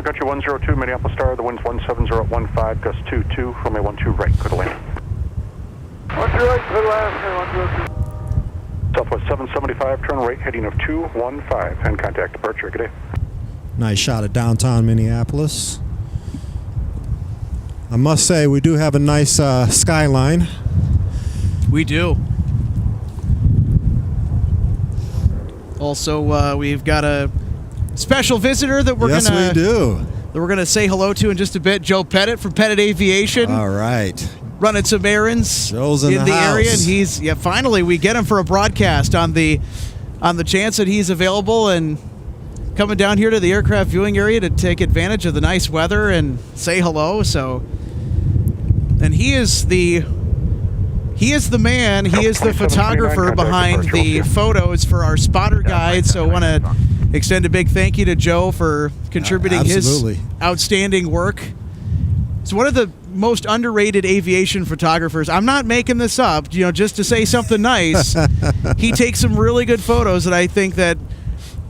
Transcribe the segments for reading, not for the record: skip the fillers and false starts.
Country 102, Minneapolis Star, the wind's 17015, gust 22, runway 12 right, clear to land. 12 right, clear to land, 102. Southwest 775, turn right, heading of 215, and contact departure. Good day. Nice shot of downtown Minneapolis. I must say, we do have a nice skyline. We do. Also, we've got a special visitor that we're gonna say hello to in just a bit. Joe Pettit from Pettit Aviation. All right. Running some errands Joe's in the area, house. and finally we get him for a broadcast on the chance that he's available and coming down here to the aircraft viewing area to take advantage of the nice weather and say hello. So, and he is the man. He is the photographer behind the photos for our spotter guide. So, I want to extend a big thank you to Joe for contributing his outstanding work. It's one of the most underrated aviation photographers. I'm not making this up, just to say something nice. He takes some really good photos that I think that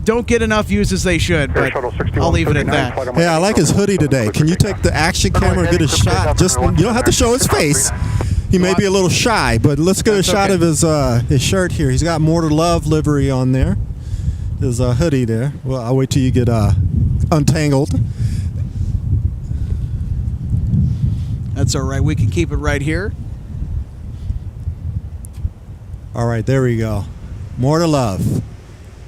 don't get enough views as they should, but I'll leave it at that. Hey, I like his hoodie today. Can you take the action camera and get a shot? Just, you don't have to show his face. He may be a little shy, but let's get a shot of his shirt here. He's got More to Love livery on there. His hoodie there. Well, I'll wait till you get untangled. That's all right. We can keep it right here. All right, there we go. More to Love.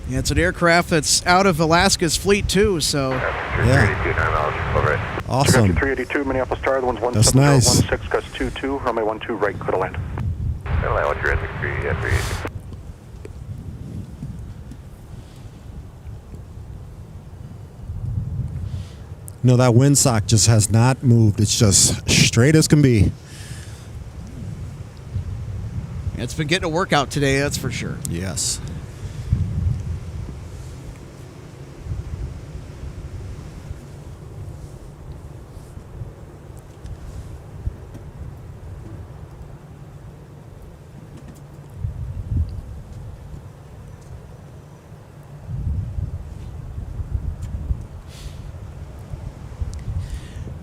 Yeah, it's an aircraft that's out of Alaska's fleet too, so. Yeah. Awesome. 382, Minneapolis Star, the one's 17016, gust 22, runway 12 right, clear to land. What's your Essex 382? No, that windsock just has not moved. It's just straight as can be. It's been getting a workout today, that's for sure. Yes.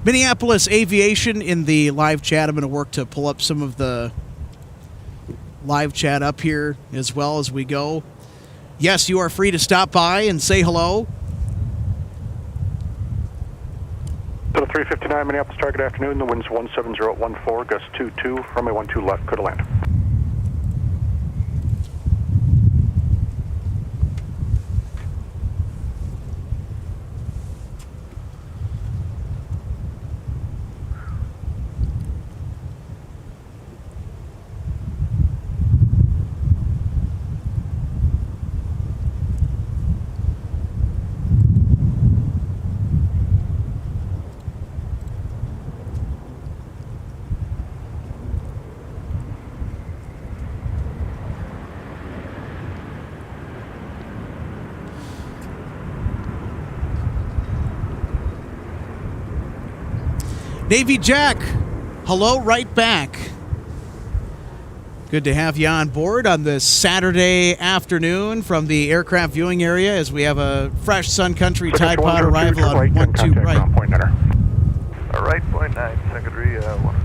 Minneapolis Aviation in the live chat. I'm going to work to pull up some of the live chat up here as well as we go. Yes, you are free to stop by and say hello. So 359, Minneapolis Star, good afternoon. The wind's 17014, gust 22, runway 12 left, clear to land. Navy Jack, hello right back. Good to have you on board on this Saturday afternoon from the aircraft viewing area as we have a fresh Sun Country Tide Pod arrival on 12 right. All right, point 9, secondary 1.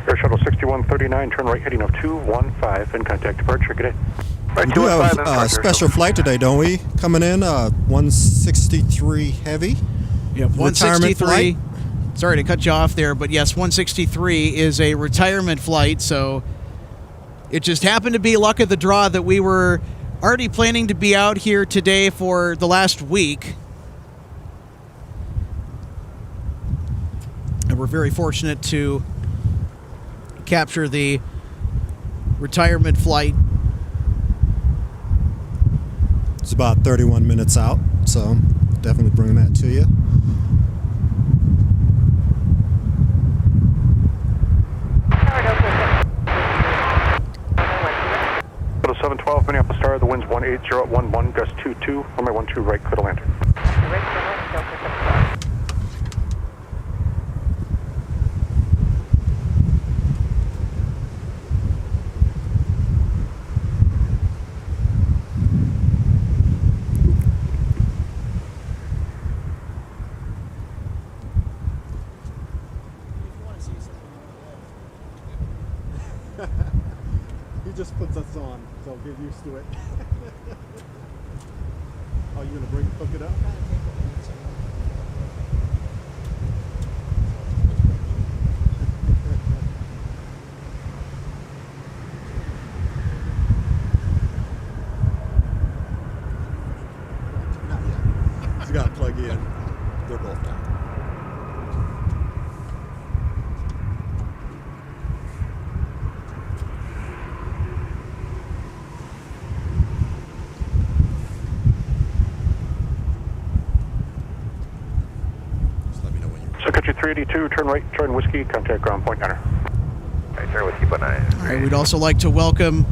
Air Shuttle 6139, turn right, heading of 215, and contact departure. Good day. We do have a special flight today, don't we? Coming in, 163 heavy. Yeah, 163. Sorry to cut you off there, but yes, 163 is a retirement flight, so it just happened to be luck of the draw that we were already planning to be out here today for the last week. And we're very fortunate to capture the retirement flight. It's about 31 minutes out, so definitely bring that to you. Little 712, Minneapolis Star, the wind's 18011, gust 22, runway 12 right, clear to land. get used to it. Oh, you gonna hook it up? Not yet. He's got to plug in. They're both down. Country 382, turn right, turn whiskey, contact ground point 9. Right, turn whiskey, point 9. All right, we'd also like to welcome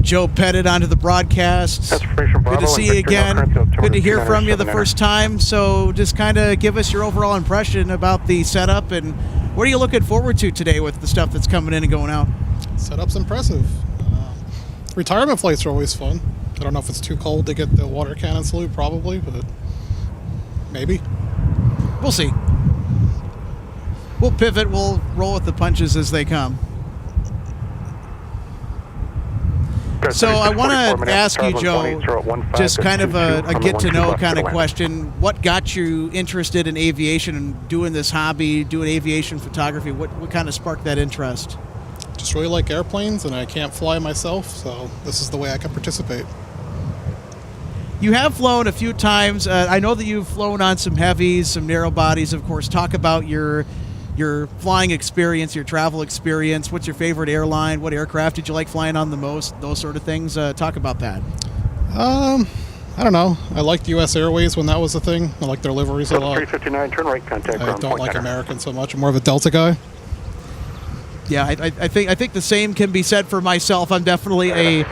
Joe Pettit onto the broadcast. That's Bravo. Good to see you again. Good to hear from you the first time. So just kind of give us your overall impression about the setup and what are you looking forward to today with the stuff that's coming in and going out? Setup's impressive. Retirement flights are always fun. I don't know if it's too cold to get the water cannon salute, probably, but maybe. We'll see. We'll pivot. We'll roll with the punches as they come. So I want to ask you, Joe, just kind of a get-to-know kind of question. What got you interested in aviation and doing this hobby, doing aviation photography? What kind of sparked that interest? Just really like airplanes, and I can't fly myself, so this is the way I can participate. You have flown a few times. I know that you've flown on some heavies, some narrow bodies, of course. Talk about your flying experience, your travel experience. What's your favorite airline? What aircraft did you like flying on the most? Those sort of things. Talk about that. I don't know. I liked U.S. Airways when that was a thing. I like their liveries a lot. 359, turn right, contact I don't like American so much. I'm more of a Delta guy. Yeah, I think the same can be said for myself. I'm definitely a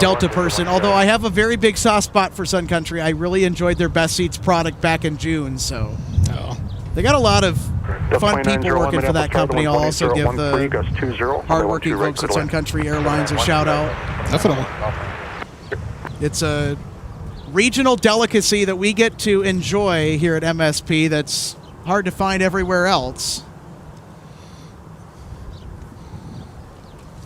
Delta person, although I have a very big soft spot for Sun Country. I really enjoyed their Best Seats product back in June, so they got a lot of fun people working for that company. I'll also give the hardworking folks at Sun Country Airlines a shout out. Definitely. It's a regional delicacy that we get to enjoy here at MSP that's hard to find everywhere else.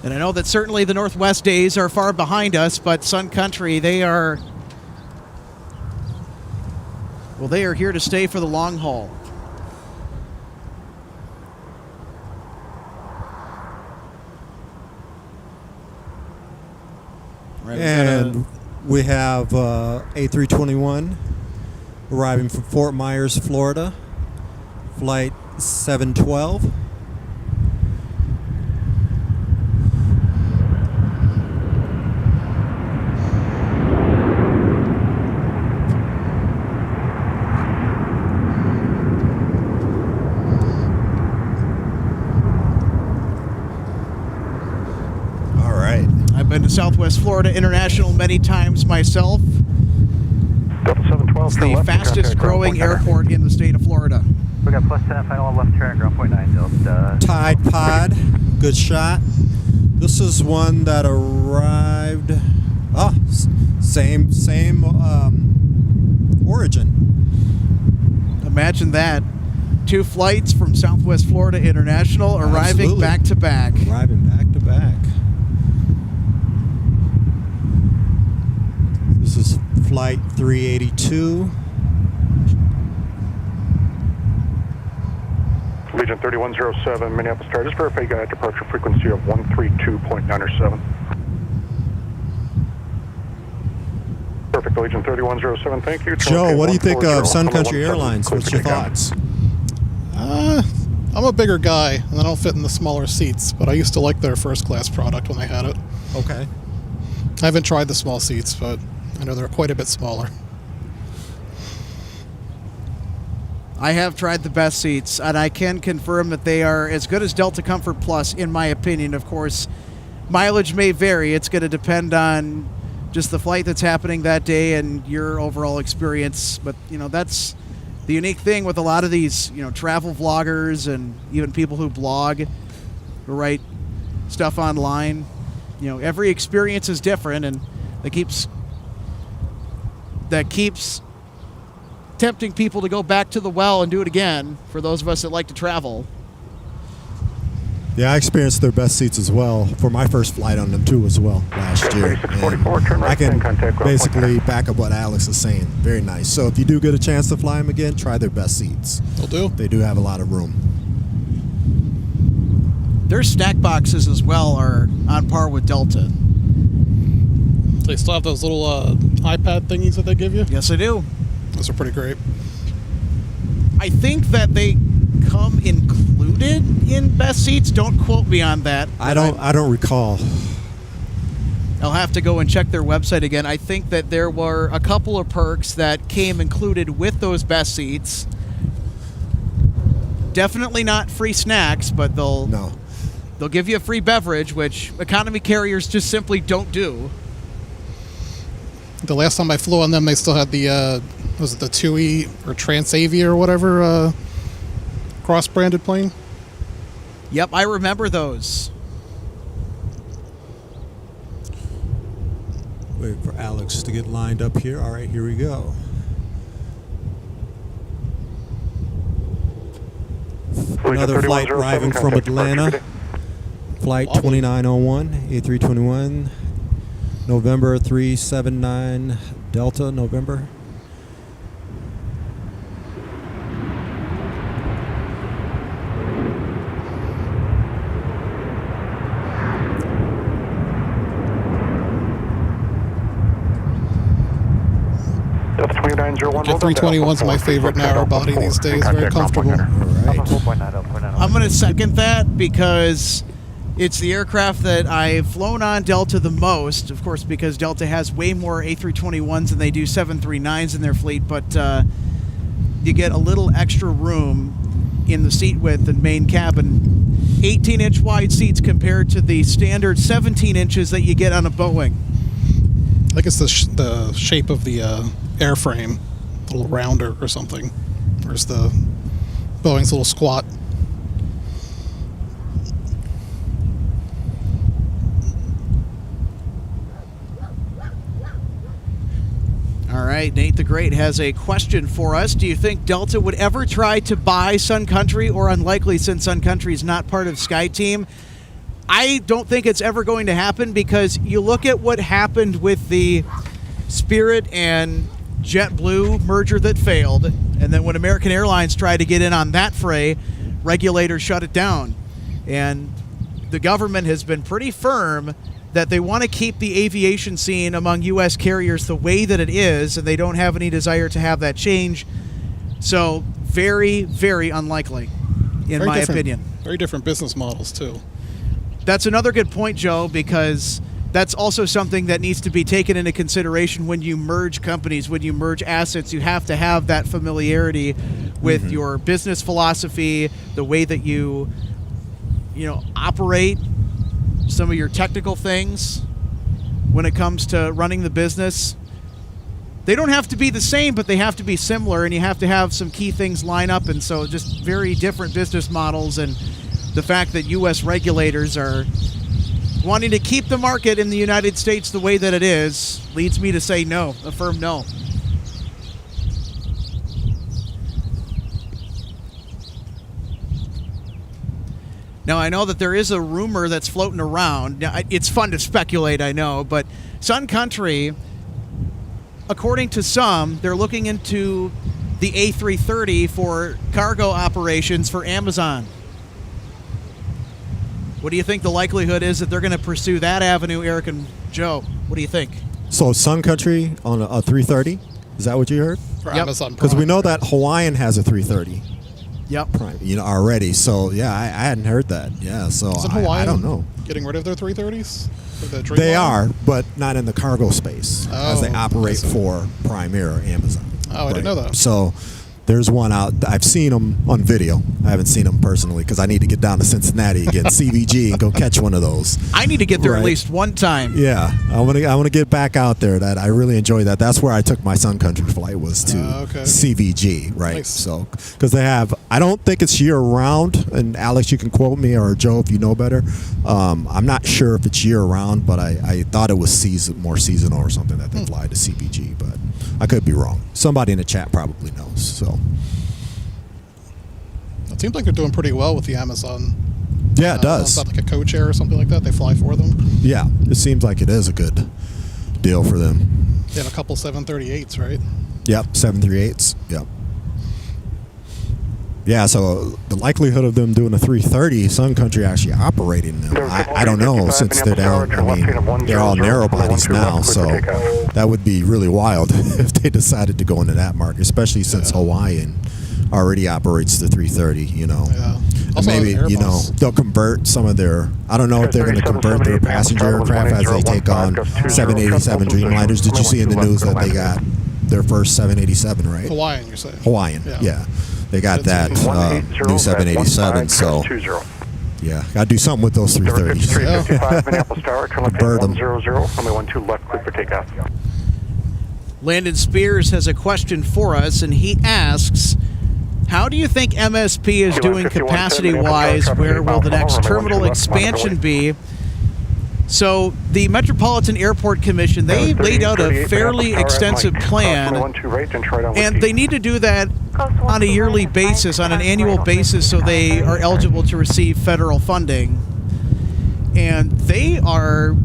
And I know that certainly the Northwest days are far behind us, but Sun Country, they are here to stay for the long haul. Right, and we have A321 arriving from Fort Myers, Florida, flight 712. Been to Southwest Florida International many times myself. It's the fastest growing airport in the state of Florida. We got plus 10, final left turn, ground point 9, Delta. Tide Pod, good shot. This is one that arrived, same origin. Imagine that. 2 flights from Southwest Florida International arriving back to back. Arriving back to back. This is flight 382. Legion 3107, Minneapolis Star. Just verify you got a departure frequency of 132.907. Perfect, Legion 3107, thank you. Joe, what do you think of Sun Country Airlines? What's your thoughts? I'm a bigger guy, and I don't fit in the smaller seats, but I used to like their first class product when they had it. Okay. I haven't tried the small seats, but I know they're quite a bit smaller. I have tried the best seats, and I can confirm that they are as good as Delta Comfort Plus, in my opinion. Of course, mileage may vary. It's going to depend on just the flight that's happening that day and your overall experience. But, that's the unique thing with a lot of these, travel vloggers and even people who blog, who write stuff online. Every experience is different, and that keeps tempting people to go back to the well and do it again for those of us that like to travel. Yeah, I experienced their best seats as well for my first flight on them too as well last year. 644, turn right, I can contact ground basically back up what Alex is saying. Very nice. So if you do get a chance to fly them again, try their best seats. They'll do. They do have a lot of room. Their snack boxes as well are on par with Delta. They still have those little iPad thingies that they give you. Yes, I do. Those are pretty great. I think that they come included in best seats. Don't quote me on that. I don't recall. I'll have to go and check their website again. I think that there were a couple of perks that came included with those best seats. Definitely not free snacks, but they'll give you a free beverage, which economy carriers just simply don't do. The last time I flew on them, they still had the was it the TUI or Transavia or whatever cross-branded plane. Yep, I remember those. Wait for Alex to get lined up here. All right, here we go. Another flight arriving from Atlanta. Flight 2901, A321, November 379, Delta, November. Delta 2901. The 321's my favorite narrow body these days. Very comfortable. All right. I'm going to second that because it's the aircraft that I've flown on Delta the most, of course, because Delta has way more A321s than they do 739s in their fleet, but you get a little extra room in the seat width and main cabin. 18-inch wide seats compared to the standard 17 inches that you get on a Boeing. I think it's the shape of the airframe, a little rounder or something. Where's the Boeing's little squat. All right, Nate the Great has a question for us. Do you think Delta would ever try to buy Sun Country, or unlikely since Sun Country is not part of SkyTeam? I don't think it's ever going to happen because you look at what happened with the Spirit and JetBlue merger that failed, and then when American Airlines tried to get in on that fray, regulators shut it down. And the government has been pretty firm that they want to keep the aviation scene among U.S. carriers the way that it is, and they don't have any desire to have that change. So very, very unlikely, in my opinion. Very different business models, too. That's another good point, Joe, because that's also something that needs to be taken into consideration when you merge companies, when you merge assets. You have to have that familiarity with your business philosophy, the way that you operate, some of your technical things when it comes to running the business. They don't have to be the same, but they have to be similar, and you have to have some key things line up. And so just very different business models, and the fact that U.S. regulators are wanting to keep the market in the United States the way that it is leads me to say no, a firm no. Now, I know that there is a rumor that's floating around. Now, it's fun to speculate, I know, but Sun Country, according to some, they're looking into the A330 for cargo operations for Amazon. What do you think the likelihood is that they're going to pursue that avenue, Eric and Joe? What do you think? So Sun Country on a 330? Is that what you heard? For Amazon Prime. Because we know that Hawaiian has a 330. Yep. Prime, already. So yeah, I hadn't heard that. Yeah, so I don't know. Getting rid of their 330s? They are, but not in the cargo space, as they operate for Prime Air or Amazon. Oh, I didn't know that. So there's one out. I've seen them on video. I haven't seen them personally because I need to get down to Cincinnati again, CVG, and go catch one of those. I need to get there at least one time. Yeah, I want to get back out there. That I really enjoy that. That's where I took my Sun Country flight, was to CVG, right? Nice. So because they have, I don't think it's year round. And Alex, you can quote me, or Joe if you know better. I'm not sure if it's year round, but I thought it was more seasonal or something that they fly to CVG, but I could be wrong. Somebody in the chat probably knows. So it seems like they're doing pretty well with the Amazon Yeah, it does. It's not like a co-chair or something like that. They fly for them. Yeah, it seems like it is a good deal for them. They have a couple 738s, right? Yep, 738s. Yep. Yeah, so the likelihood of them doing a 330, Sun Country actually operating them, I don't know, since they're down. I mean, they're all narrow bodies now, so that would be really wild if they decided to go into that market, especially since Hawaiian already operates the 330. You know, and maybe they'll convert some of their. I don't know if they're going to convert their passenger aircraft as they take on 787 Dreamliners. Did you see in the news that they got their first 787, right? Hawaiian, you're saying? Hawaiian, yeah. They got that new 787, so yeah, got to do something with those 330s. 355 Minneapolis Tower, turn left Convert 'em. 100, runway 12 left, clear for takeoff. Landon Spears has a question for us, and he asks, how do you think MSP is doing capacity-wise? Where will the next terminal expansion be? So the Metropolitan Airport Commission, they laid out a fairly extensive plan, and they need to do that on a yearly basis, on an annual basis, so they are eligible to receive federal funding. And they are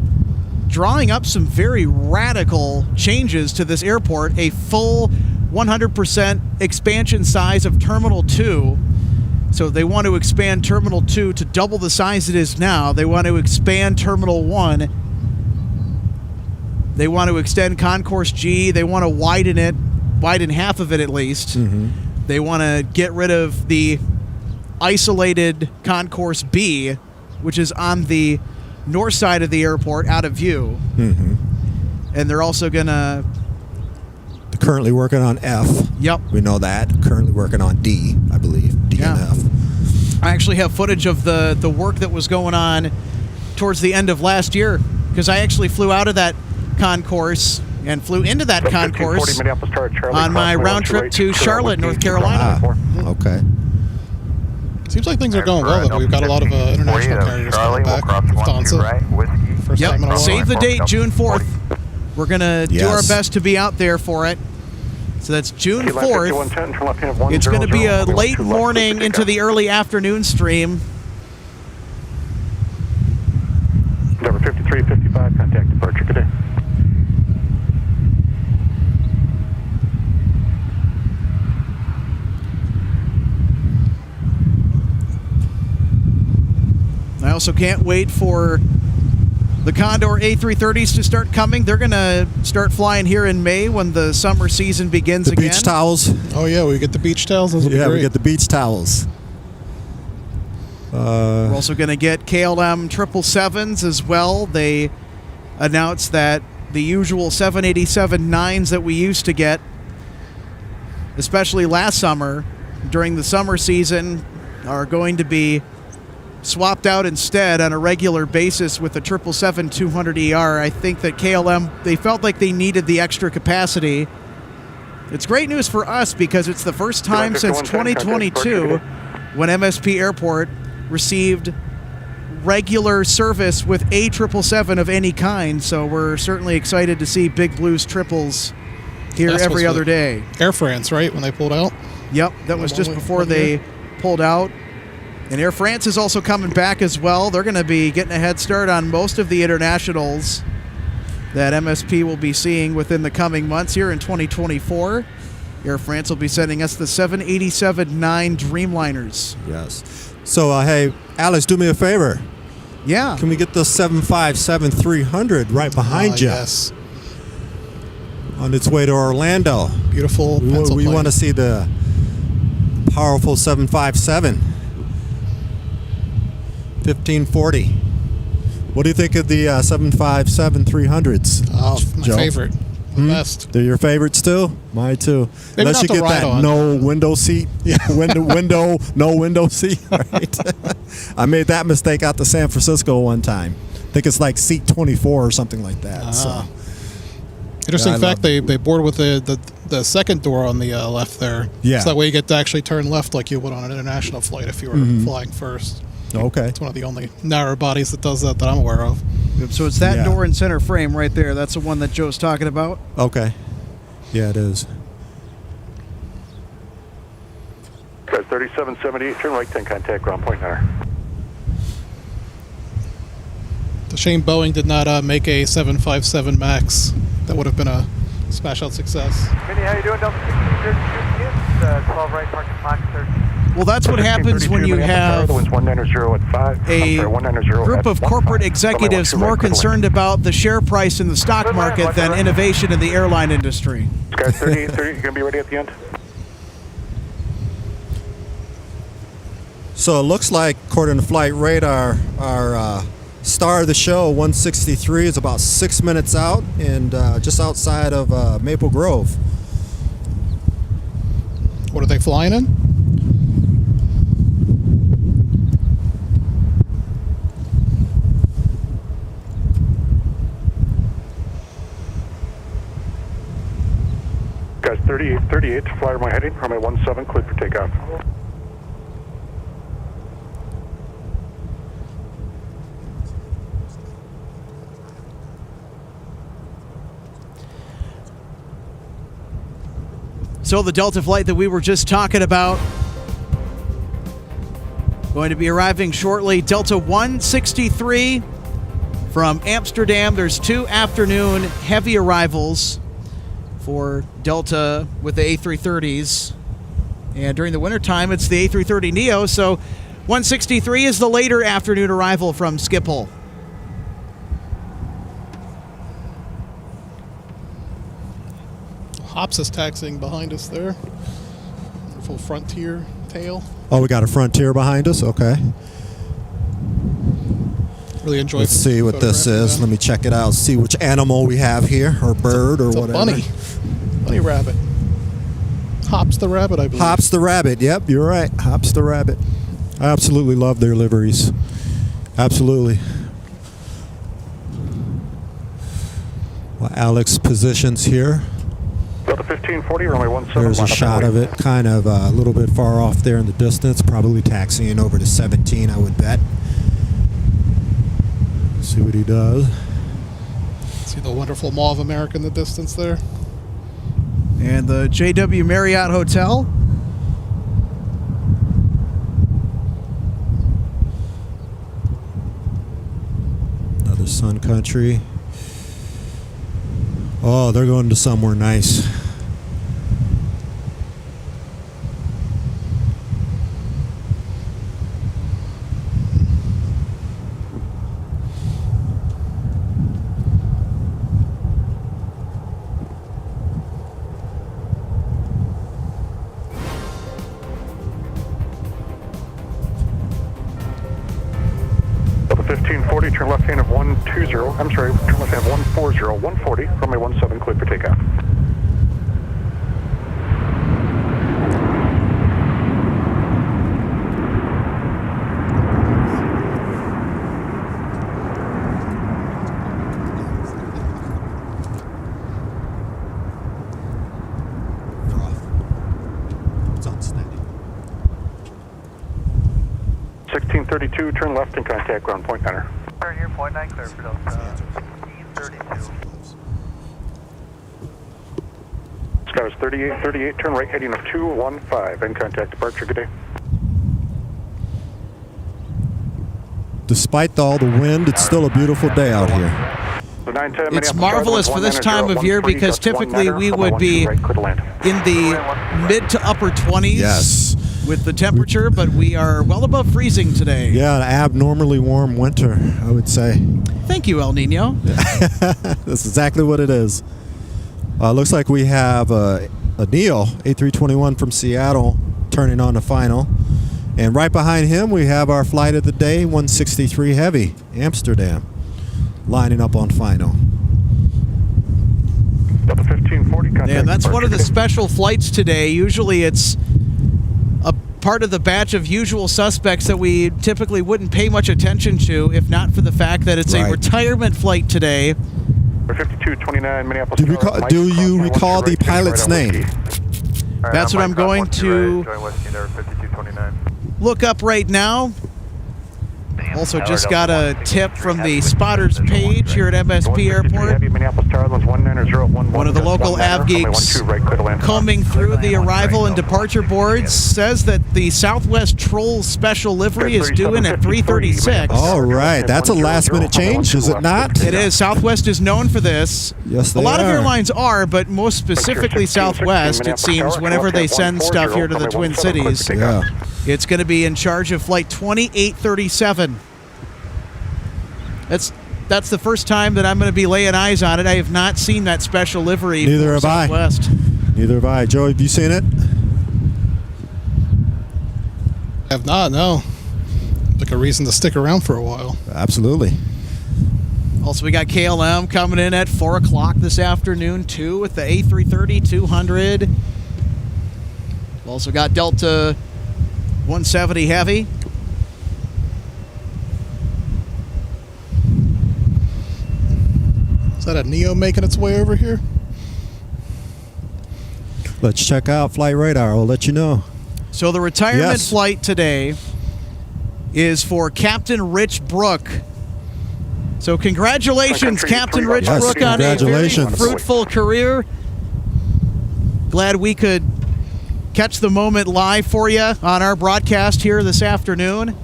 drawing up some very radical changes to this airport, a full 100% expansion size of Terminal 2. So they want to expand Terminal 2 to double the size it is now. They want to expand Terminal 1. They want to extend Concourse G. They want to widen half of it at least. Mm-hmm. They want to get rid of the isolated Concourse B, which is on the north side of the airport, out of view. Mm-hmm. And they're also going to... Currently working on F. Yep. We know that. Currently working on D, I believe. D and F. I actually have footage of the work that was going on towards the end of last year, because I actually flew out of that concourse and flew into that concourse on my round trip to Charlotte, North Carolina. Okay. Seems like things are going well, though. We've got a lot of international carriers coming back. Lufthansa. First time in a while. Save the date, June 4th. We're going to do our best to be out there for it. So that's June 4th. It's going to be a late morning into the early afternoon stream. Number 5355, contact departure. Good day. I also can't wait for the Condor A330s to start coming. They're going to start flying here in May when the summer season begins again. The beach towels. Oh, yeah, we get the beach towels. Those will be great. We get the beach towels. We're also going to get KLM 777s as well. They announced that the usual 787-9s that we used to get, especially last summer, during the summer season, are going to be swapped out instead on a regular basis with the 777-200ER. I think that KLM, they felt like they needed the extra capacity. It's great news for us because it's the first time since 2022 when MSP Airport received regular service with a 777 of any kind. So we're certainly excited to see Big Blue's triples here every other day. Air France, right, when they pulled out? Yep, that was just before they pulled out. And Air France is also coming back as well. They're going to be getting a head start on most of the internationals that MSP will be seeing within the coming months here in 2024. Air France will be sending us the 787-9 Dreamliners. Yes. So, hey, Alex, do me a favor. Yeah. Can we get the 757-300 right behind you? Yes. On its way to Orlando. Beautiful pencil We plane. want to see the powerful 757. 1540. What do you think of the 757-300s? Oh, my Joe? favorite. The best. They're your favorites too? Mine too. Maybe Unless not you to get ride that on. no window seat. Yeah. No window seat. Right. I made that mistake out to San Francisco one time. I think it's like seat 24 or something like that. So. Interesting Yeah, fact, they board with the second door on the left there. Yeah. So that way you get to actually turn left like you would on an international flight if you were flying first. Okay. It's one of the only narrow bodies that does that I'm aware of. So it's that door in center frame right there. That's the one that Joe's talking about. Okay. Yeah, it is. 3778, turn right 10, contact ground point 9. a shame Boeing did not make a 757 MAX. That would have been a smash out success. Minnie, how you doing? Delta 16, 12 right, parking Mach 13. Well, that's what happens when you have a group of corporate executives more concerned about the share price in the stock market than innovation in the airline industry. Sky 38, 30, you going to be ready at the end? So it looks like, according to flight radar, our star of the show, 163, is about 6 minutes out and just outside of Maple Grove. What are they flying in? Guys, 38, flyer my heading, runway 17, cleared for takeoff. So the Delta flight that we were just talking about, going to be arriving shortly. Delta 163 from Amsterdam. There's 2 afternoon heavy arrivals for Delta with the A330s. And during the wintertime, it's the A330neo. So 163 is the later afternoon arrival from Schiphol. Hops is taxiing behind us there. Full Frontier tail. Oh, we got a Frontier behind us? Okay. Really enjoy. Let's see what this is. Let me check it out. See which animal we have here, or bird, or whatever. Bunny. Bunny rabbit. Hops the rabbit, I believe. Hops the rabbit. Yep, you're right. Hops the rabbit. I absolutely love their liveries. Absolutely. Well, Alex positions here. Delta 1540, runway 17. There's a shot of it, kind of a little bit far off there in the distance, probably taxiing over to 17, I would bet. See what he does. See the wonderful Mall of America in the distance there. And the JW Marriott Hotel. Another Sun Country. Oh, they're going to somewhere nice. Delta 1540, turn left hand of 120. I'm sorry, turn left hand of 140, 140, runway 17, cleared for takeoff. It's on steady. 1632, turn left and contact ground point 9er. Turn here, point 9, clear for Delta 32. Scars 38, turn right heading of 215 and contact departure. Good day. Despite all the wind, it's still a beautiful day out here. The 910 It's marvelous for this time of year because typically we would be in the mid to upper 20s. Yes. With the temperature, but we are well above freezing today. Yeah, an abnormally warm winter, I would say. Thank you, El Nino. That's exactly what it is. Looks like we have a Neo A321 from Seattle turning on the final. And right behind him, we have our flight of the day, 163 Heavy, Amsterdam, lining up on final. Delta 1540, Yeah, that's one of the special flights today. Usually it's a part of the batch of usual suspects that we typically wouldn't pay much attention to if not for the fact that it's a retirement flight today. 5229 Minneapolis. Do you recall the pilot's name? That's what I'm going to look up right now. Also just got a tip from the spotters page here at MSP Airport. One of the local av geeks combing through the arrival and departure boards says that the Southwest Troll special livery is due in at 3:36. All right, that's a last-minute change, is it not? It is. Southwest is known for this. Yes, they A lot of are. airlines are, but most specifically Southwest, it seems, whenever they send stuff here to the Twin Cities, Yeah. it's going to be in charge of flight 2837. That's the first time that I'm going to be laying eyes on it. I have not seen that special livery Neither for have I. Southwest. Neither have I. Joe, have you seen it? I have not, no. Like a reason to stick around for a while. Absolutely. Also, we got KLM coming in at 4 o'clock this afternoon, too, with the A330-200. We've also got Delta 170 Heavy. Is that a Neo making its way over here? Let's check out Flight Radar. I'll let you know. So the retirement Yes. flight today is for Captain Rich Brook. So congratulations, Captain Rich Yes, Brook, on a very congratulations. fruitful career. Glad we could catch the moment live for you on our broadcast here this afternoon.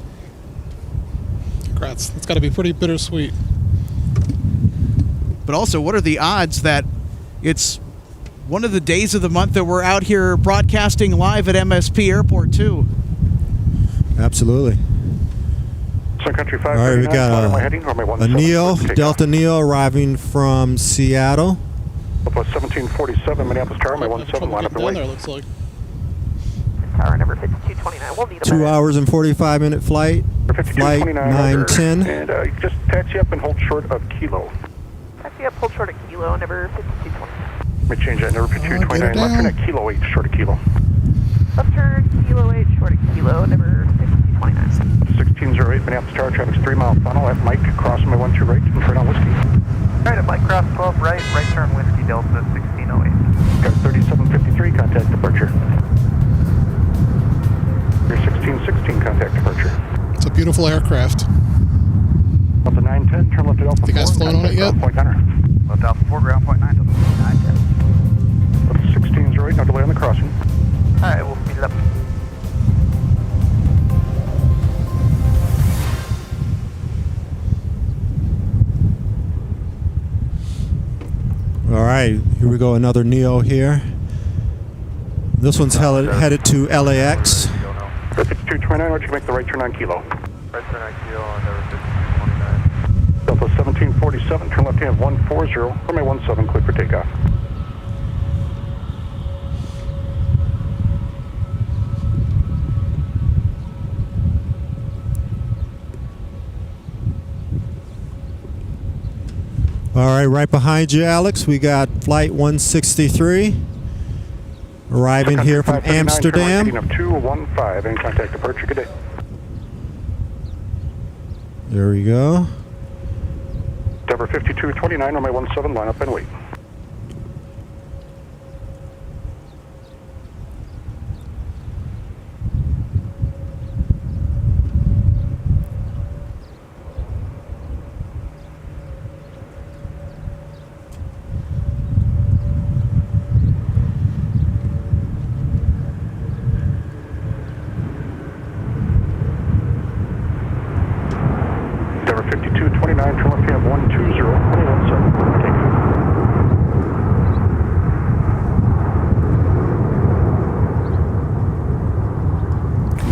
Congrats. It's got to be pretty bittersweet. But also, what are the odds that it's one of the days of the month that we're out here broadcasting live at MSP Airport, too? Absolutely. Sun Country All right, we 539, got a Neo, Delta Neo arriving from Seattle. Plus 1747, Minneapolis Tower, my Having 17 trouble line up getting and down wait. there, looks like. Tower number 5229. We'll need a 2 hours and 45-minute flight. Flight 910. And just taxi up and hold short of Kilo. Taxi up, hold short of Kilo, number 5229. Let me change that, number get her 5229. Left turn at Kilo 8, short of Kilo. Left turn, Kilo 8, short of Kilo, number 5229. 1608, Minneapolis Tower, traffic's 3 mile funnel at Mike, crossing my 1-2 right, and turn on whiskey. Right at Mike Cross 12 right, right turn Whiskey Delta 1608. Got 3753, contact departure. Your 1616, contact departure. It's a beautiful aircraft. Delta 910, turn left at Alpha 4. You guys flown on it yet? Point Gunner. Left Alpha 4, ground point 9, Delta 910. Delta 1608, no delay on the crossing. Alright, we'll speed it up. All right, here we go. Another Neo here. This one's headed to LAX. 5229, why don't you make the right turn on Kilo? Right turn on Kilo on number 5229. Delta 1747, turn left hand 140, runway 17, clear for takeoff. All right, right behind you, Alex, we got Flight 163 arriving here from Amsterdam. Of 215, and contact departure, good day. There we go. Denver 5229, runway 17, line up and wait. Denver 5229, turn left hand 120, runway 17, takeoff.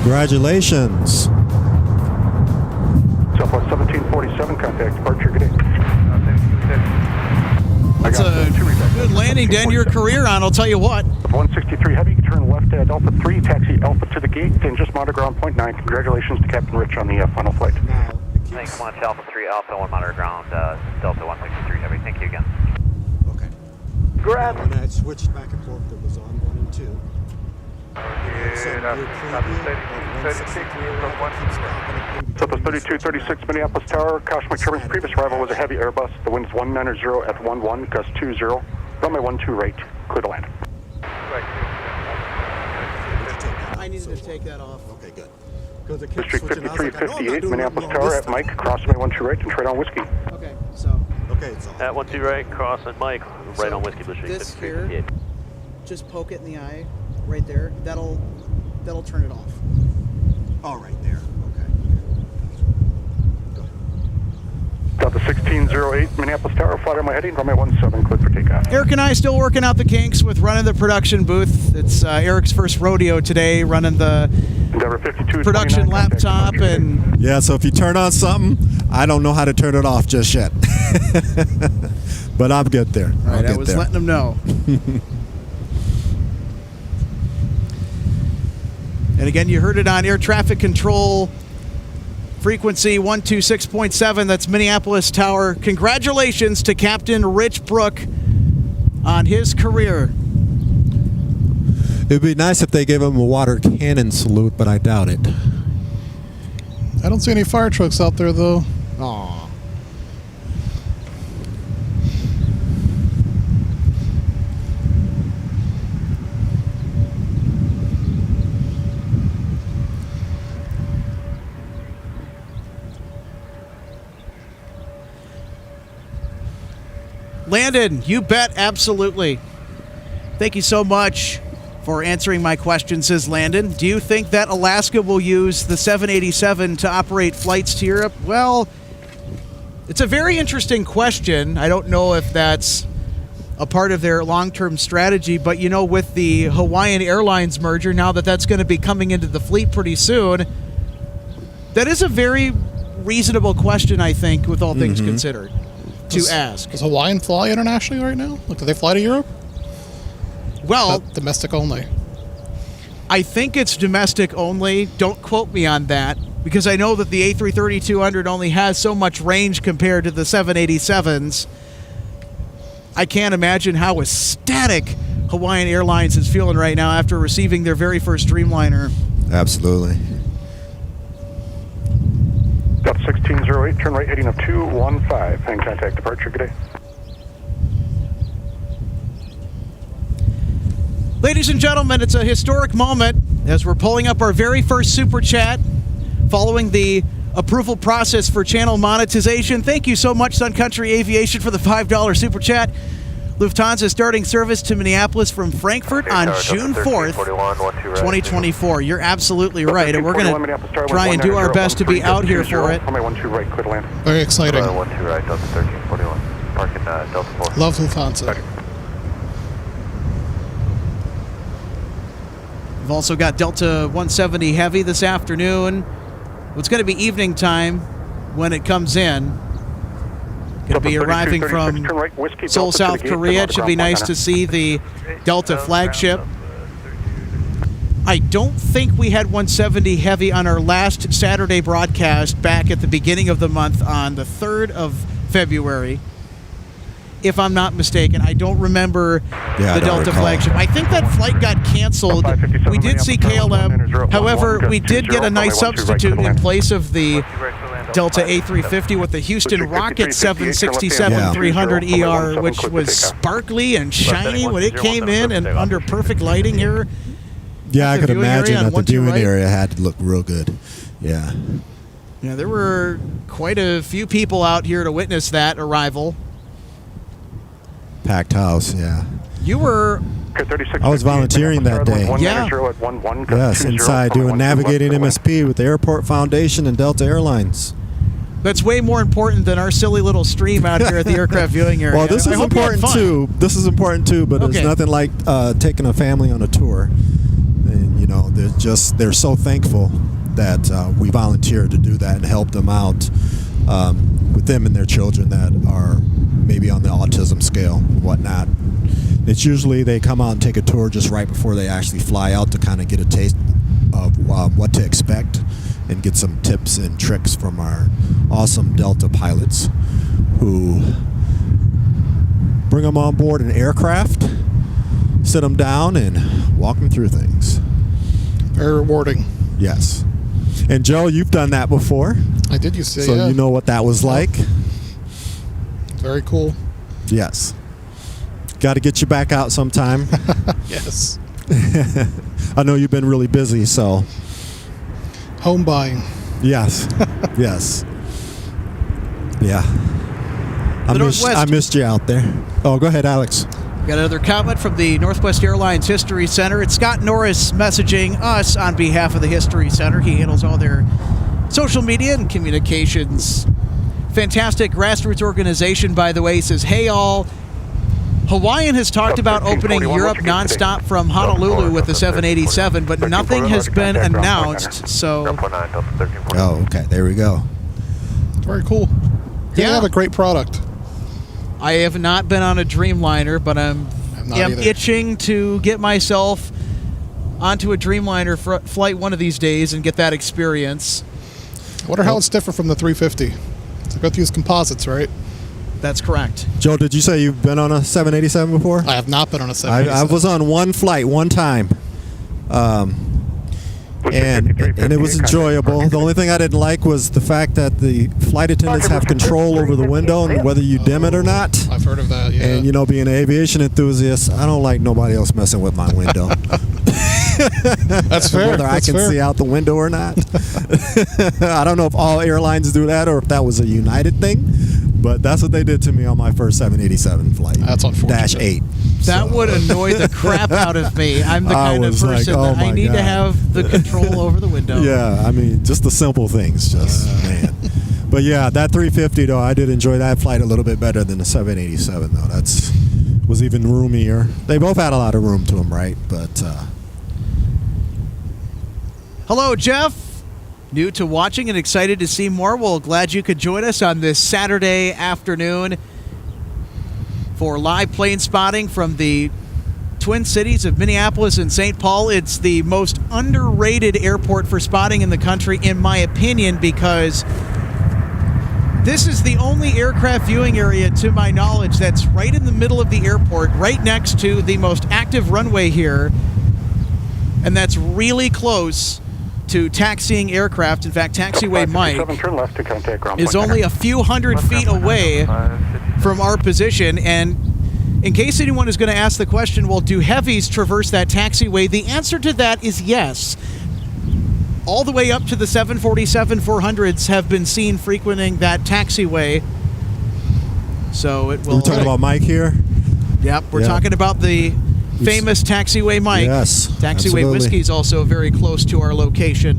Congratulations. Southwest 1747, contact departure, good day. That's a good landing to end your career on, I'll tell you what. 163 Heavy, you turn left at Alpha 3, taxi Alpha to the gate, and just monitor ground point 9. Congratulations to Captain Rich on the final flight. Thanks, 1 to Alpha 3, Alpha 1 monitor ground, Delta 163 Heavy. Thank you again. Okay. Grab. When I switched back and forth, it was on 1 and 2. Southwest 3236 Minneapolis Tower, caution McTermin's previous arrival was a heavy Airbus. The wind's 190 at 11, gust 20, runway 12 right, clear to land. I needed to take take that off. Okay, good. Because it kept District switching. I was like, I know I'm not 5358, doing Minneapolis nothing wrong Tower this at time. Mike, cross runway 12 right and trade on whiskey. Okay, so Okay, it's on. At 12 right, cross and Mike, right on Whiskey District this 5358. here, just poke it in the eye, right there. That'll turn it off. Oh, right there. Okay. Go ahead. Delta 1608, Minneapolis Tower, flight on my heading, runway 17, cleared for takeoff. Eric and I still working out the kinks with running the production booth. It's Eric's first rodeo today, running the Endeavor 52, production laptop, and Yeah, so if you turn on something, I don't know how to turn it off just yet. But I'm good there. all right, I was letting them know. And again, you heard it on air traffic control, frequency 126.7. That's Minneapolis Tower. Congratulations to Captain Rich Brook on his career. It'd be nice if they gave him a water cannon salute, but I doubt it. I don't see any fire trucks out there, though. Aw. Landon, you bet, absolutely. Thank you so much for answering my question, says Landon. Do you think that Alaska will use the 787 to operate flights to Europe? Well, it's a very interesting question. I don't know if that's a part of their long-term strategy, but you know, with the Hawaiian Airlines merger, now that that's going to be coming into the fleet pretty soon, that is a very reasonable question, I think, with all things considered, to ask. Does Hawaiian fly internationally right now? Like, do they fly to Europe? Well, Domestic only. I think it's domestic only. Don't quote me on that, because I know that the A330-200 only has so much range compared to the 787s. I can't imagine how ecstatic Hawaiian Airlines is feeling right now after receiving their very first Dreamliner. Absolutely. Delta 1608, turn right heading of 215, and contact departure, good day. Ladies and gentlemen, it's a historic moment as we're pulling up our very first Super Chat following the approval process for channel monetization. Thank you so much, Sun Country Aviation, for the $5 Super Chat. Lufthansa starting service to Minneapolis from Frankfurt on June 4th, 2024. You're absolutely right, and we're going to try and do our best to be out here for it. Runway 12 right, clear to land. Very exciting. 12 right, Delta 1341. Parking Delta 4. Love Lufthansa. We've also got Delta 170 Heavy this afternoon. It's going to be evening time when it comes in. Going to be arriving from Seoul, South Korea. It should be nice to see the Delta flagship. I don't think we had 170 Heavy on our last Saturday broadcast back at the beginning of the month on the 3rd of February. If I'm not mistaken, I don't remember the Delta flagship. I think that flight got canceled. We did see KLM. However, we did get a nice substitute in place of the Delta A350 with the Houston Rocket 767-300ER, which was sparkly and shiny when it came in and under perfect lighting here. Yeah, I could imagine that the viewing right. area had to look real good. Yeah. Yeah, there were quite a few people out here to witness that arrival. Packed house, yeah. You were... I was volunteering that day. Yeah. Yes, inside doing navigating MSP with the Airport Foundation and Delta Airlines. That's way more important than our silly little stream out here at the aircraft viewing area. Well, this is important too. This is important too, but it's nothing like taking a family on a tour. And you know, they're so thankful that we volunteered to do that and help them out with them and their children that are maybe on the autism scale and whatnot. It's usually they come out and take a tour just right before they actually fly out to kind of get a taste of what to expect and get some tips and tricks from our awesome Delta pilots who bring them on board an aircraft, sit them down, and walk them through things. Very rewarding. Yes. And Joe, you've done that before. I did used to, so you know what that was like. Very cool. Yes. Got to get you back out sometime. Yes. I know you've been really busy, so Home buying. Yes. Yes. Yeah. I missed you out there. Oh, go ahead, Alex. Got another comment from the Northwest Airlines History Center. It's Scott Norris messaging us on behalf of the History Center. He handles all their social media and communications. Fantastic grassroots organization, by the way. He says, hey, all. Hawaiian has talked about opening Europe nonstop from Honolulu with the 787, but nothing has been announced. So, oh, okay. There we go. Very cool. They have a great product. I have not been on a Dreamliner, but I'm itching to get myself onto a Dreamliner flight one of these days and get that experience. I wonder how it's different from the 350. It's both use composites, right? That's correct. Joe, did you say you've been on a 787 before? I have not been on a 787. I was on one flight one time. And it was enjoyable. The only thing I didn't like was the fact that the flight attendants have control over the window and whether you dim it or not. I've heard of that, yeah. And, you know, being an aviation enthusiast, I don't like nobody else messing with my window. That's fair. Whether I can see out the window or not. I don't know if all airlines do that or if that was a United thing, but that's what they did to me on my first 787 flight. That's unfortunate. -8. That would annoy the crap out of me. I'm the kind of person that I need to have the control over the window. Yeah, I mean, just the simple things, man. But yeah, that 350 though, I did enjoy that flight a little bit better than the 787 though. That's was even roomier. They both had a lot of room to them, right? But hello, Jeff. New to watching and excited to see more. Well, glad you could join us on this Saturday afternoon for live plane spotting from the Twin Cities of Minneapolis and St. Paul. It's the most underrated airport for spotting in the country, in my opinion, because this is the only aircraft viewing area, to my knowledge, that's right in the middle of the airport, right next to the most active runway here, and that's really close to taxiing aircraft. In fact, taxiway Mike is only a few hundred feet away from our position. And in case anyone is going to ask the question, well, do heavies traverse that taxiway? The answer to that is yes. All the way up to the 747-400s have been seen frequenting that taxiway. So it will. We're talking about Mike here? Yep, we're talking about the famous taxiway Mike. Yes, taxiway absolutely. Whiskey is also very close to our location.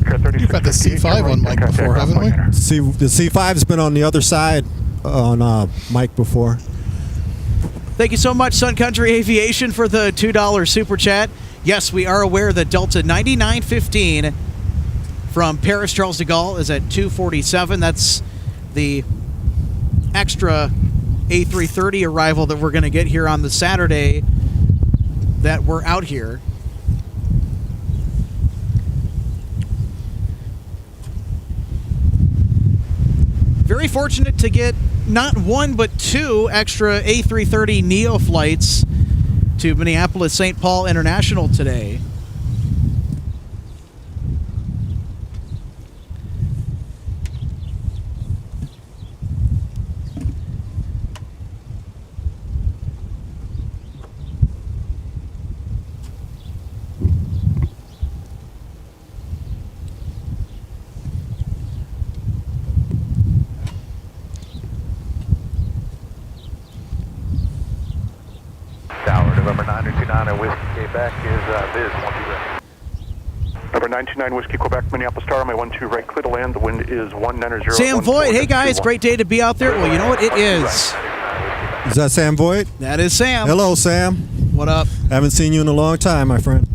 You've had the C5 on Mike before, haven't we? The C5's been on the other side on Mike before. Thank you so much, Sun Country Aviation, for the $2 super chat. Yes, we are aware that Delta 9915 from Paris Charles de Gaulle is at 247. That's the extra A330 arrival that we're going to get here on the Saturday that we're out here. Very fortunate to get not one but two extra A330 Neo flights to Minneapolis St. Paul International today. November 929 at Whiskey Quebec is Biz 12 ready. Number 929 Whiskey Quebec, Minneapolis Tower, my 12 right, clear to land. The wind is 190. Sam Voigt, hey guys, great day to be out there. Well, you know what? It is. Is that Sam Voigt? That is Sam. Hello, Sam. What up? Haven't seen you in a long time, my friend.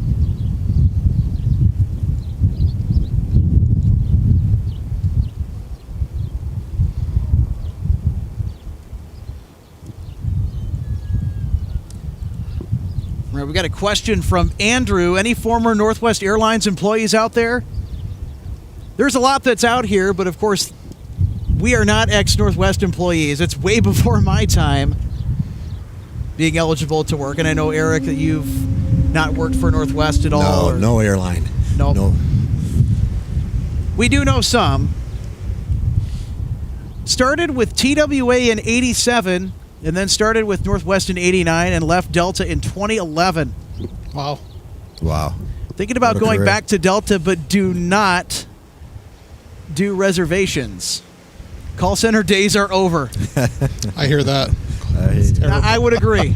Right, we got a question from Andrew. Any former Northwest Airlines employees out there? There's a lot that's out here, but of course, we are not ex-Northwest employees. It's way before my time being eligible to work. And I know, Eric, that you've not worked for Northwest at all. No airline. Nope. No. We do know some. Started with TWA in 87, and then started with Northwest in 89 and left Delta in 2011. Wow. Thinking about What a going career. back to Delta, but do not do reservations. Call center days are over. I hear that. I would agree.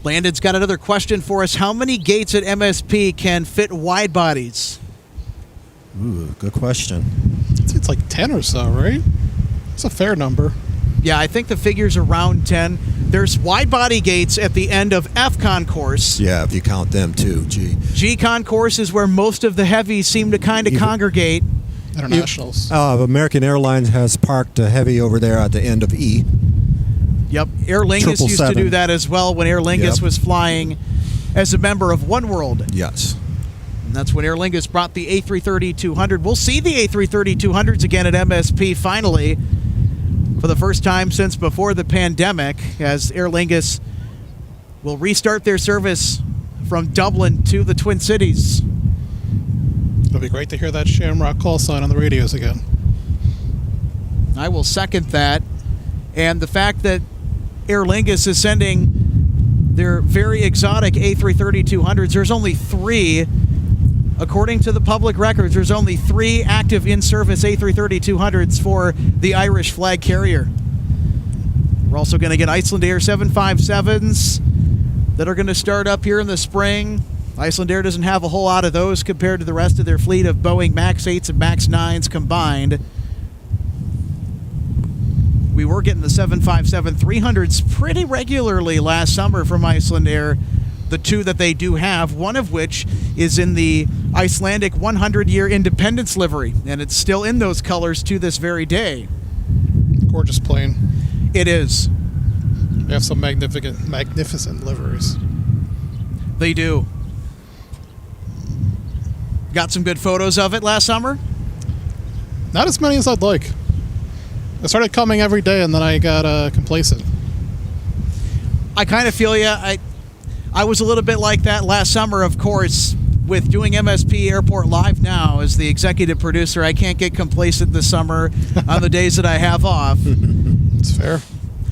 Landon's got another question for us. How many gates at MSP can fit wide bodies? Ooh, good question. It's like 10 or so, right? It's a fair number. Yeah, I think the figure's around 10. There's wide body gates at the end of F concourse. Yeah, if you count them too. Gee. G concourse is where most of the heavies seem to kind of congregate. Internationals. American Airlines has parked a heavy over there at the end of E. Yep, Aer Lingus used to do that as well when Aer Lingus was flying as a member of One World. Yes. And that's when Aer Lingus brought the A330-200. We'll see the A330-200s again at MSP finally for the first time since before the pandemic, as Aer Lingus will restart their service from Dublin to the Twin Cities. It'll be great to hear that Shamrock call sign on the radios again. I will second that. And the fact that Aer Lingus is sending their very exotic A330-200s, there's only 3. According to the public records, there's only 3 active in-service A330-200s for the Irish flag carrier. We're also going to get Icelandair 757s that are going to start up here in the spring. Icelandair doesn't have a whole lot of those compared to the rest of their fleet of Boeing MAX 8s and MAX 9s combined. We were getting the 757-300s pretty regularly last summer from Icelandair. The 2 that they do have, one of which is in the Icelandic 100-year independence livery, and it's still in those colors to this very day. Gorgeous plane. It is. They have some magnificent liveries. They do. Got some good photos of it last summer? Not as many as I'd like. I started coming every day, and then I got complacent. I kind of feel you. I was a little bit like that last summer, of course, with doing MSP Airport Live now as the executive producer. I can't get complacent this summer on the days that I have off. It's fair.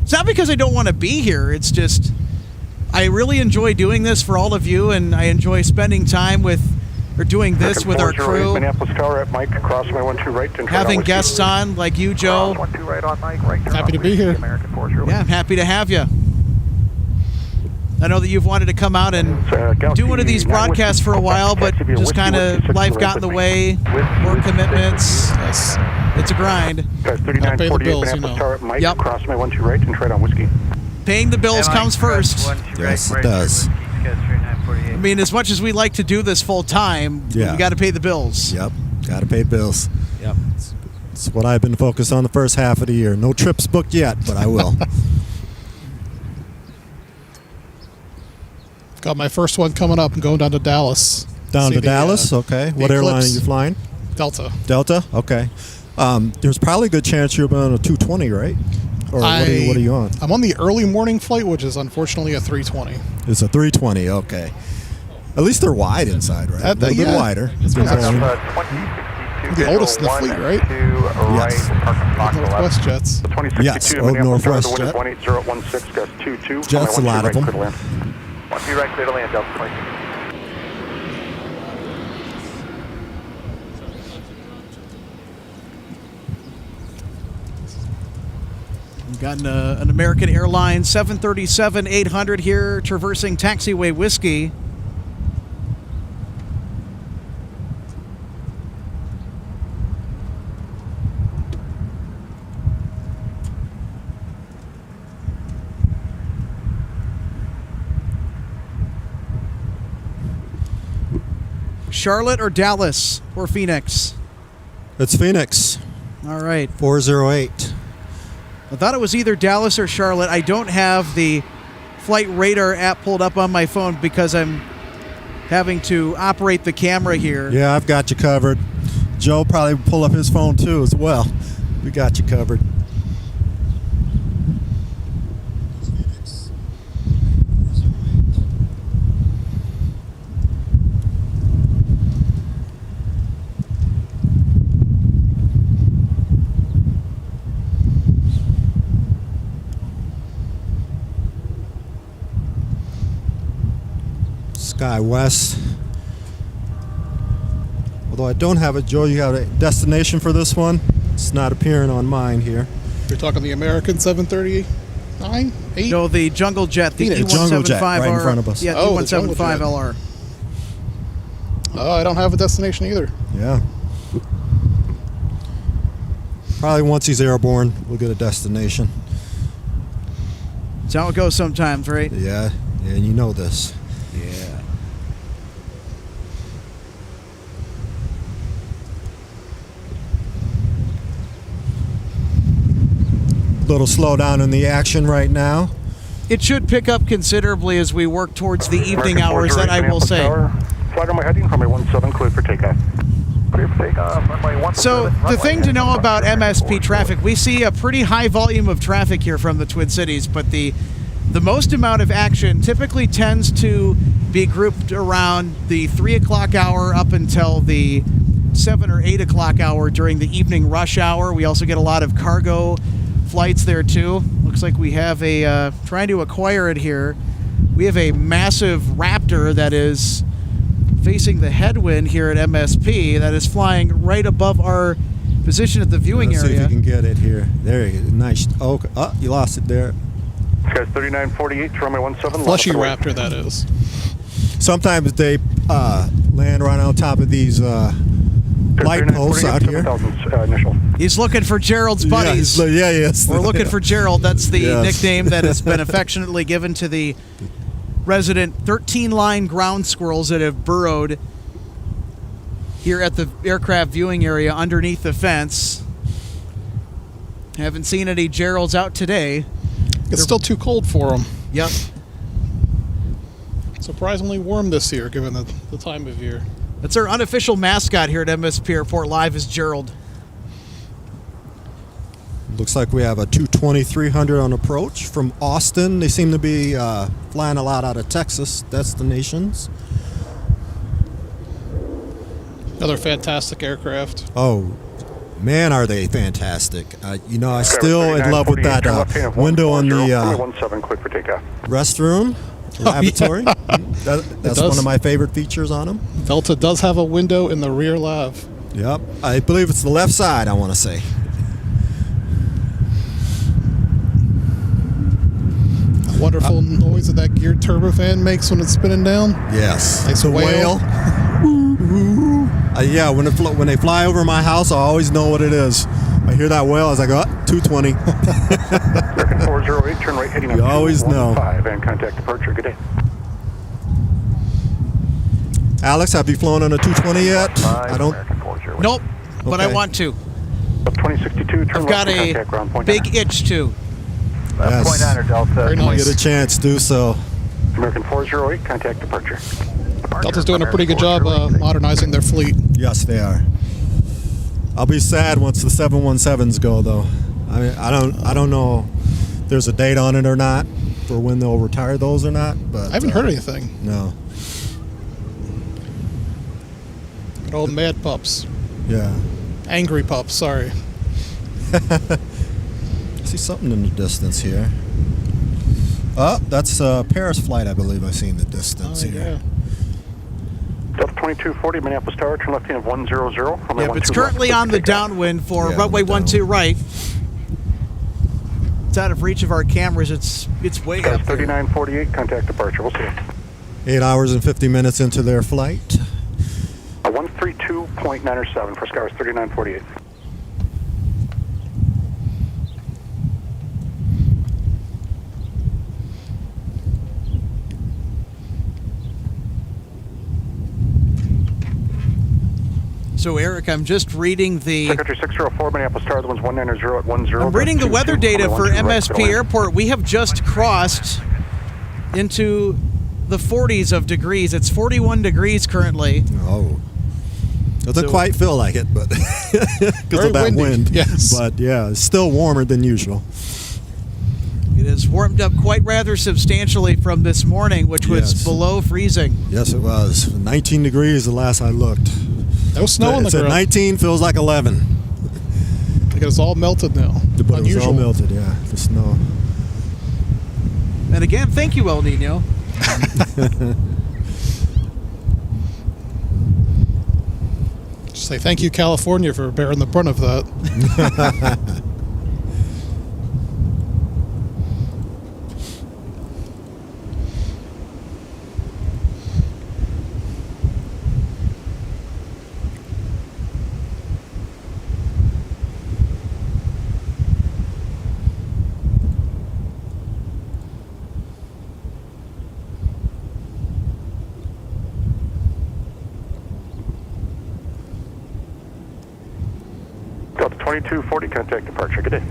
It's not because I don't want to be here. It's just I really enjoy doing this for all of you, and I enjoy spending time doing this with our crew. Minneapolis Tower at Mike, cross my 12 right. And having guests on like you, Joe. 12 right on Mike, right turn Happy to on be here. American 408. Yeah, I'm happy to have you. I know that you've wanted to come out and do one of these broadcasts for a while, but just kind of life got in the way, work commitments. Yes. It's a grind. Guys, I'll pay the 3948 bills, Minneapolis Tower at Mike, Yep. cross my 12 right and try on whiskey. Paying the bills comes first. Yes, it does. I mean, as much as we like to do this full time, Yeah. we got to pay the bills. Yep. Got to pay bills. Yep. It's what I've been focused on the first half of the year. No trips booked yet, but I will. Got my first one coming up. I'm going down to Dallas. Down See to the, Dallas? Okay. the What airline are Eclipse. you flying? Delta. Delta? Okay. There's probably a good chance you're on a 220, right? Or what are you on? I'm on the early morning flight, which is unfortunately a 320. It's a 320, okay. At least they're wide inside, right? A little bit wider. It's Good volume. The oldest in the fleet, right? Yes. Northwest Jets. 2062 Yes, old Minneapolis Tower, Northwest the jet. wind is 18016, gust 22. Jets, a lot of them. 1 2 right, clear to land, Delta 20. We've got an American Airlines 737-800 here traversing taxiway whiskey. Charlotte or Dallas or Phoenix? It's Phoenix, All right. 408. I thought it was either Dallas or Charlotte. I don't have the flight radar app pulled up on my phone because I'm having to operate the camera here. Yeah, I've got you covered. Joe probably will pull up his phone too as well. We got you covered. Sky West. Although I don't have it, Joe, you have a destination for this one? It's not appearing on mine here. You're talking the American 739? 8? No, the Jungle Jet, the The Jungle Jet, E175 right in front of us. Yeah, Oh, the Jungle E175 Jet. LR. Oh, I don't have a destination either. Yeah. Probably once he's airborne, we'll get a destination. That's how it goes sometimes, right? Yeah, and you know this. Yeah. Little slowdown in the action right now. It should pick up considerably as we work towards the evening American hours, that I will Minneapolis say. Tower. Flight runway heading, runway 17, cleared for takeoff. Cleared for takeoff, runway 17. So the thing to know about MSP traffic, we see a pretty high volume of traffic here from the Twin Cities, but the most amount of action typically tends to be grouped around the 3 o'clock hour up until the 7 or 8 o'clock hour during the evening rush hour. We also get a lot of cargo flights there too. Looks like we have a, trying to acquire it here, we have a massive Raptor that is facing the headwind here at MSP that is flying right above our position at the viewing Let's see if area. you can get it here. There you go. Nice. Oh, you lost it there. Skies 3948, runway 17. Fleshy Raptor, that is. Sometimes they land right on top of these light posts out here. Initial. He's looking for Gerald's buddies. Yeah, yes. We're looking for Gerald. That's the Yes. nickname that has been affectionately given to the resident 13-line ground squirrels that have burrowed here at the aircraft viewing area underneath the fence. Haven't seen any Geralds out today. It's still too cold for them. Yep. Surprisingly warm this year, given the time of year. That's our unofficial mascot here at MSP Airport Live is Gerald. Looks like we have a 220-300 on approach from Austin. They seem to be flying a lot out of Texas destinations. Another fantastic aircraft. Oh, man, are they fantastic. I still in love with that window on the 17, cleared for takeoff. restroom, lavatory. That's does. one of my favorite features on them. Delta does have a window in the rear lav. Yep. I believe it's the left side, I want to say. Wonderful noise that geared turbofan makes when it's spinning down. Yes. Nice the whale. Yeah, when they fly over my house, I always know what it is. I hear that whale, I was like, oh, 220. American 408, turn right heading up You always know. 215 and contact departure. Good day. Alex, have you flown on a 220 yet? I don't. Nope, but I Okay. want to. Up 2062, turn I've left got for contact ground point big 9. itch to. Yes. Point 9 or Delta. Very nice. Get a chance, do so. American 408, contact departure. Delta's doing a pretty good job modernizing their fleet. Yes, they are. I'll be sad once the 717s go, though. I mean, I don't know if there's a date on it or not for when they'll retire those or not. But I haven't heard anything. No. Good old mad pups. Yeah. Angry pups, sorry. I see something in the distance here. Oh, that's a Paris flight, I believe I see in the distance here. Delta 2240, Minneapolis Tower, turn left hand of 100. Yep, it's currently on the downwind for Yeah, runway down. 12 right. It's out of reach of our cameras. It's way Skies up there. 3948, contact departure. We'll see you. 8 hours and 50 minutes into their flight. 132.907 for Skies 3948. So Eric, I'm just reading the Secretary 604, Minneapolis Tower, the one's 190 at 10. I'm reading the weather data for MSP Airport. Airport. We have just crossed into the 40s of degrees. It's 41 degrees currently. Oh. Doesn't So- quite feel like it, but because Very of that windy, wind. yes. But yeah, it's still warmer than usual. It has warmed up quite rather substantially from this morning, which was Yes. below freezing. Yes, it was. 19 degrees the last I looked. No snow on the It's at ground. 19, feels like 11. Like it's all melted now. But it was Unusual. all melted, yeah, the snow. And again, thank you, El Nino. Say thank you, California, for bearing the brunt of that. Delta 2240, contact departure. Good day.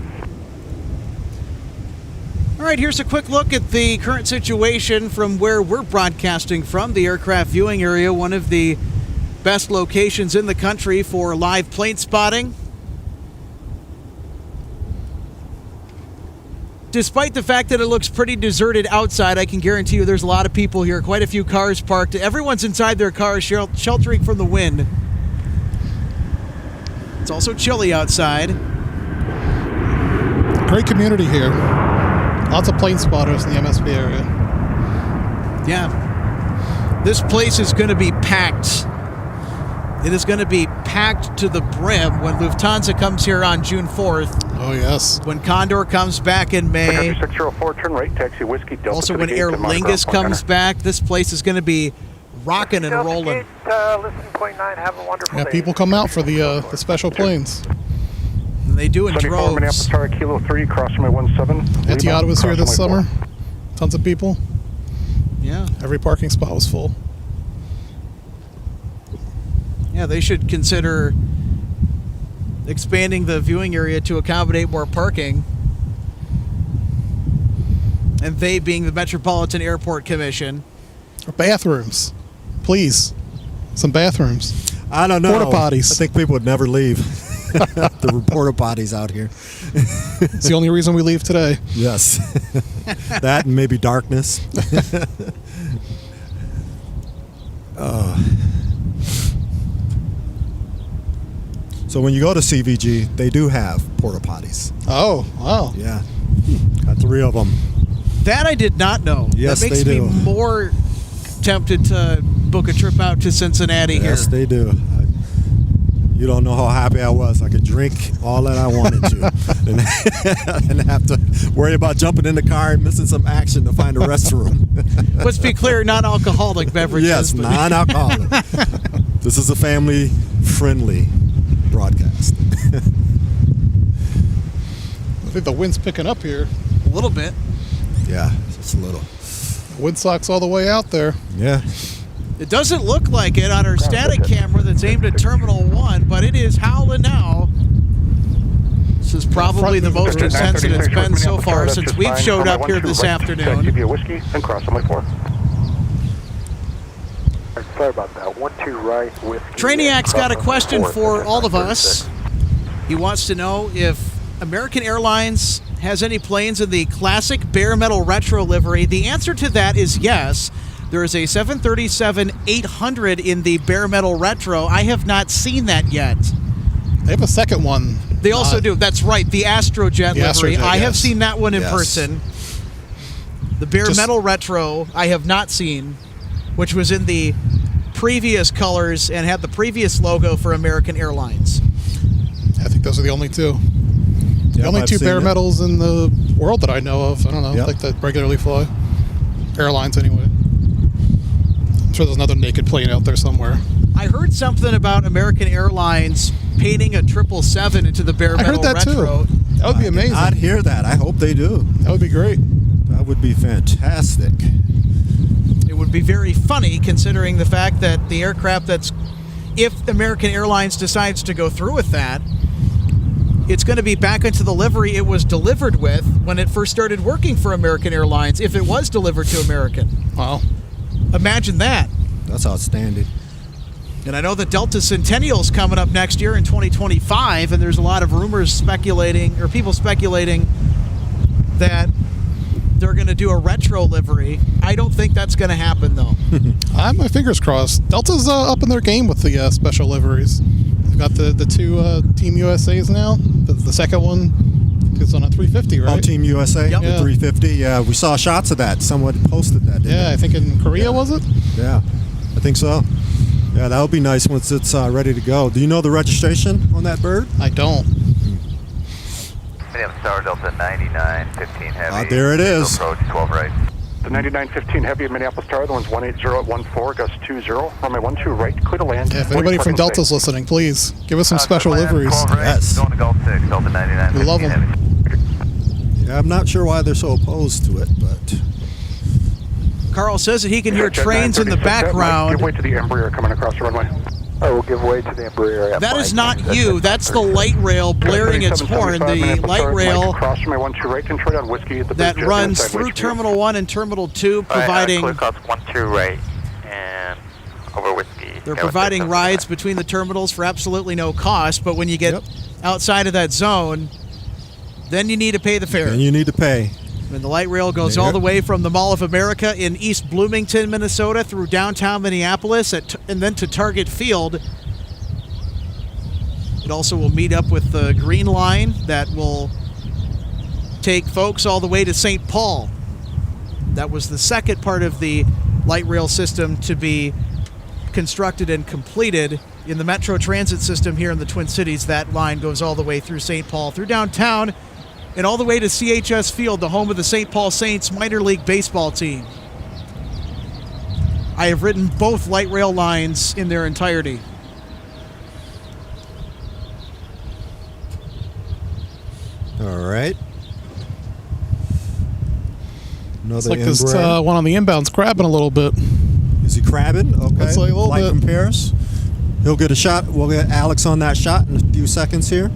All right, here's a quick look at the current situation from where we're broadcasting from, the aircraft viewing area, one of the best locations in the country for live plane spotting. Despite the fact that it looks pretty deserted outside, I can guarantee you there's a lot of people here, quite a few cars parked. Everyone's inside their cars sheltering from the wind. It's also chilly outside. Great community here. Lots of plane spotters in the MSP area. Yeah. This place is going to be packed. It is going to be packed to the brim when Lufthansa comes here on June 4th. Oh, yes. When Condor comes back in May. 604, turn right, taxi whiskey, Delta. Also, when Aer Lingus comes back, this place is going to be rocking and rolling. Listen, point 9, have a wonderful Yeah, day. people come out for the special planes. And they do in 74 Minneapolis, droves. Kilo 3, cross runway 17. Etihad was here this Cross runway summer. Tons of people. Yeah. Every parking spot was full. Yeah, they should consider expanding the viewing area to accommodate more parking. And they being the Metropolitan Airport Commission. Or bathrooms. Please. Some bathrooms. I don't know. Porta potties. I think people would never leave. The porta potties out here. It's the only reason we leave today. Yes. That and maybe darkness. So when you go to CVG, they do have porta potties. Oh, wow. Yeah. Got 3 of them. That I did not know. Yes, that makes they do. me more tempted to book a trip out to Cincinnati Yes, here. they do. You don't know how happy I was. I could drink all that I wanted to and have to worry about jumping in the car and missing some action to find a restroom. Let's be clear, non-alcoholic beverages. Yes, but- non-alcoholic. This is a family-friendly broadcast. I think the wind's picking up here. A little bit. Yeah, just a little. Wind sucks all the way out there. Yeah. It doesn't look like it on our static camera that's aimed at Terminal 1, but it is howling now. This is probably the most intense it's been so far since we've showed up here this afternoon. Give you a whiskey and cross runway 4. Sorry about that. 12 right, whiskey. Trainiac's got a question for all of us. He wants to know if American Airlines has any planes in the classic bare metal retro livery. The answer to that is yes. There is a 737-800 in the bare metal retro. I have not seen that yet. They have a second one. They also do. That's right. The Astrojet livery. Astrojet, I have yes. seen that one in Yes. person. The bare metal retro I have not seen, which was in the previous colors and had the previous logo for American Airlines. I think those are the only two. The only I've 2 seen bare it. metals in the world that I know of. I don't know, Yep. like that regularly fly. Airlines, anyway. I'm sure there's another naked plane out there somewhere. I heard something about American Airlines painting a 777 into the bare I metal heard that retro. too. That would be amazing. I'd hear that. I hope they do. That would be great. That would be fantastic. It would be very funny considering the fact that the aircraft that's, if American Airlines decides to go through with that, it's going to be back into the livery it was delivered with when it first started working for American Airlines, if it was delivered to American. Wow. Imagine that. That's outstanding. And I know the Delta Centennial's coming up next year in 2025, and there's a lot of rumors speculating, or people speculating, that they're going to do a retro livery. I don't think that's going to happen, though. I have my fingers crossed. Delta's up in their game with the special liveries. They've got the 2 Team USAs now. The second one is on a 350, right? Oh, Team USA, Yep. the Yeah. 350. Yeah, we saw shots of that. Someone posted that. Didn't Yeah, I think in Korea, was it? they? Yeah, I think so. Yeah, that would be nice once it's ready to go. Do you know the registration on that bird? I don't. Minneapolis Tower, Delta 9915 Heavy. There it is. Approach 12 right. The 9915 Heavy at Minneapolis Tower, the one's 180 at 14, gust 20, runway 12 right, clear to land. Yeah, if anybody from Delta's listening, please give us some special liveries. 12 right, Yes. going to Gulf 6, Delta 9915 We love 'em. Heavy. Yeah, I'm not sure why they're so opposed to it, but Carl says that he can hear Jet trains in the 936, that might background. give way to the Embraer coming across the runway. I will give way to the Embraer. That is not you. That's the light rail blaring its horn. The light rail Cross from my 12 right, control on whiskey at the that bridge, runs inside through Whiskey. Terminal 1 and Terminal 2, providing Clear cross 12 right, and over whiskey. they're providing rides between the terminals for absolutely no cost. But when you get outside of that zone, then you need to pay the fare. and you need to pay. And the light rail goes all the way from the Mall of America in East Bloomington, Minnesota, through downtown Minneapolis, and then to Target Field. It also will meet up with the Green Line that will take folks all the way to St. Paul. That was the second part of the light rail system to be constructed and completed in the Metro Transit system here in the Twin Cities. That line goes all the way through St. Paul, through downtown, and all the way to CHS Field, the home of the St. Paul Saints minor league baseball team. I have ridden both light rail lines in their entirety. All right. Another It's like this Embraer. one on the inbound's crabbing a little bit. Is he crabbing? Okay. Looks like a little Flight bit. from Paris. He'll get a shot. We'll get Alex on that shot in a few seconds here.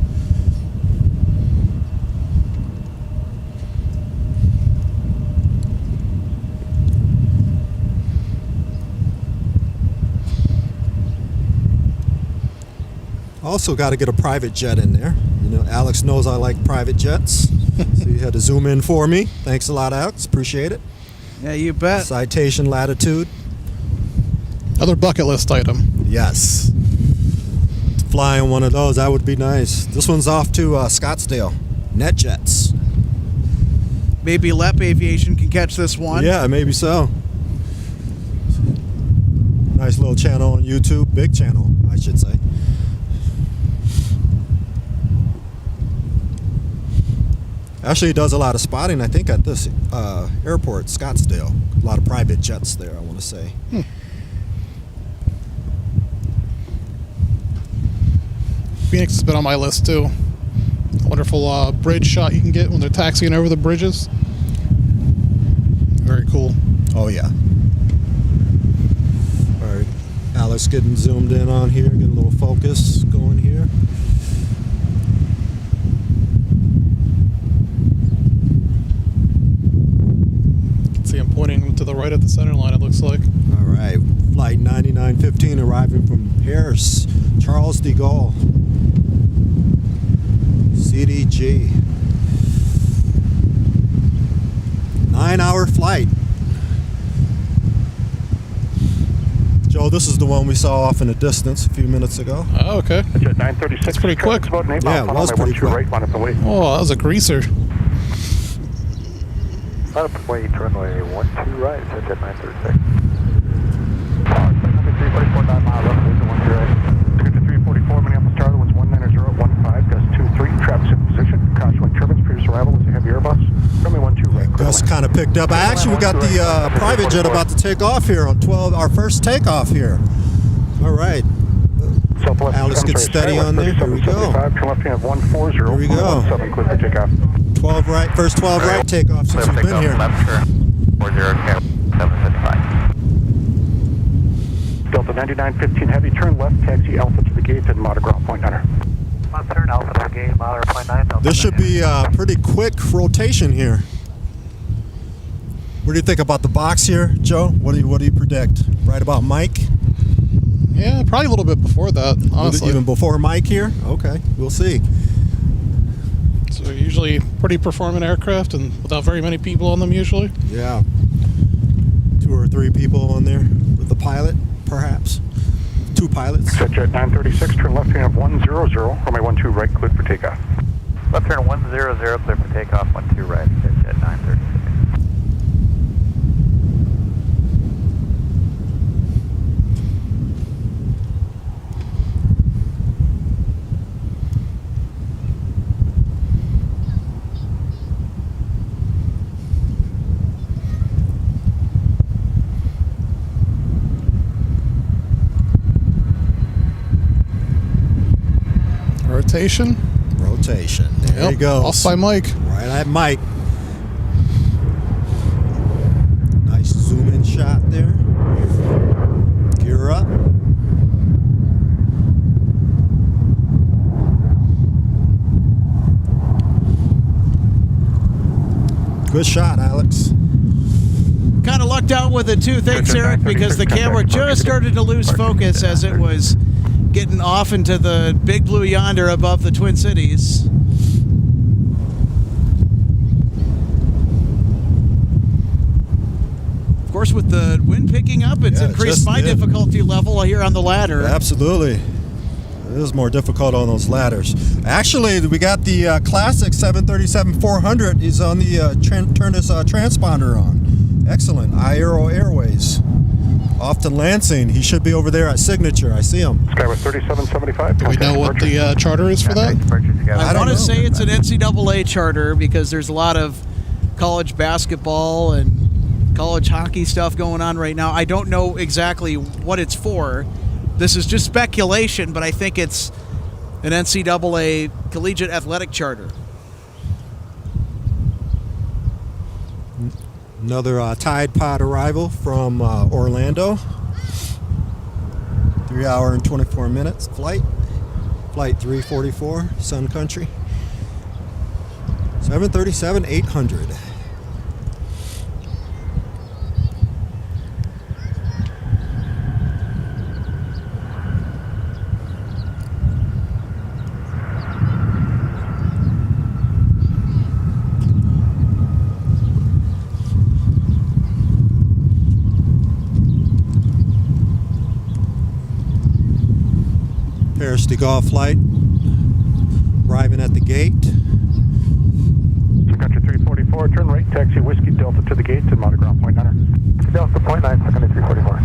Also got to get a private jet in there. You know, Alex knows I like private jets. So you had to zoom in for me. Thanks a lot, Alex. Appreciate it. Yeah, you bet. Citation latitude. Another bucket list item. Yes. To fly on one of those, that would be nice. This one's off to Scottsdale. NetJets. Maybe LEP Aviation can catch this one. Yeah, maybe so. Nice little channel on YouTube. Big channel, I should say. Actually, he does a lot of spotting, I think, at this airport, Scottsdale. A lot of private jets there, I want to say. Phoenix has been on my list too. Wonderful bridge shot you can get when they're taxiing over the bridges. Very cool. Oh, yeah. All right. Alex getting zoomed in on here, getting a little focus going here. See him pointing to the right at the center line, it looks like. All right. Flight 9915 arriving from Paris, Charles de Gaulle. CDG. 9-hour flight. Joe, this is the one we saw off in the distance a few minutes ago. Oh, okay. Jet 936. That's pretty quick. About an 8 Yeah, mile it was runway pretty 12 quick. right, line up and wait. Oh, that was a greaser. Line up and wait, runway 12 right, Jet 936. 344, 9 mile left, there's the 1 right. Ticket to 344, Minneapolis Tower, the one's 190 at 15, gust 23, traffic in position. Caution when turbines, previous arrival was a heavy Airbus. Runway 12 right. Gus kind of picked up. Actually, we got the private jet about to take off here on 12, our first takeoff here. All right. Alex gets steady on there. Here we go. Turn left hand of 140. Here we go. 17, clear for takeoff. 12 right, first 12 right takeoff since we've been here. Left turn, 40, 755. Delta 9915 heavy, turn left, taxi Alpha to the gate and Mata ground point 9. Left turn, Alpha to the gate, Mata point 9. This should be a pretty quick rotation here. What do you think about the box here, Joe? What do you predict? Right about Mike? Yeah, probably a little bit before that, honestly. Even before Mike here? Okay, we'll see. So usually pretty performant aircraft and without very many people on them usually. Yeah. 2 or 3 people on there with the pilot, perhaps. 2 pilots. Jet 936, turn left hand of 100, runway 12 right, cleared for takeoff. Left turn 100, clear for takeoff, 12 right, Jet 936. rotation. Rotation. There you go. Off by Mike. Right at Mike. Nice zoom in shot there. Gear up. Good shot, Alex. Kind of lucked out with it too. Thanks, Eric, because the camera just started to lose focus as it was getting off into the big blue yonder above the Twin Cities. Of course, with the wind picking up, it's increased my difficulty level here on the ladder. Absolutely. It is more difficult on those ladders. Actually, we got the classic 737-400. He's on the turn his transponder on. Excellent. Aero Airways. Off to Lansing. He should be over there at Signature. I see him. Skyway 3775. Do we know what the charter is for that? I want to say it's an NCAA charter because there's a lot of college basketball and college hockey stuff going on right now. I don't know exactly what it's for. This is just speculation, but I think it's an NCAA collegiate athletic charter. Another Tide Pod arrival from Orlando. 3 hour and 24 minutes flight. Flight 344, Sun Country. 737-800. Paris de Gaulle flight arriving at the gate. Country 344, turn right, taxi Whiskey Delta to the gate and mount ground point 9. Delta point 9, Country 344.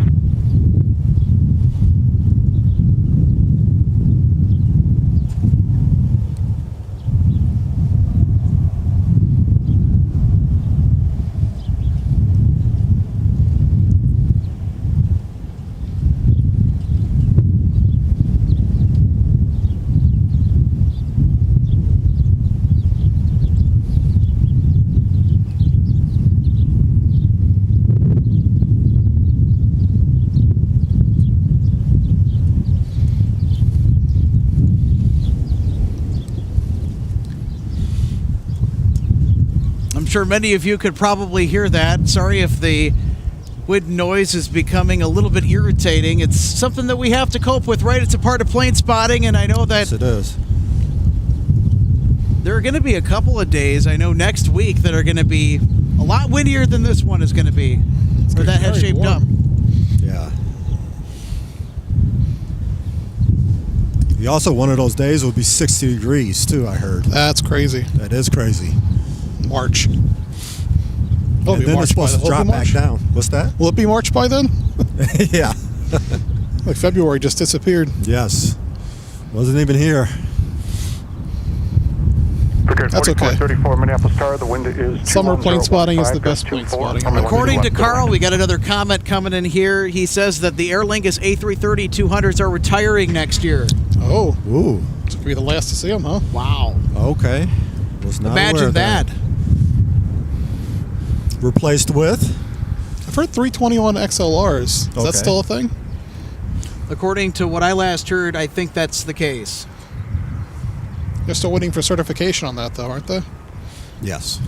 I'm sure many of you could probably hear that. Sorry if the wind noise is becoming a little bit irritating. It's something that we have to cope with, right? It's a part of plane spotting, and I know that Yes, it is. there are going to be a couple of days, I know next week, that are going to be a lot windier than this one is going to be. Or that has shaped up. Yeah. Also, one of those days will be 60 degrees, too, I heard. That's crazy. That is crazy. March. Will And then it's supposed to drop back down. What's that? Will it be March by then? Yeah. Like February just disappeared. Yes. Wasn't even here. That's okay. 34 Minneapolis Tower. The wind is Summer plane spotting is the best plane spotting. According to Carl, we got another comment coming in here. He says that the Aer Lingus A330-200s are retiring next year. Oh. Ooh. This could be the last to see them, huh? Wow. Okay. Was not aware Imagine of that. Replaced with? I've heard 321 XLRs. Is Okay. that still a thing? According to what I last heard, I think that's the case. They're still waiting for certification on that, though, aren't they? Yes.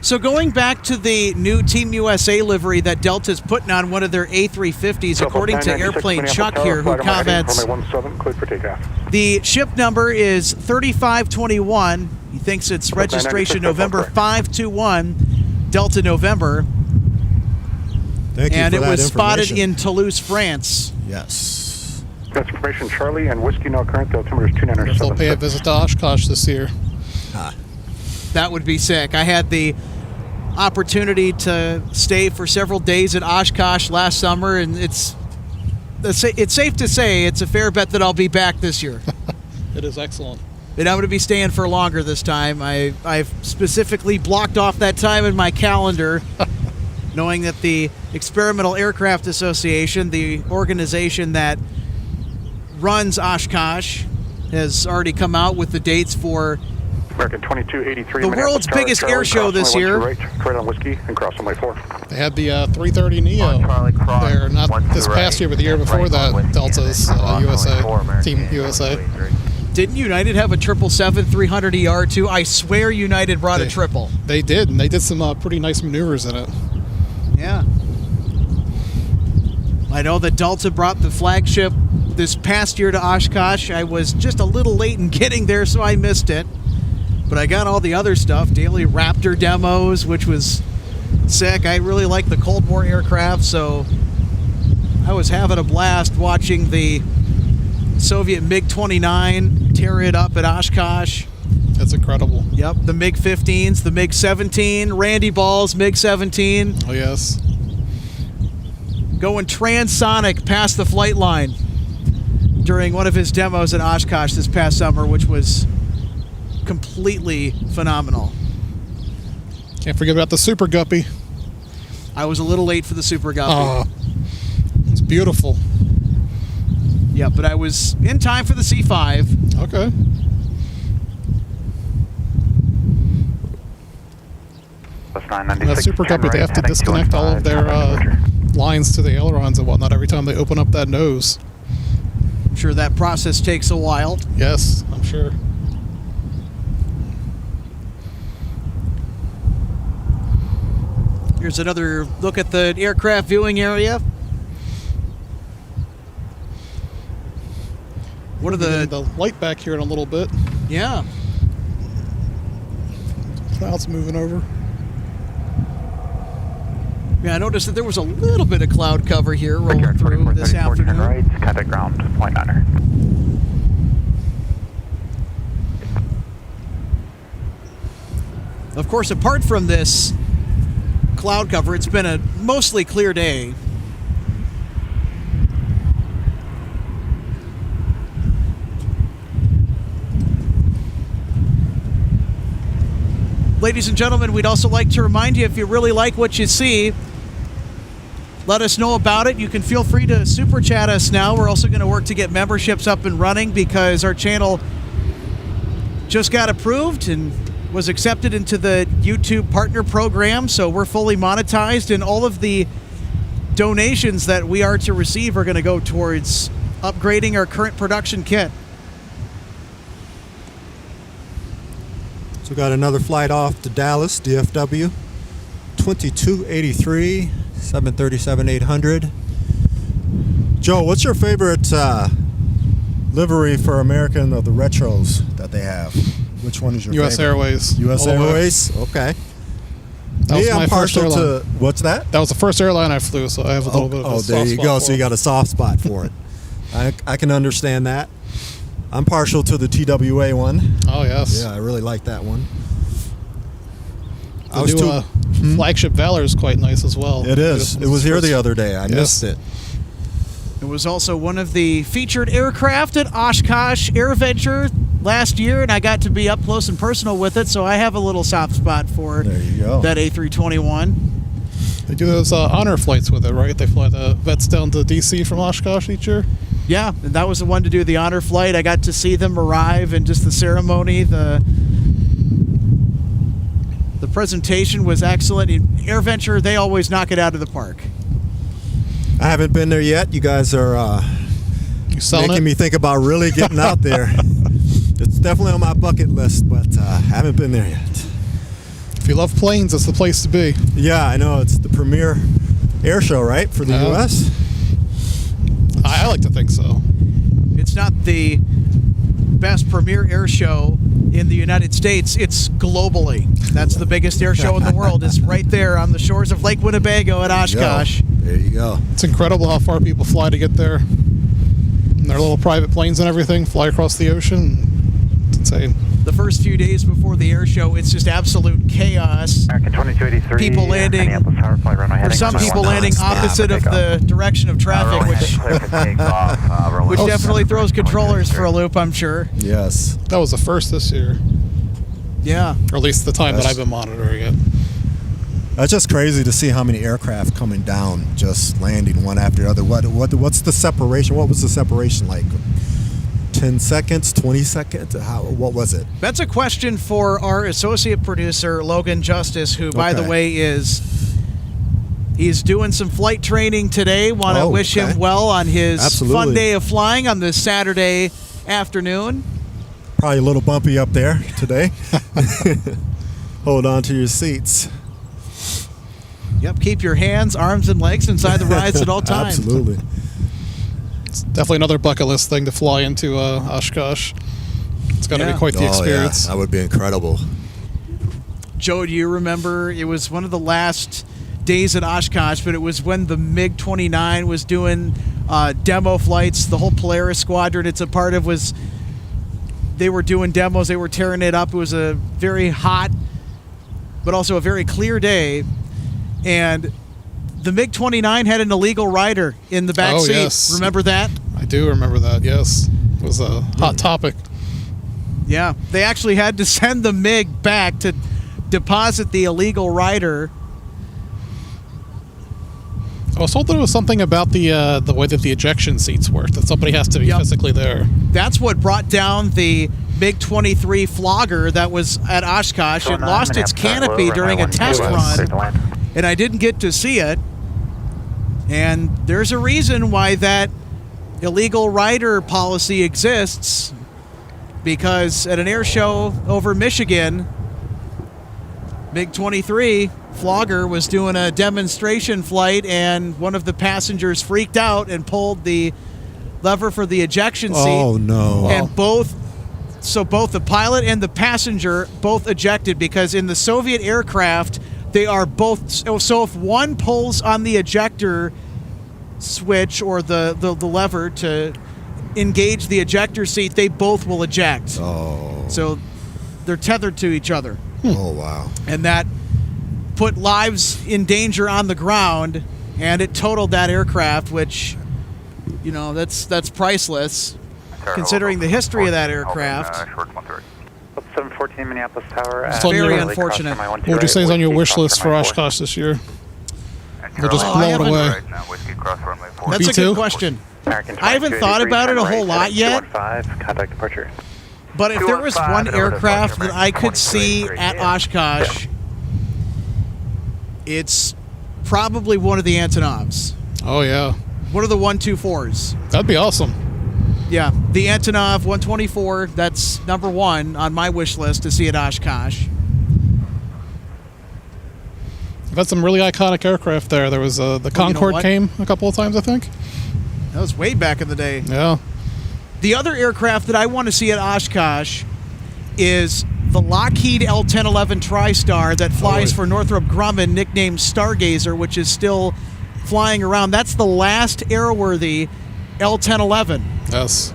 So going back to the new Team USA livery that Delta's putting on one of their A350s, according to Airplane Chuck here, who comments, the ship number is 3521. He thinks it's registration November 521, Delta November. Thank you and for it that was spotted information. in Toulouse, France. Yes. That's information, Charlie, and Whiskey now current altimeter is 297. If they'll pay a visit to Oshkosh this year. That would be sick. I had the opportunity to stay for several days at Oshkosh last summer, and it's safe to say it's a fair bet that I'll be back this year. It is excellent. And I'm going to be staying for longer this time. I've specifically blocked off that time in my calendar, knowing that the Experimental Aircraft Association, the organization that runs Oshkosh, has already come out with the dates for American 2283. the world's biggest air show this year. Right on whiskey and cross runway 4. They had the 330 Neo there, not this past year, but the year before that. Delta's USA, Team USA. Didn't United have a 777-300ER too? I swear United brought a triple. They did, and they did some pretty nice maneuvers in it. Yeah. I know that Delta brought the flagship this past year to Oshkosh. I was just a little late in getting there, so I missed it. But I got all the other stuff, daily Raptor demos, which was sick. I really like the Cold War aircraft, so I was having a blast watching the Soviet MiG-29 tear it up at Oshkosh. That's incredible. Yep, the MiG-15s, the MiG-17, Randy Ball's MiG-17. Oh, yes. Going transonic past the flight line during one of his demos at Oshkosh this past summer, which was completely phenomenal. Can't forget about the Super Guppy. I was a little late for the Super Guppy. Oh, it's beautiful. Yeah, but I was in time for the C5. Okay. That Super Guppy, they have to disconnect all of their lines to the ailerons and whatnot every time they open up that nose. I'm sure that process takes a while. Yes, I'm sure. Here's another look at the aircraft viewing area. What are the light back here in a little bit? Yeah. Clouds moving over. Yeah, I noticed that there was a little bit of cloud cover here rolling through this afternoon. Right, contact ground, point niner. Of course, apart from this cloud cover, it's been a mostly clear day. Ladies and gentlemen, we'd also like to remind you, if you really like what you see, let us know about it. You can feel free to super chat us now. We're also going to work to get memberships up and running because our channel just got approved and was accepted into the YouTube partner program, so we're fully monetized, and all of the donations that we are to receive are going to go towards upgrading our current production kit. So we got another flight off to Dallas, DFW, 2283, 737-800. Joe, what's your favorite livery for American of the retros that they have? Which one is your US favorite? Airways. US Airways? Okay. That was my I'm first partial airline. to, what's that? That was the first airline I flew, so I have a little bit of a soft there you spot go. for So you it. got a soft spot for it. I can understand that. I'm partial to the TWA one. Oh, yes. Yeah, I really like that one. The new flagship Valor is quite nice as well. It is. It was here the other day. I missed it. It was also one of the featured aircraft at Oshkosh AirVenture last year, and I got to be up close and personal with it, so I have a little soft spot for There you go. that A321. They do those honor flights with it, right? They fly the vets down to D.C. from Oshkosh each year. Yeah, and that was the one to do the honor flight. I got to see them arrive and just the ceremony. The presentation was excellent. AirVenture, they always knock it out of the park. I haven't been there yet. You guys are making me think about really getting out there. It's definitely on my bucket list, but I haven't been there yet. If you love planes, it's the place to be. Yeah, I know. It's the premier air show, right, for the U.S.? I like to think so. It's not the best premier air show in the United States. It's globally. That's the biggest air show in the world. It's right there on the shores of Lake Winnebago at Oshkosh. There you go. It's incredible how far people fly to get there. And their little private planes and everything fly across the ocean. It's insane. the first few days before the air show, it's just absolute chaos. American 2283. People landing, Minneapolis Tower, fly runway for heading some runway people 19. landing opposite of the direction of traffic, Runway heading clear for takeoff. which definitely throws controllers for a loop, I'm sure. Yes. That was the first this year, Yeah. or at least the time that I've been monitoring it. That's just crazy to see how many aircraft coming down, just landing one after the other. What's the separation? What was the separation like? 10 seconds, 20 seconds? What was it? That's a question for our associate producer, Logan Justice, who, by the way, he's doing some flight training today. Want to wish him well on his fun day of flying on this Saturday afternoon. Probably a little bumpy up there today. Hold on to your seats. Yep, keep your hands, arms, and legs inside the rides at all times. Absolutely. It's definitely another bucket list thing to fly into Oshkosh. It's going to be quite the experience. Yeah, that would be incredible. Joe, do you remember? It was one of the last days at Oshkosh, but it was when the MiG-29 was doing demo flights. The whole Polaris squadron it's a part of they were doing demos. They were tearing it up. It was a very hot, but also a very clear day. And the MiG-29 had an illegal rider in the back seat. Yes. Remember that? I do remember that, yes. It was a hot topic. Yeah. They actually had to send the MiG back to deposit the illegal rider. I was told there was something about the way that the ejection seats work, that somebody has to be physically there. That's what brought down the MiG-23 flogger that was at Oshkosh. It lost its canopy during a test run, and I didn't get to see it. And there's a reason why that illegal rider policy exists, because at an air show over Michigan, MiG-23 flogger was doing a demonstration flight, and one of the passengers freaked out and pulled the lever for the ejection seat. Oh, no. And both the pilot and the passenger both ejected, because in the Soviet aircraft, they are both, so if one pulls on the ejector switch or the lever to engage the ejector seat, they both will eject. Oh. So they're tethered to each other. Oh, wow. And that put lives in danger on the ground, and it totaled that aircraft, which, you know, that's priceless, considering the history of that aircraft. 714 Minneapolis Tower. It's very unfortunate. What would you say is on your wish list for Oshkosh this year? Or just blow it away? That's Me a too? good question. I haven't thought about it a whole lot yet. Contact departure. But if there was one aircraft that I could see at Oshkosh, it's probably one of the Antonovs. Oh, yeah. One of the 124s. That'd be awesome. Yeah, the Antonov 124, that's number one on my wish list to see at Oshkosh. We've had some really iconic aircraft there. There was the Concorde came a couple of times, I think. That was way back in the day. Yeah. The other aircraft that I want to see at Oshkosh is the Lockheed L-1011 TriStar that flies for Northrop Grumman, nicknamed Stargazer, which is still flying around. That's the last airworthy L-1011. Yes.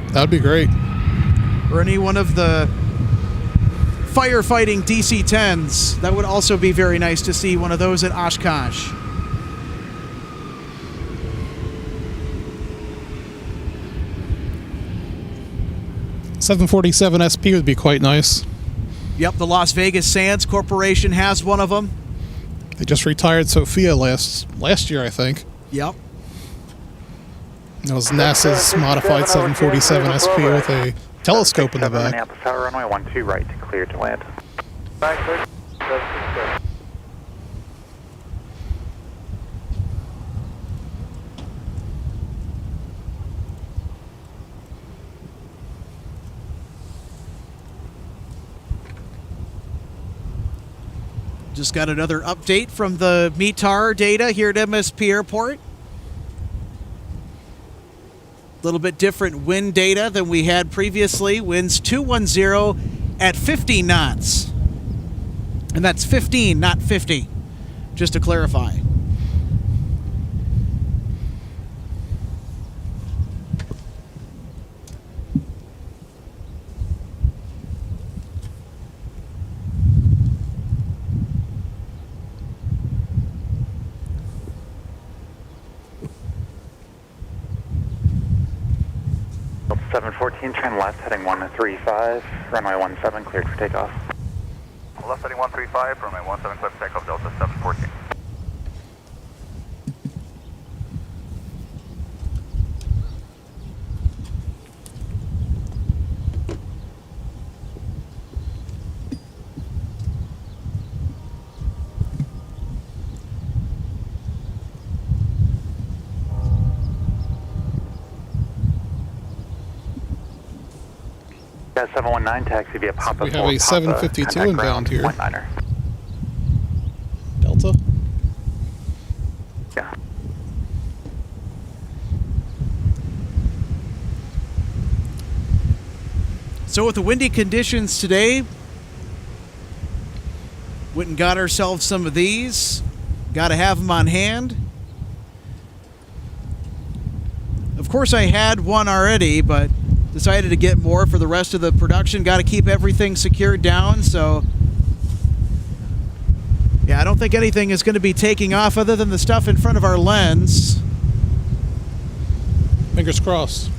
That would be great. Or any one of the firefighting DC-10s. That would also be very nice to see one of those at Oshkosh. .747 SP would be quite nice. Yep, the Las Vegas Sands Corporation has one of them. They just retired Sophia last year, I think. Yep. That was NASA's modified 747 SP with a telescope in the back. Minneapolis Tower, runway 12 right to clear to land. Just got another update from the METAR data here at MSP Airport. A little bit different wind data than we had previously. Winds 210 at 50 knots. And that's 15, not 50, just to clarify. 714, turn left, heading 135, runway 17, cleared for takeoff. Left heading 135, runway 17, cleared for takeoff, Delta 714. Got 719, taxi via Papa. We have a 752 inbound here. 19er. Delta. Yeah. So with the windy conditions today, went and got ourselves some of these. Got to have them on hand. Of course, I had one already, but decided to get more for the rest of the production. Got to keep everything secured down, so yeah, I don't think anything is going to be taking off other than the stuff in front of our lens. Fingers crossed.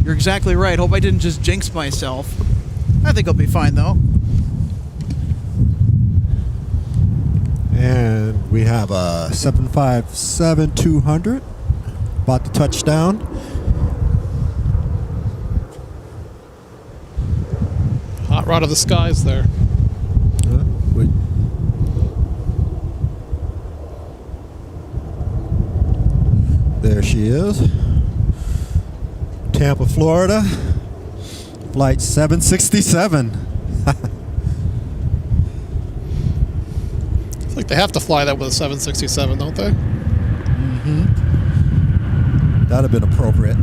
You're exactly right. Hope I didn't just jinx myself. I think I'll be fine, though. And we have a 757-200 about to touch down. Hot rod of the skies there. There she is. Tampa, Florida. Flight 767. It's like they have to fly that with a 767, don't they? Mm-hmm. That'd have been appropriate.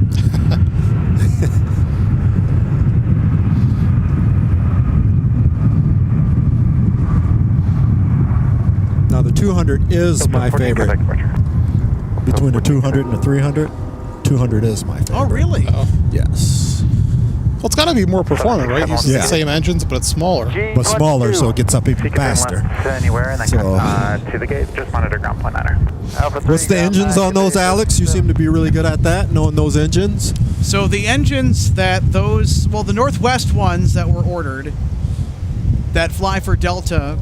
Now the 200 is my favorite. Between the 200 and the 300, 200 is my favorite. Oh, really? Oh. Yes. Well, it's got to be more performant, right? Uses Yeah. the same engines, but it's smaller. But smaller, so it gets up even faster. Anywhere and then So- to the gate, just monitor ground point 9er. What's the engines on those, Alex? You seem to be really good at that, knowing those engines. So the engines that the Northwest ones that were ordered that fly for Delta,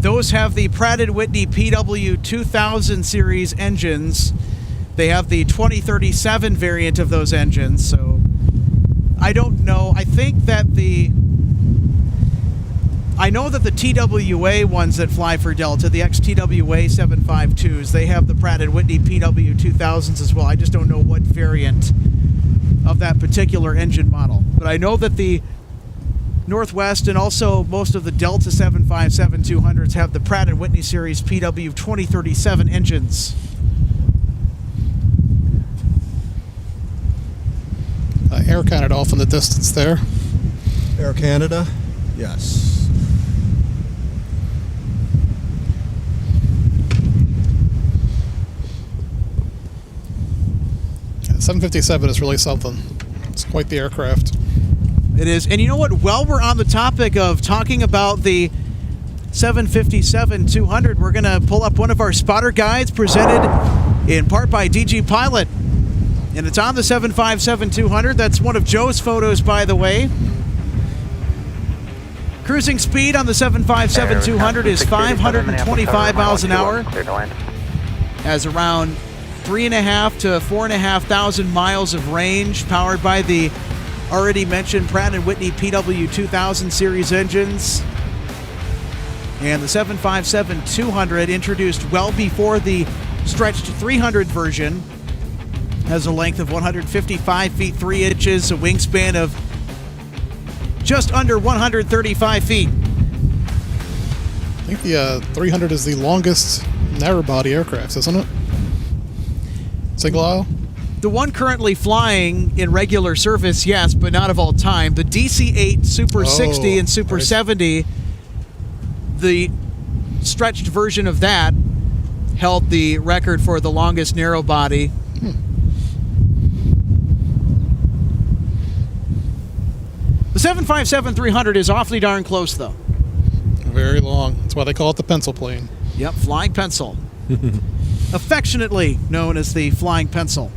those have the Pratt & Whitney PW 2000 series engines. They have the 2037 variant of those engines, so I don't know. I know that the TWA ones that fly for Delta, the XTWA 752s, they have the Pratt & Whitney PW 2000s as well. I just don't know what variant of that particular engine model. But I know that the Northwest and also most of the Delta 757-200s have the Pratt & Whitney series PW 2037 engines. Air Canada off in the distance there. Air Canada, yes. 757 is really something. It's quite the aircraft. It is. And you know what? While we're on the topic of talking about the 757-200, we're going to pull up one of our spotter guides presented in part by DG Pilot. And it's on the 757-200. That's one of Joe's photos, by the way. Cruising speed on the 757-200 is 525 miles an hour. Has around 3,500 to 4,500 miles of range, powered by the already mentioned Pratt & Whitney PW 2000 series engines. And the 757-200, introduced well before the stretched 300 version, has a length of 155 feet 3 inches, a wingspan of just under 135 feet. I think the 300 is the longest narrow-body aircraft, isn't it? Single aisle? The one currently flying in regular service, yes, but not of all time. The DC-8 Super 60 and Super 70, the stretched version of that, held the record for the longest narrow body. The 757-300 is awfully darn close, though. Very long. That's why they call it the pencil plane. Yep, flying pencil. Affectionately known as the flying pencil.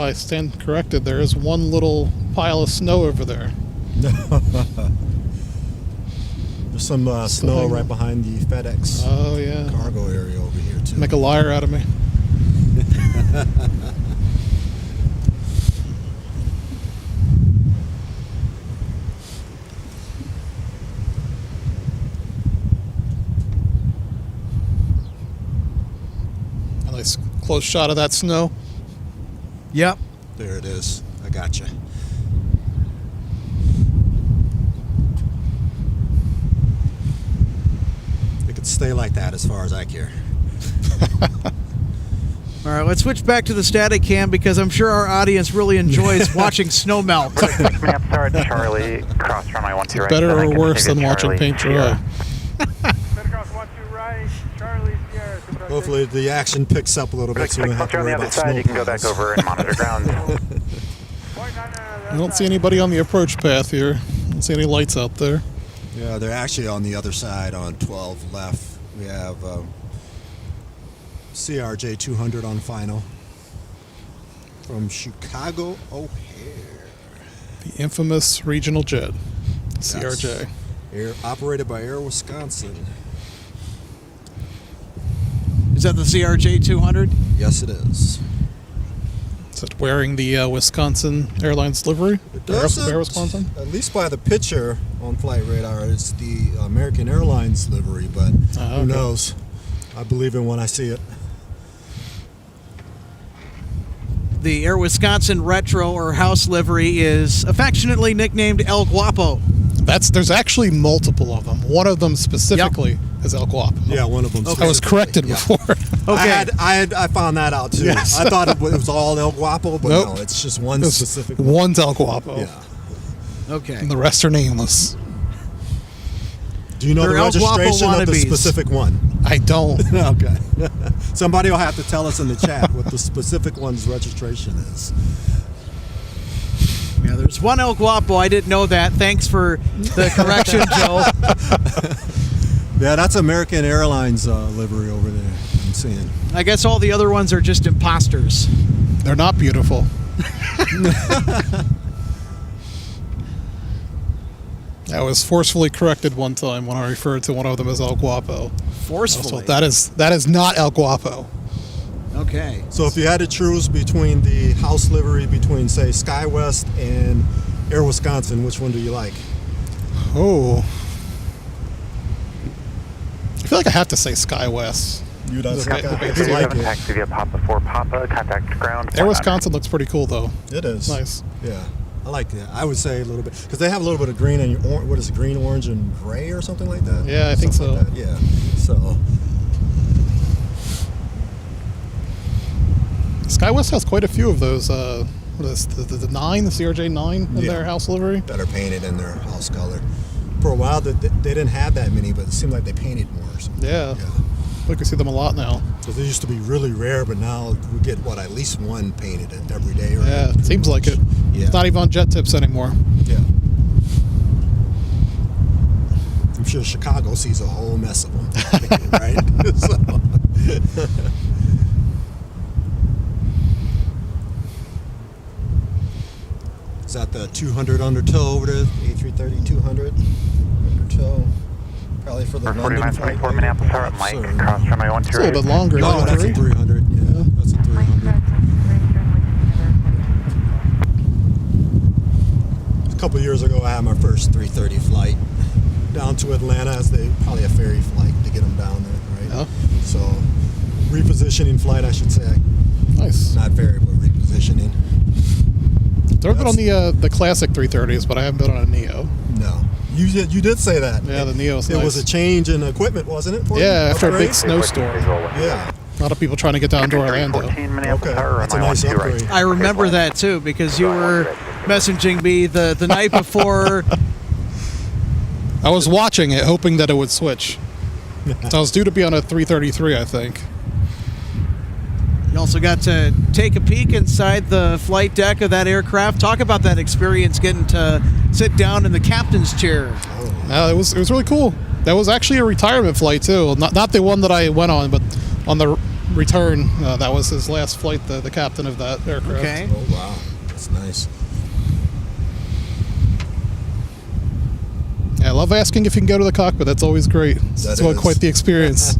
I stand corrected. There is one little pile of snow over there. There's some snow right behind the FedEx cargo area over here, too. Make a liar out of me. A nice close shot of that snow. Yep. There it is. I gotcha. It could stay like that as far as I care. All right, let's switch back to the static cam because I'm sure our audience really enjoys watching snow melt. Maps are at Charlie, cross runway 12 right. Better or worse than watching paint dry. Hopefully the action picks up a little bit so we don't have to worry about snow. You can go back over and monitor ground. I don't see anybody on the approach path here. I don't see any lights out there. Yeah, they're actually on the other side on 12 left. We have CRJ 200 on final from Chicago O'Hare. The infamous regional jet, CRJ. Operated by Air Wisconsin. Is that the CRJ 200? Yes, it is. Is it wearing the Wisconsin Airlines livery? It doesn't. Air Wisconsin? At least by the picture on Flight Radar, it's the American Airlines livery, but who knows? I believe it when I see it. The Air Wisconsin retro or house livery is affectionately nicknamed El Guapo. There's actually multiple of them. One of them specifically is El Guapo. Yeah, one of them. I was corrected before. Okay. I found that out too. Yes. I thought it was all El Guapo, but Nope. no, it's just one specific one. One's El Guapo. Yeah. Okay. And the rest are nameless. Do you know They're the El Guapo registration of the wannabes. specific one? I don't. Okay. Somebody will have to tell us in the chat what the specific one's registration is. Yeah, there's one El Guapo. I didn't know that. Thanks for the correction, Joe. Yeah, that's American Airlines livery over there. I'm seeing. I guess all the other ones are just imposters. They're not beautiful. I was forcefully corrected one time when I referred to one of them as El Guapo. Forcefully? So that is not El Guapo. Okay. So if you had to choose between the house livery between, say, SkyWest and Air Wisconsin, which one do you like? Oh. I feel like I have to say SkyWest. You don't like it. Taxi via Papa 4 Papa, contact ground. Air Wisconsin looks pretty cool, though. It is. Nice. Yeah. I like that. I would say a little bit, because they have a little bit of green and what is it, green, orange, and gray or something like that? Yeah, I think so. Like that. Yeah. So. SkyWest has quite a few of those. What is the 9, the CRJ 9 in their house livery? That are painted in their house color. For a while, they didn't have that many, but it seemed like they painted more or something. Yeah. We can see them a lot now. Because they used to be really rare, but now we get, at least one painted every day. Right? Yeah, it seems like it. Yeah. It's not even on jet tips anymore. Yeah. I'm sure Chicago sees a whole mess of them, right? Is that the 200 undertow over there? A330 200 undertow? Probably for the London flight. 4924 Minneapolis, Tower, Mike, cross runway 12. It's a little bit longer. No, that's a 300. Yeah, that's a 300. A couple of years ago, I had my first 330 flight down to Atlanta, as probably a ferry flight to get them down there, right? Yeah. So, repositioning flight, I should say. Nice. Not ferry, but repositioning. I've been on the classic 330s, but I haven't been on a Neo. No. You did say that. Yeah, the Neo's nice. It was a change in equipment, wasn't it? Yeah, after a big snowstorm. Yeah. A lot of people trying to get down to Orlando. Okay, that's a nice upgrade. I remember that too because you were messaging me the night before. I was watching it, hoping that it would switch. So I was due to be on a 333, I think. You also got to take a peek inside the flight deck of that aircraft. Talk about that experience, getting to sit down in the captain's chair. It was really cool. That was actually a retirement flight too. Not the one that I went on, but on the return. That was his last flight, the captain of that aircraft. Okay. Oh, wow. That's nice. Yeah, I love asking if you can go to the cockpit. That's always great. It's quite the experience.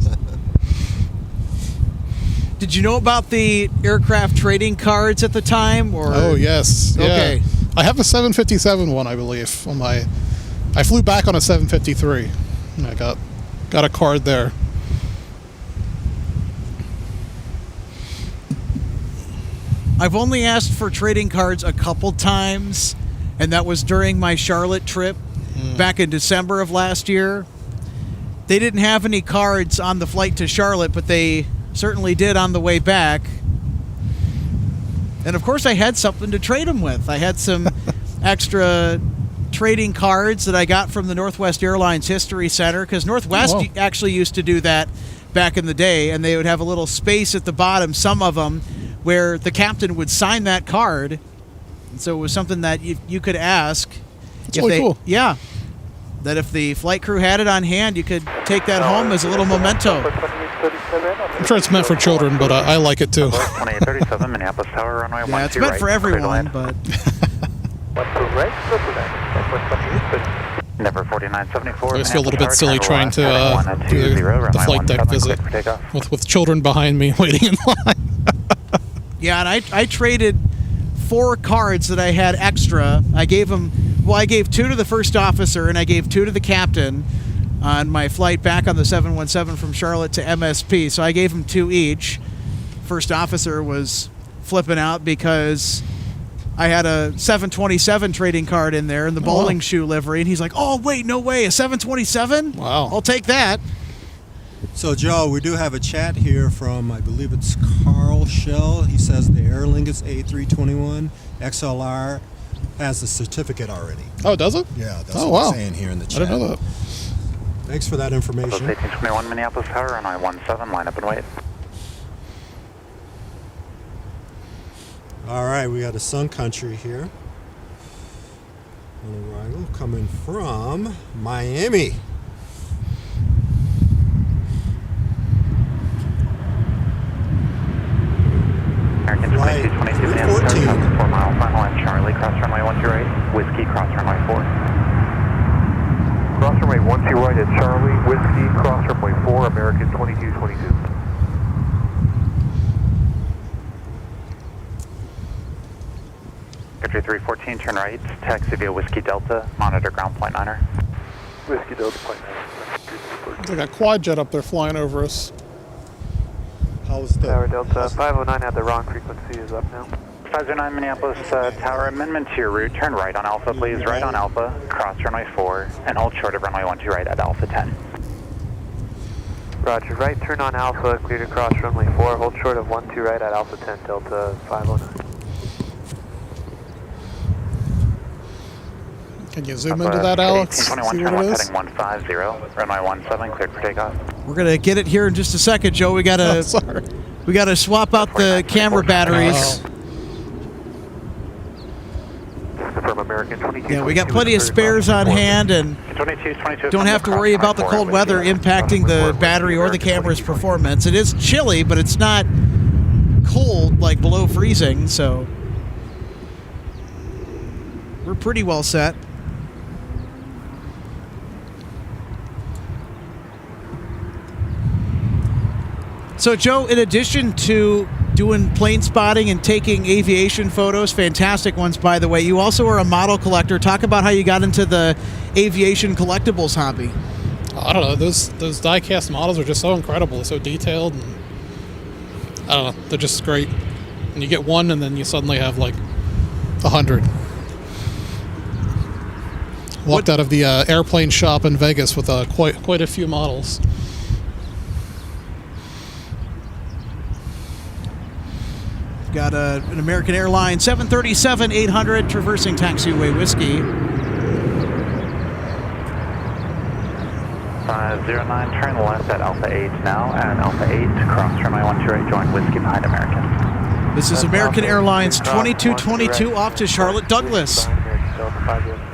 Did you know about the aircraft trading cards at the time? Or Oh, yes. Yeah. Okay. I have a 757 one, I believe. I flew back on a 753. And I got a card there. I've only asked for trading cards a couple times, and that was during my Charlotte trip back in December of last year. They didn't have any cards on the flight to Charlotte, but they certainly did on the way back. And of course I had something to trade them with. I had some extra trading cards that I got from the Northwest Airlines History Center, because Northwest actually used to do that back in the day, and they would have a little space at the bottom, some of them, where the captain would sign that card. And so it was something that you could ask. That's really cool. Yeah. That if the flight crew had it on hand, you could take that home as a little memento. I'm sure it's meant for children, but I like it too. 2837 Minneapolis Tower, runway 12 Yeah, it's meant for everyone, but... Never 4974. I always feel a little bit silly trying to do the flight deck visit with children behind me waiting in line. Yeah, and I traded 4 cards that I had extra. I gave 2 to the first officer, and I gave 2 to the captain on my flight back on the 717 from Charlotte to MSP. So I gave them 2 each. First officer was flipping out because I had a 727 trading card in there in the bowling shoe livery, and he's like, "Oh, wait, no way, a 727? Wow. I'll take that." So, Joe, we do have a chat here from, I believe it's Carl Shell. He says the Aer Lingus A321 XLR has the certificate already. Oh, does it? Yeah, that's what it's saying here in the chat. I didn't know that. Thanks for that information. 1821 Minneapolis Tower, runway 17, line up and wait. All right, we got a Sun Country here. On arrival coming from Miami. American 2222 Minneapolis Tower, 4 mile final line, Charlie, cross runway 12 right, Whiskey, cross runway 4. Cross runway 12 right at Charlie, Whiskey, cross runway 4, American 2222. Country 314, turn right, taxi via Whiskey Delta, monitor ground point 9er. Whiskey Delta, point 9. There's like a quad jet up there flying over us. How's the Tower Delta 509 had the wrong frequency, is up now. 509 Minneapolis Tower, amendment to your route, turn right on Alpha please, right on Alpha, cross runway 4, and hold short of runway 12 right at Alpha 10. Roger, right turn on Alpha, clear to cross runway 4, hold short of 12 right at Alpha 10, Delta 509. Can you zoom into that, Alex? See 1821, what it is? heading 150, runway 17, cleared for takeoff. We're gonna get it here in just a second, Joe. We gotta swap out the camera batteries. From American 22. Yeah, we got plenty of spares on hand, and 22, don't have to worry about the cold weather impacting the battery or the camera's performance. It is chilly, but it's not cold, like below freezing, so we're pretty well set. So, Joe, in addition to doing plane spotting and taking aviation photos, fantastic ones, by the way, you also are a model collector. Talk about how you got into the aviation collectibles hobby. I don't know. Those die-cast models are just so incredible, so detailed, and I don't know. They're just great. And you get one, and then you suddenly have like 100. Walked out of the airplane shop in Vegas with quite a few models. Got an American Airlines 737-800 traversing taxiway Whiskey. 509, turn left at Alpha 8 now, and Alpha 8, cross runway 12 right, join Whiskey behind American. This is American Airlines 2222 off to Charlotte Douglas.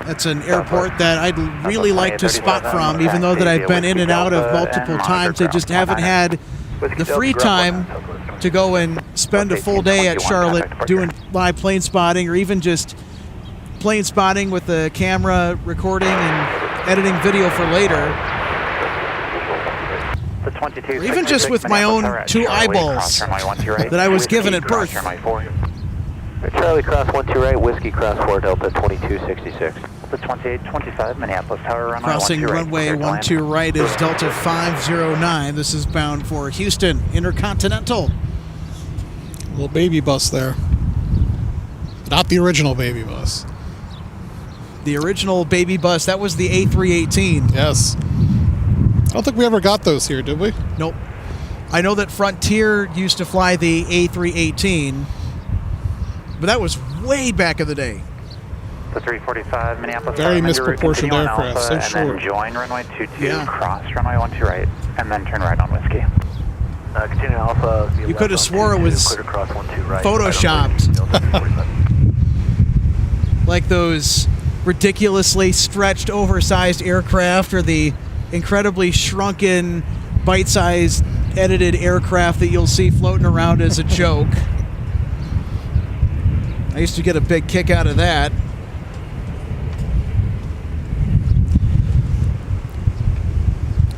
That's an airport that I'd really like to spot from, even though that I've been in and out of multiple times. I just haven't had the free time to go and spend a full day at Charlotte doing live plane spotting, or even just plane spotting with the camera recording and editing video for later, or even just with my own 2 eyeballs that I was given at birth. Charlie cross 12 right, Whiskey cross 4 Delta 2266. The 2825 Minneapolis Tower runway Crossing 12 right. runway 12 right is Delta 509. This is bound for Houston Intercontinental. Little baby bus there. Not the original baby bus. The original baby bus, that was the A318. Yes. I don't think we ever got those here, did we? Nope. I know that Frontier used to fly the A318, but that was way back in the day. The 345 Minneapolis Very Tower, misproportioned continue on aircraft, Alpha, so and short. then join runway 22, Yeah. cross runway 12 right, and then turn right on Whiskey. Continue Alpha. You could have swore it was clear cross 12 right. photoshopped. Like those ridiculously stretched, oversized aircraft, or the incredibly shrunken, bite-sized, edited aircraft that you'll see floating around as a joke. I used to get a big kick out of that.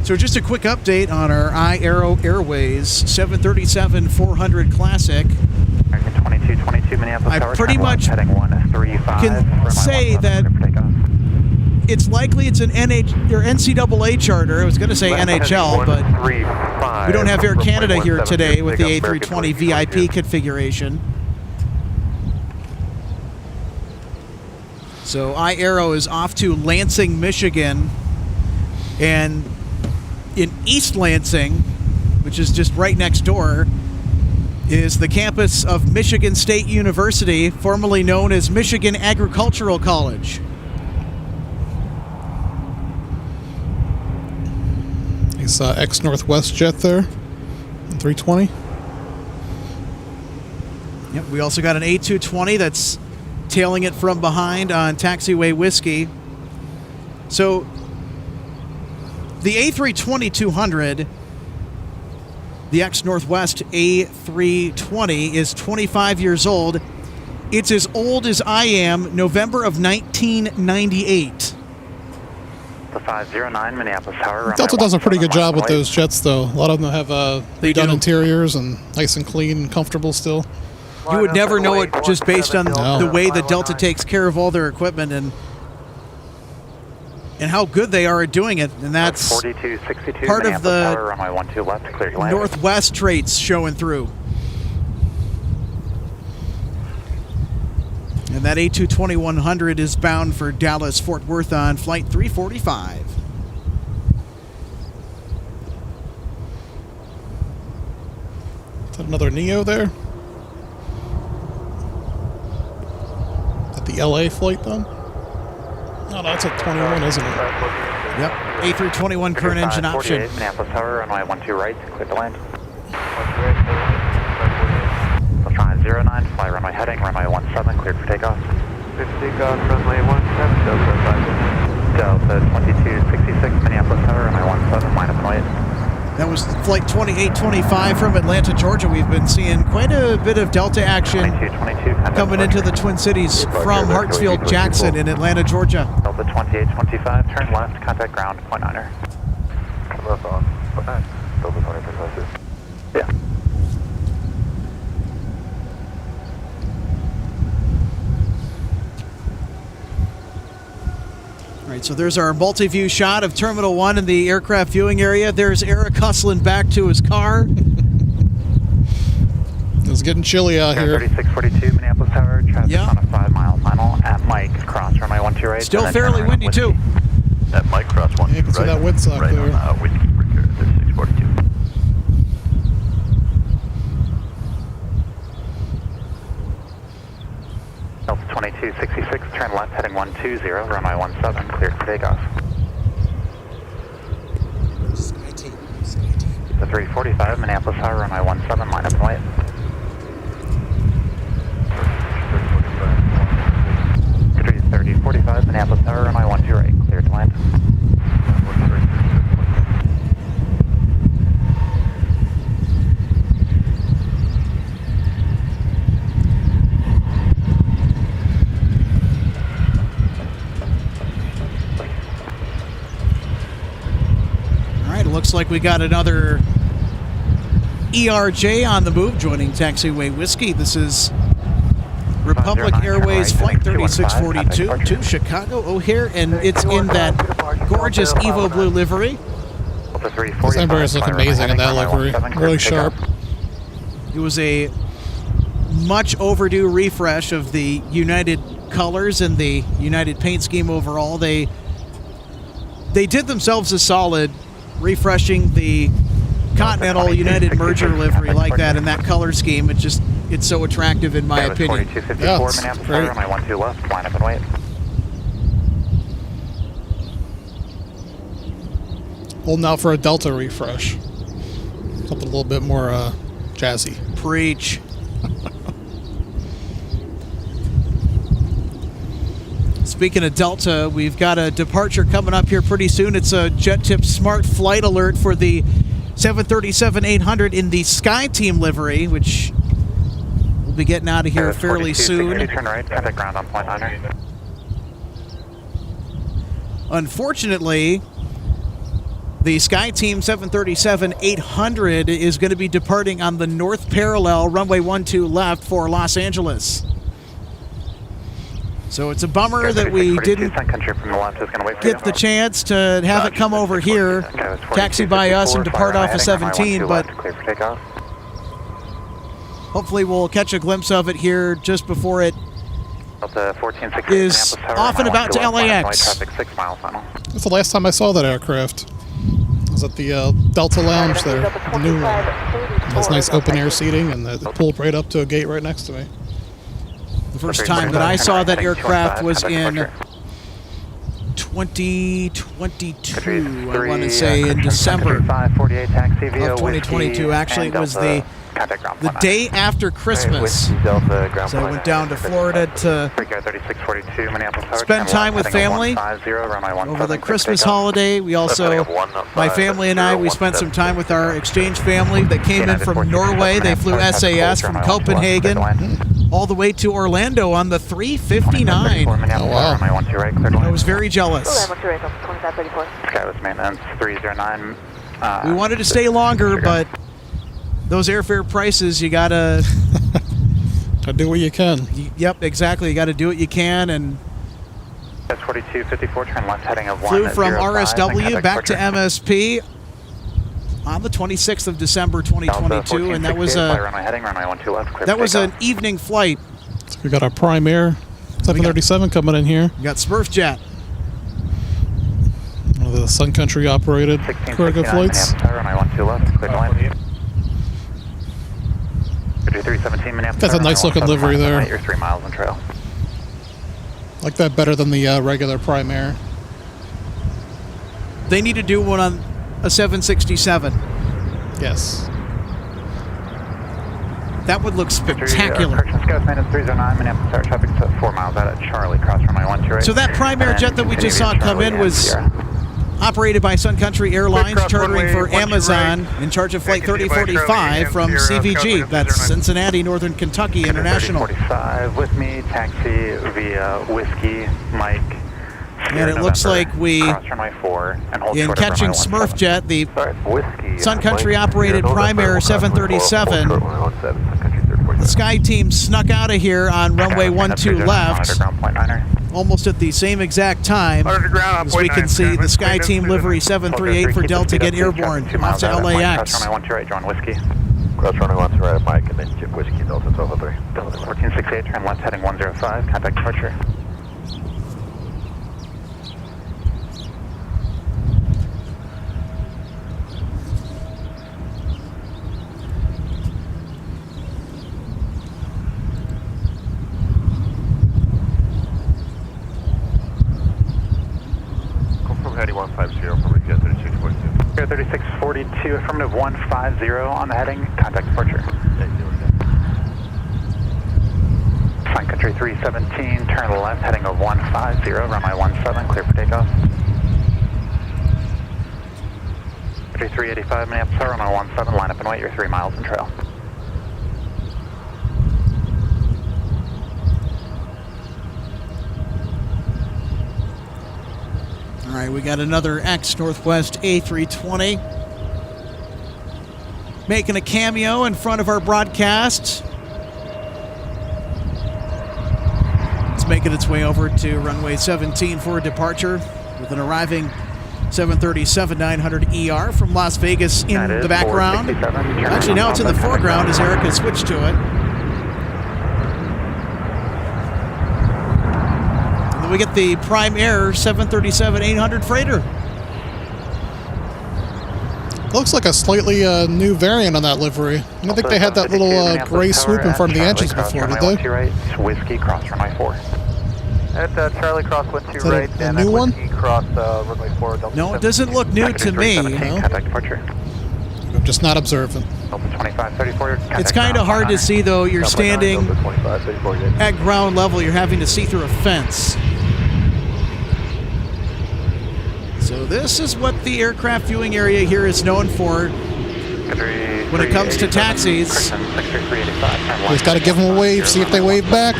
So just a quick update on our iAero Airways 737-400 Classic. American 2222 Minneapolis I Tower, pretty turn much left, heading 135, can runway say 17, that clear for takeoff. it's likely it's an NCAA charter. I was going to say NHL, but we don't have Air Canada here today with the A320 VIP configuration. So iAero is off to Lansing, Michigan, and in East Lansing, which is just right next door, is the campus of Michigan State University, formerly known as Michigan Agricultural College. He's ex-Northwest jet there, 320. Yep, we also got an A220 that's tailing it from behind on taxiway Whiskey. So the A320-200, the ex-Northwest A320, is 25 years old. It's as old as I am, November of 1998. The 509 Minneapolis Tower, runway Delta does a pretty good 17, job with left. those jets, though. A lot of them have They redone do. interiors and nice and clean and comfortable still. You would never know it just based on No. the way that Delta takes care of all their equipment and how good they are at doing it. And that's 4262 part of Minneapolis the Tower, runway 12 left, clear to land. Northwest traits showing through. And that A220-100 is bound for Dallas-Fort Worth on flight 345. Is that another Neo there? At the LA flight, then? No, that's a 21, isn't it? Yep. A321 current engine 48 option. Minneapolis Tower, runway 12 right, clear to land. The 509, fly runway heading, runway 17, cleared for takeoff. Takeoff runway 17, Delta 5. Delta 2266 Minneapolis Tower, runway 17, line up and wait. That was flight 2825 from Atlanta, Georgia. We've been seeing quite a bit of Delta action 2222, coming into the Twin Cities from Hartsfield Jackson in Atlanta, Georgia. Delta 2825, turn left, contact ground, point 9er. Left on. Okay. Delta 2026. Yeah. All right, so there's our multi-view shot of Terminal 1 in the aircraft viewing area. There's Eric hustling back to his car. It's getting chilly out here. 3642 Minneapolis Tower, traffic Yeah. on a 5-mile final at Mike, cross runway 12 right. Still and then fairly turn right on windy, Whiskey. too. At Mike cross 1 Yeah, you can see right, that windsock right there. on Whiskey Breaker, this 642. Delta 2266, turn left, heading 120, runway 17, cleared for takeoff. The 345 Minneapolis Tower, runway 17, line up and wait. The 3045 Minneapolis Tower, runway 12 right, cleared to land. looks like we got another ERJ on the move, joining Taxiway Whiskey. This is Republic Airways Flight 3642 to Chicago O'Hare, and it's in that gorgeous Evo blue livery. These Embraers look amazing in that livery. Really sharp. It was a much overdue refresh of the United colors and the United paint scheme overall. They did themselves a solid refreshing the Continental United merger livery like that in that color scheme. It's so attractive in my opinion. Yeah, it's great. Runway 12 left, line up and wait. Holding out for a Delta refresh. Something a little bit more jazzy. Preach. Speaking of Delta, we've got a departure coming up here pretty soon. It's a Jet Tip Smart Flight Alert for the 737-800 in the Sky Team livery, which we'll be getting out of here fairly soon. Turn right, contact ground on point 9. Unfortunately, the Sky Team 737-800 is going to be departing on the north parallel, runway 12 left for Los Angeles. So it's a bummer that we didn't get the chance to have it come over here, taxi by us, and depart off of 17, but hopefully we'll catch a glimpse of it here just before it is off and about to LAX. That's the last time I saw that aircraft. I was at the Delta Lounge there, the new one. Has nice open air seating, and it pulled right up to a gate right next to me. The first time that I saw that aircraft was in 2022, I want to say, in December of 2022. Actually, it was the day after Christmas. So I went down to Florida to spend time with family over the Christmas holiday. We also, my family and I, we spent some time with our exchange family that came in from Norway. They flew SAS from Copenhagen all the way to Orlando on the 359. Oh, wow. I was very jealous. Skyless maintenance 309. We wanted to stay longer, but those airfare prices, you gotta do what you can. Yep, exactly. You gotta do what you can, and S4254, turn left heading of 1. flew from RSW back to MSP on the 26th of December 2022, and that was an evening flight. So we got our Prime Air 737 coming in here. We got Smurf Jet. One of the Sun Country operated cargo flights. That's a nice looking livery there. You're 3 miles in trail. Like that better than the regular Prime Air. They need to do one on a 767. Yes. That would look spectacular. So that Prime Air jet that we just saw come in was operated by Sun Country Airlines, chartering for Amazon, in charge of Flight 3045 from CVG. That's Cincinnati, Northern Kentucky International. 45 with me, taxi via Whiskey, Mike. And it looks like we, in catching Smurf Jet, the Sun Country operated Prime Air 737, the Sky Team snuck out of here on runway 12 left, almost at the same exact time as we can see the Sky Team livery 738 for Delta get airborne off to LAX. Cross runway 12 right, Whiskey. Cross runway 1 right at Mike, and then Chip Whiskey Delta 1203. Delta 1468, turn left heading 105, contact departure. Heading 150 from Jet 3642. 3642, affirmative 150 on the heading, contact departure. Sun Country 317, turn left heading of 150, runway 17, clear for takeoff. 385 Minneapolis, runway 17, line up and wait, you're 3 miles in trail. All right, we got another X Northwest A320 making a cameo in front of our broadcast. It's making its way over to runway 17 for departure with an arriving 737-900ER from Las Vegas in the background. Actually, now it's in the foreground as Erica switched to it. And then we get the Prime Air 737-800 freighter. Looks like a slightly new variant on that livery. I don't think they had that little gray swoop in front of the engines before, did they? Whiskey, cross runway 4. At Charlie Cross 12 right, a and new then one? Whiskey Cross runway 4. Delta No, it 7. doesn't look new to me. Contact departure. I'm just not observant. Delta 2534. It's kind of hard to see, though. You're standing at ground level. You're having to see through a fence. So this is what the aircraft viewing area here is known for when it comes to taxis. Just got to give them a wave, see if they wave back.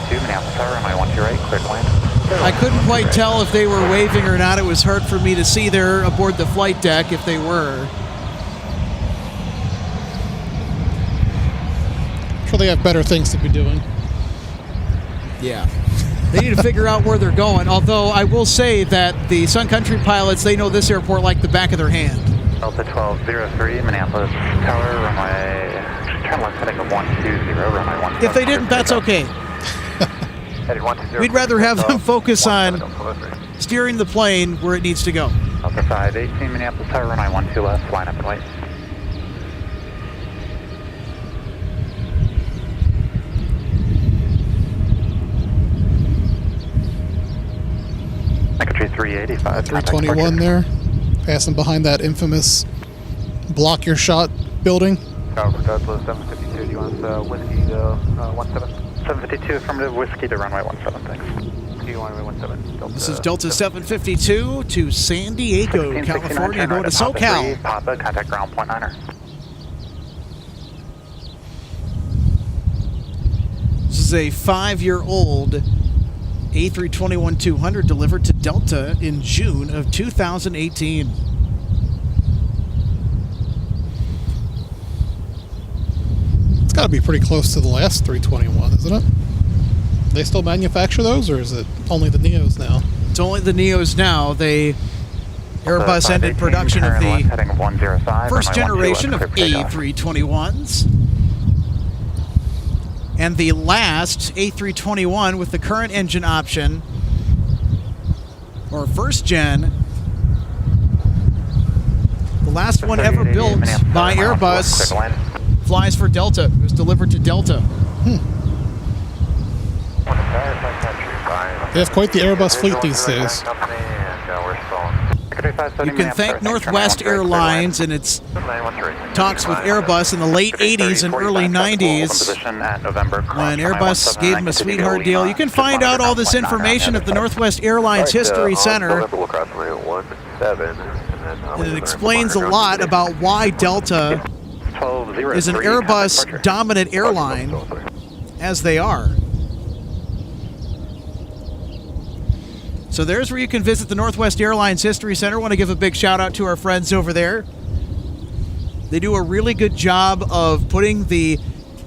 Minneapolis Tower, runway 12 right, clear to land. I couldn't quite tell if they were waving or not. It was hard for me to see there aboard the flight deck if they were. I'm sure they have better things to be doing. Yeah. They need to figure out where they're going. Although I will say that the Sun Country pilots, they know this airport like the back of their hand. Delta 1203, Minneapolis Tower, runway, turn left heading of 120, runway 17. If they didn't, that's okay. We'd rather have them focus on steering the plane where it needs to go. Delta 518, Minneapolis Tower, runway 12 left, line up and wait. Secretary 385. 321 there, passing behind that infamous block your shot building. Tower for Douglas 752. Do you want Whiskey to 17? 752, affirmative, Whiskey to runway 17, thanks. Do you want runway 17? Delta This is Delta 752 to San Diego, California, going to SoCal. Papa, contact ground point 9er. This is a 5-year-old A321-200 delivered to Delta in June of 2018. It's got to be pretty close to the last 321, isn't it? They still manufacture those, or is it only the Neos now? It's only the Neos now. Airbus ended production of the first generation of A321s. And the last A321 with the current engine option, or first gen, the last one ever built by Airbus, flies for Delta. It was delivered to Delta. They have quite the Airbus fleet these days. You can thank Northwest Airlines and its talks with Airbus in the late 80s and early 90s when Airbus gave them a sweetheart deal. You can find out all this information at the Northwest Airlines History Center. And it explains a lot about why Delta is an Airbus dominant airline, as they are. So there's where you can visit the Northwest Airlines History Center. I want to give a big shout out to our friends over there. They do a really good job of putting the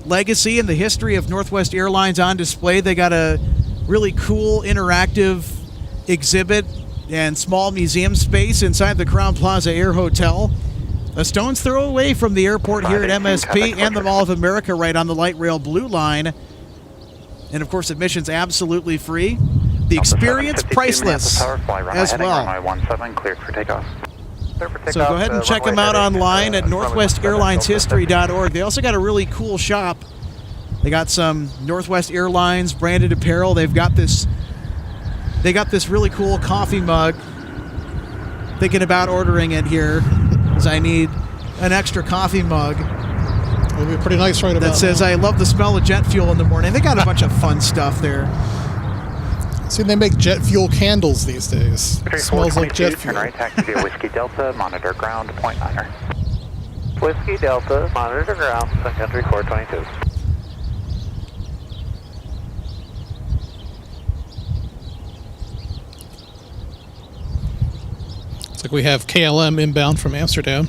legacy and the history of Northwest Airlines on display. They got a really cool interactive exhibit and small museum space inside the Crowne Plaza Air Hotel. A stone's throw away from the airport here at MSP and the Mall of America right on the light rail blue line. And of course, admission's absolutely free. The experience priceless as well. So go ahead and check them out online at northwestairlineshistory.org. They also got a really cool shop. They got some Northwest Airlines branded apparel. They got this really cool coffee mug. Thinking about ordering it here, because I need an extra coffee mug. It'll be pretty nice right about that says, now. I love the smell of jet fuel in the morning. They got a bunch of fun stuff there. See, they make jet fuel candles these days. It smells like jet fuel. Turn right, taxi via Whiskey Delta, monitor ground, point 9er. Whiskey Delta, monitor ground, Sun Country 422. Looks like we have KLM inbound from Amsterdam,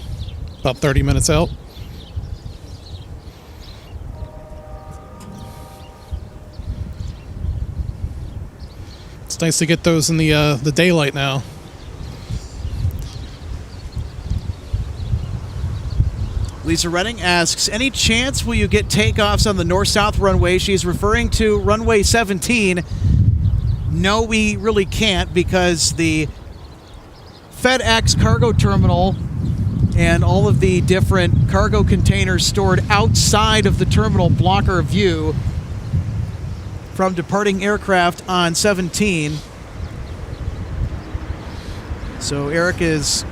about 30 minutes out. It's nice to get those in the daylight now. Lisa Redding asks, any chance will you get takeoffs on the north-south runway? She's referring to runway 17. No, we really can't because the FedEx cargo terminal and all of the different cargo containers stored outside of the terminal block our view from departing aircraft on 17. So Eric is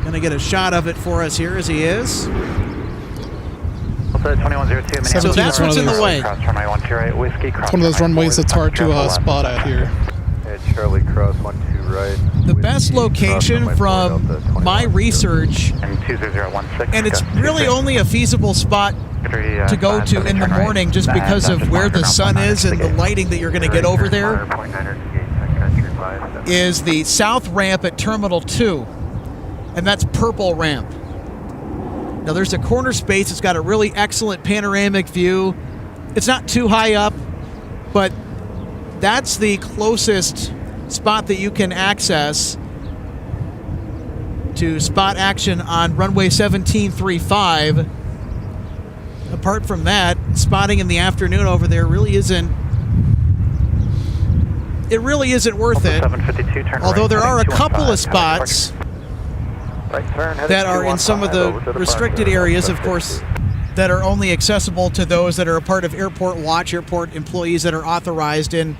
going to get a shot of it for us here as he is. 2102, So that's what's in the way. It's one of those runways that's hard to spot at here. Charlie cross 12 right. The best location from my research, and it's really only a feasible spot to go to in the morning just because of where the sun is and the lighting that you're going to get over there, is the south ramp at Terminal 2, and that's Purple Ramp. Now there's a corner space. It's got a really excellent panoramic view. It's not too high up, but that's the closest spot that you can access to spot action on runway 1735. Apart from that, spotting in the afternoon over there really isn't worth it. Although there are a couple of spots that are in some of the restricted areas, of course, that are only accessible to those that are a part of Airport Watch, airport employees that are authorized in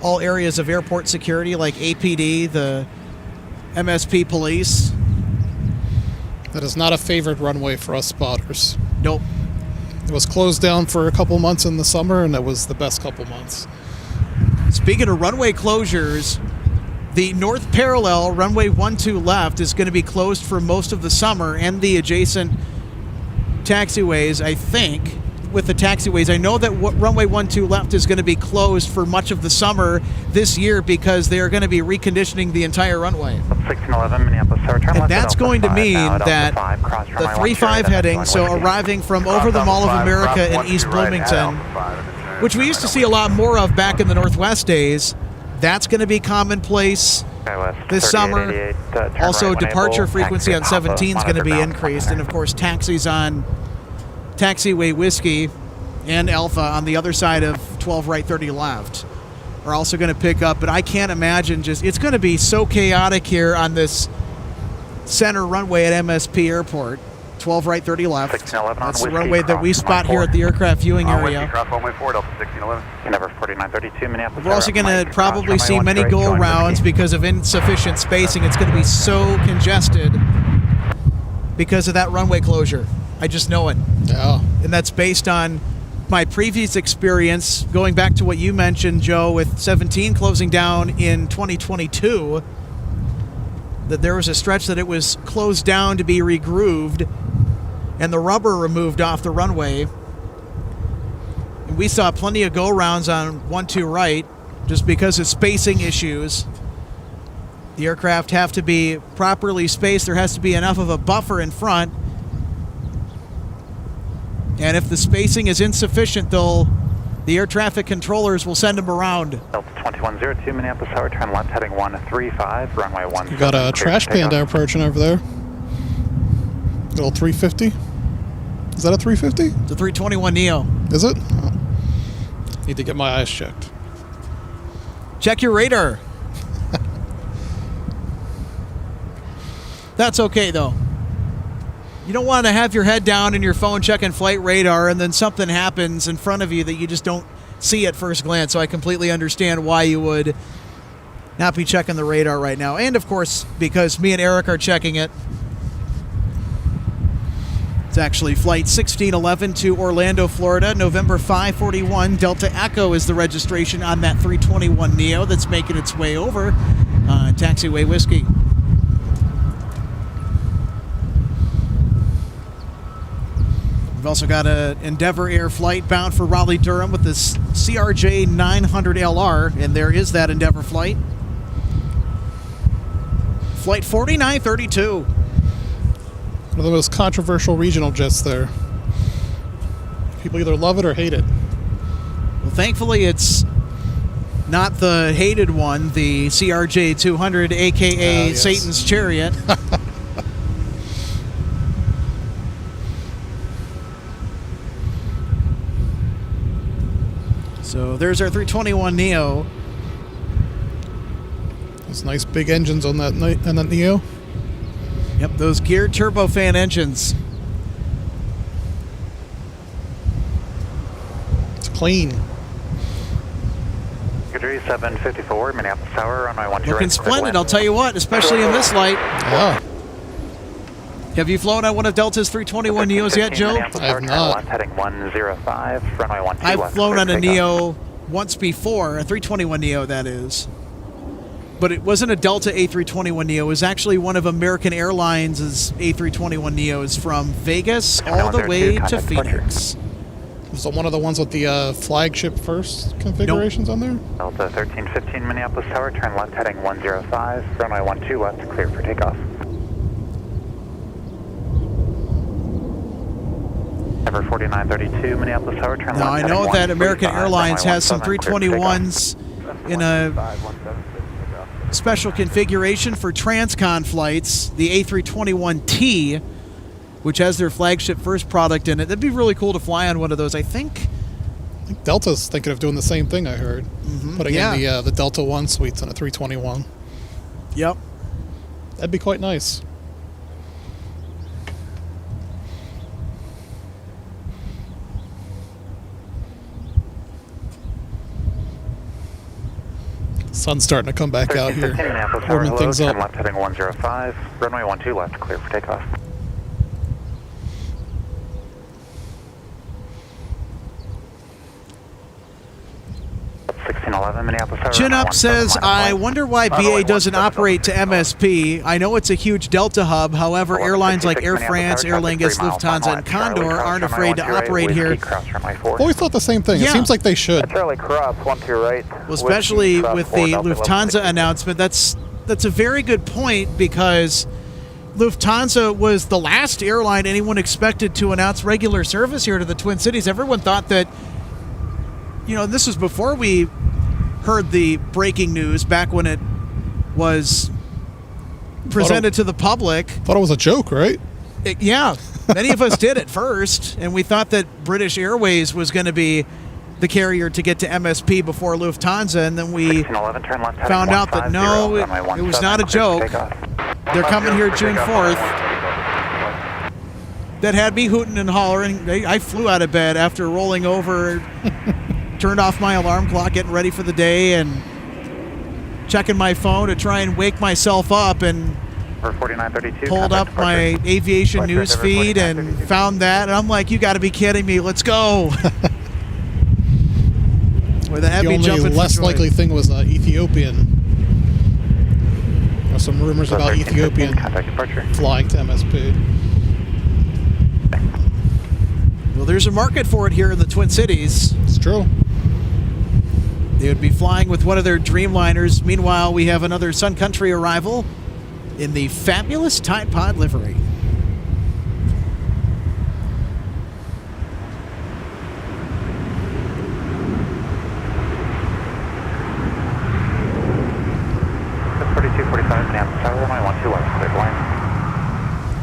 all areas of airport security, like APD, the MSP police. That is not a favored runway for us spotters. Nope. It was closed down for a couple months in the summer, and that was the best couple months. Speaking of runway closures, the north parallel, runway 12 left, is going to be closed for most of the summer, and the adjacent taxiways, I think, with the taxiways. I know that runway 12 left is going to be closed for much of the summer this year because they are going to be reconditioning the entire runway. 1611 Minneapolis, and that's going to mean that the 35 heading, so arriving from over the Mall of America in East Bloomington, which we used to see a lot more of back in the Northwest days, that's going to be commonplace this summer. Also, departure frequency on 17 is going to be increased, and of course taxis on Taxiway Whiskey and Alpha on the other side of 12 right, 30 left are also going to pick up. But I can't imagine it's going to be so chaotic here on this center runway at MSP Airport. 12 right, 30 left. That's the runway that we spot here at the aircraft viewing area. We're also going to probably see many go-arounds because of insufficient spacing. It's going to be so congested because of that runway closure. I just know it. Yeah. And that's based on my previous experience, going back to what you mentioned, Joe, with 17 closing down in 2022, that there was a stretch that it was closed down to be regrooved and the rubber removed off the runway. And we saw plenty of go-rounds on 12 right just because of spacing issues. The aircraft have to be properly spaced. There has to be enough of a buffer in front. And if the spacing is insufficient, the air traffic controllers will send them around. Delta 2102 Minneapolis Tower, turn left heading 135, runway 17. You got a trash panda approaching over there. Little 350. Is that a 350? It's a 321 Neo. Is it? Oh. Need to get my eyes checked. Check your radar. That's okay, though. You don't want to have your head down in your phone checking flight radar and then something happens in front of you that you just don't see at first glance. So I completely understand why you would not be checking the radar right now. And, of course, because me and Eric are checking it. It's actually Flight 1611 to Orlando, Florida, November 541. Delta Echo is the registration on that 321 Neo that's making its way over Taxiway Whiskey. We've also got an Endeavor Air flight bound for Raleigh-Durham with this CRJ 900LR, and there is that Endeavor flight. Flight 4932. One of the most controversial regional jets there. People either love it or hate it. Well, thankfully, it's not the hated one, the CRJ 200, a.k.a. Yes. Satan's Chariot. So there's our 321neo. Those nice big engines on that Neo. Yep, those geared turbofan engines. It's clean. Good 754, Minneapolis Tower, runway 12 Looking right. splendid, I'll tell you what, especially in this light. Yeah. Have you flown on one of Delta's 321neos yet, Joe? I have not. Left, heading 105, runway 12 I've left, flown clear on a for takeoff. Neo once before, a 321neo that is. But it wasn't a Delta A321neo. It was actually one of American Airlines' A321neos from Vegas all the way to Phoenix. Was it one of the ones with the flagship first configurations on there? Delta 1315, Minneapolis Tower, turn left, heading 105, runway 12 left, clear for takeoff. Ever 4932, Minneapolis Tower, turn Now, left, I know heading that American 135, Airlines runway has some 17, clear for takeoff. 321s in a special configuration for transcon flights, the A321T, which has their flagship first product in it. That'd be really cool to fly on one of those, I think. I think Delta's thinking of doing the same thing, I heard. Putting in the Delta 1 suites on a 321. Yep. That'd be quite nice. Sun's starting to come back out here, 1315, Minneapolis Tower, warming hello, things turn up. left, heading 105, runway 12 left, clear for takeoff. 1611, Minneapolis Tower. Chin runway Up says, 17 I left. wonder why BA doesn't operate to MSP. I know it's a huge Delta hub. However, airlines like Air France, Air Lingus, Lufthansa, and Condor aren't afraid to operate here. I've always thought the same thing. It Yeah. seems like they should. Charlie Cross, 12 right. Well, especially with the Lufthansa announcement, that's a very good point, because Lufthansa was the last airline anyone expected to announce regular service here to the Twin Cities. Everyone thought that, this was before we heard the breaking news, back when it was presented to the public. Thought it was a joke, right? Yeah, many of us did at first, and we thought that British Airways was going to be the carrier to get to MSP before Lufthansa, and then we found out that no, it was not a joke. They're coming here June 4th. That had me hooting and hollering. I flew out of bed after rolling over, turned off my alarm clock, getting ready for the day, and checking my phone to try and wake myself up, and pulled up my aviation news feed and found that, and I'm like, you got to be kidding me, let's go. With a heavy The only less likely thing was Ethiopian. There are some rumors about Ethiopian flying to MSP. Well, there's a market for it here in the Twin Cities. It's true. They would be flying with one of their Dreamliners. Meanwhile, we have another Sun Country arrival in the fabulous Tide Pod livery.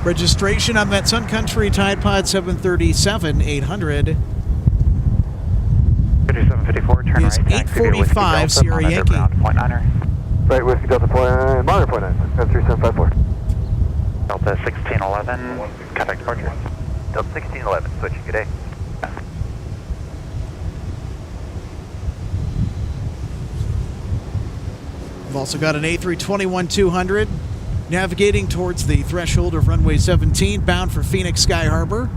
Registration on that Sun Country Tide Pod 737-800 is 845 Sierra Yankee. Right, Whiskey Delta point, monitor point 9, 3754. Delta 1611, contact departure. Delta 1611, switching, good day. We've also got an A321-200 navigating towards the threshold of runway 17, bound for Phoenix Sky Harbor.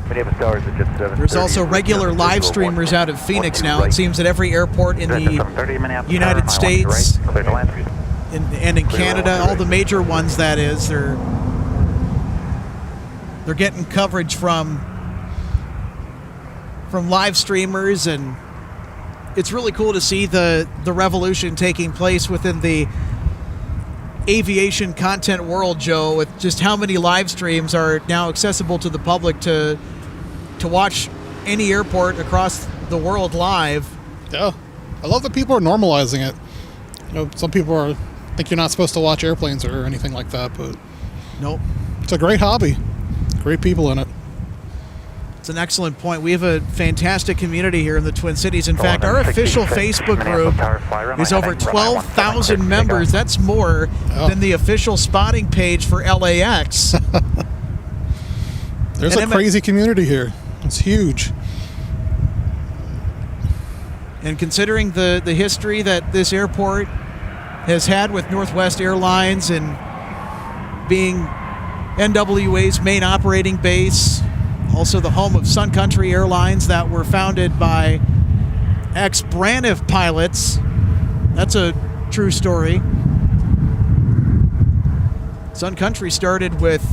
There's also regular live streamers out of Phoenix now. It seems at every airport in the United States. and in Canada, all the major ones, that is, they're getting coverage from live streamers, and it's really cool to see the revolution taking place within the aviation content world, Joe, with just how many live streams are now accessible to the public to watch any airport across the world live. Yeah, I love that people are normalizing it. You know, some people think you're not supposed to watch airplanes or anything like that, but nope. It's a great hobby. Great people in it. It's an excellent point. We have a fantastic community here in the Twin Cities. In fact, our official Facebook group is over 12,000 members. That's more than the official spotting page for LAX. There's a crazy community here. It's huge. And considering the history that this airport has had with Northwest Airlines and being NWA's main operating base, also the home of Sun Country Airlines that were founded by ex-Braniff pilots. That's a true story. Sun Country started with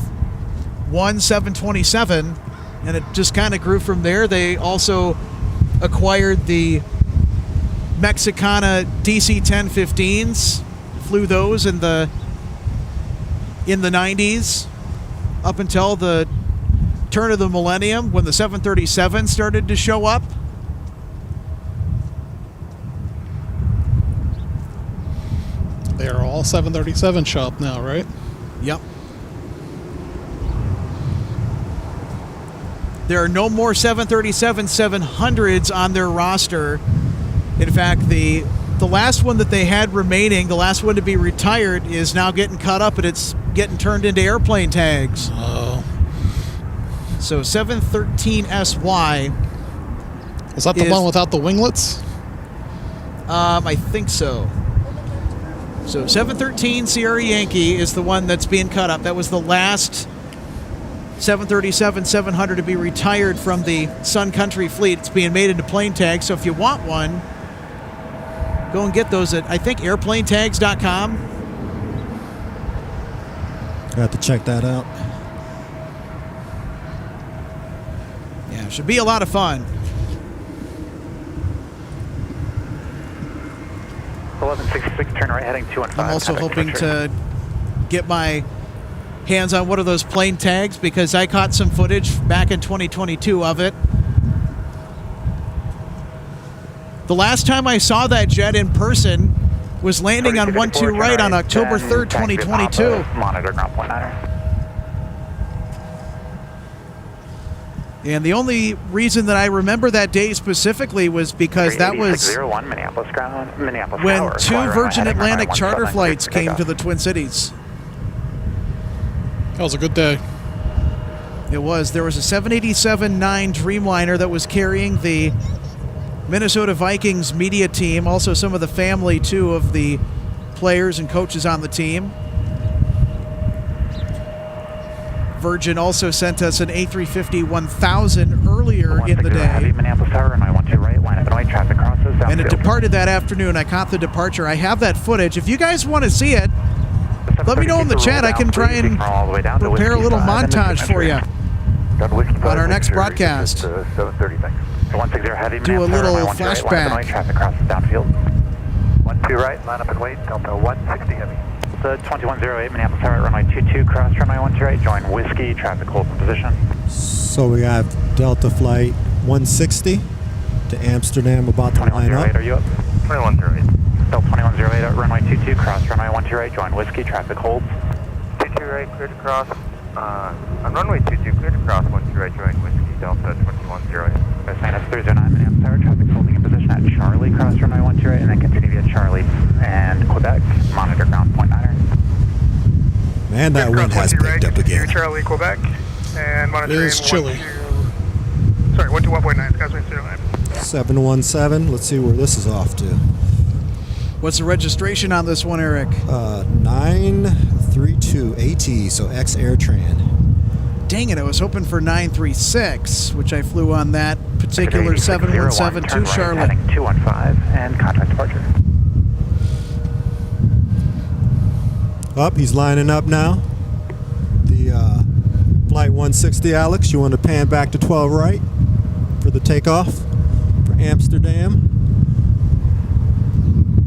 one 727, and it just kind of grew from there. They also acquired the Mexicana DC-1015s, flew those in the 90s up until the turn of the millennium when the 737 started to show up. They are all 737 shop now, right? Yep. There are no more 737-700s on their roster. In fact, the last one that they had remaining, the last one to be retired, is now getting cut up, and it's getting turned into airplane tags. Oh. So 713SY. Is that the one without the winglets? I think so. So 713 Sierra Yankee is the one that's being cut up. That was the last 737-700 to be retired from the Sun Country fleet. It's being made into plane tags. So if you want one, go and get those at, I think, airplanetags.com. I have to check that out. Yeah, it should be a lot of fun. 1166, turn right heading 215. I'm also hoping to get my hands on one of those plane tags because I caught some footage back in 2022 of it. The last time I saw that jet in person was landing on 12 right on October 3rd, 2022. Monitor ground point 9. And the only reason that I remember that day specifically was because that was Minneapolis ground, Minneapolis when Tower, two Virgin Atlantic charter flights came to the Twin Cities. That was a good day. It was. There was a 787-9 Dreamliner that was carrying the Minnesota Vikings media team, also some of the family, too, of the players and coaches on the team. Virgin also sent us an A350-1000 earlier in the day. Minneapolis Tower, and I want to right line up and traffic crosses downfield. And it departed that afternoon. I caught the departure. I have that footage. If you guys want to see it, let me know in the chat. I can try and prepare a little montage for you on our next broadcast. 730, thanks. 160 heavy, do a little flashback. Traffic crosses downfield. 12 right, line up and wait, Delta 160 heavy. The 2108 Minneapolis Tower, runway 22, cross runway 12 right, join whiskey, traffic hold for position. So we have Delta Flight 160 to Amsterdam about to line up. 2108, are you up? 2108. Delta 2108 at runway 22, cross runway 12 right, join whiskey, traffic holds. 22 right, clear to cross. On runway 22, clear to cross 12 right, join whiskey, Delta 2108. That's 309 Minneapolis Tower, traffic holding in position at Charlie, cross runway 12 right, and then continue via Charlie and Quebec, monitor ground point 9. Man, that wind has picked up again. Charlie, Quebec, and monitoring. It is chilly. 121.9, Cosmic 09. 717. Let's see where this is off to. What's the registration on this one, Eric? 932 AT, so ex-Airtran. Dang it, I was hoping for 936, which I flew on that particular 717 to Charlotte. Heading 215 and contact departure. Up, he's lining up now. The Flight 160, Alex, you want to pan back to 12 right for the takeoff for Amsterdam.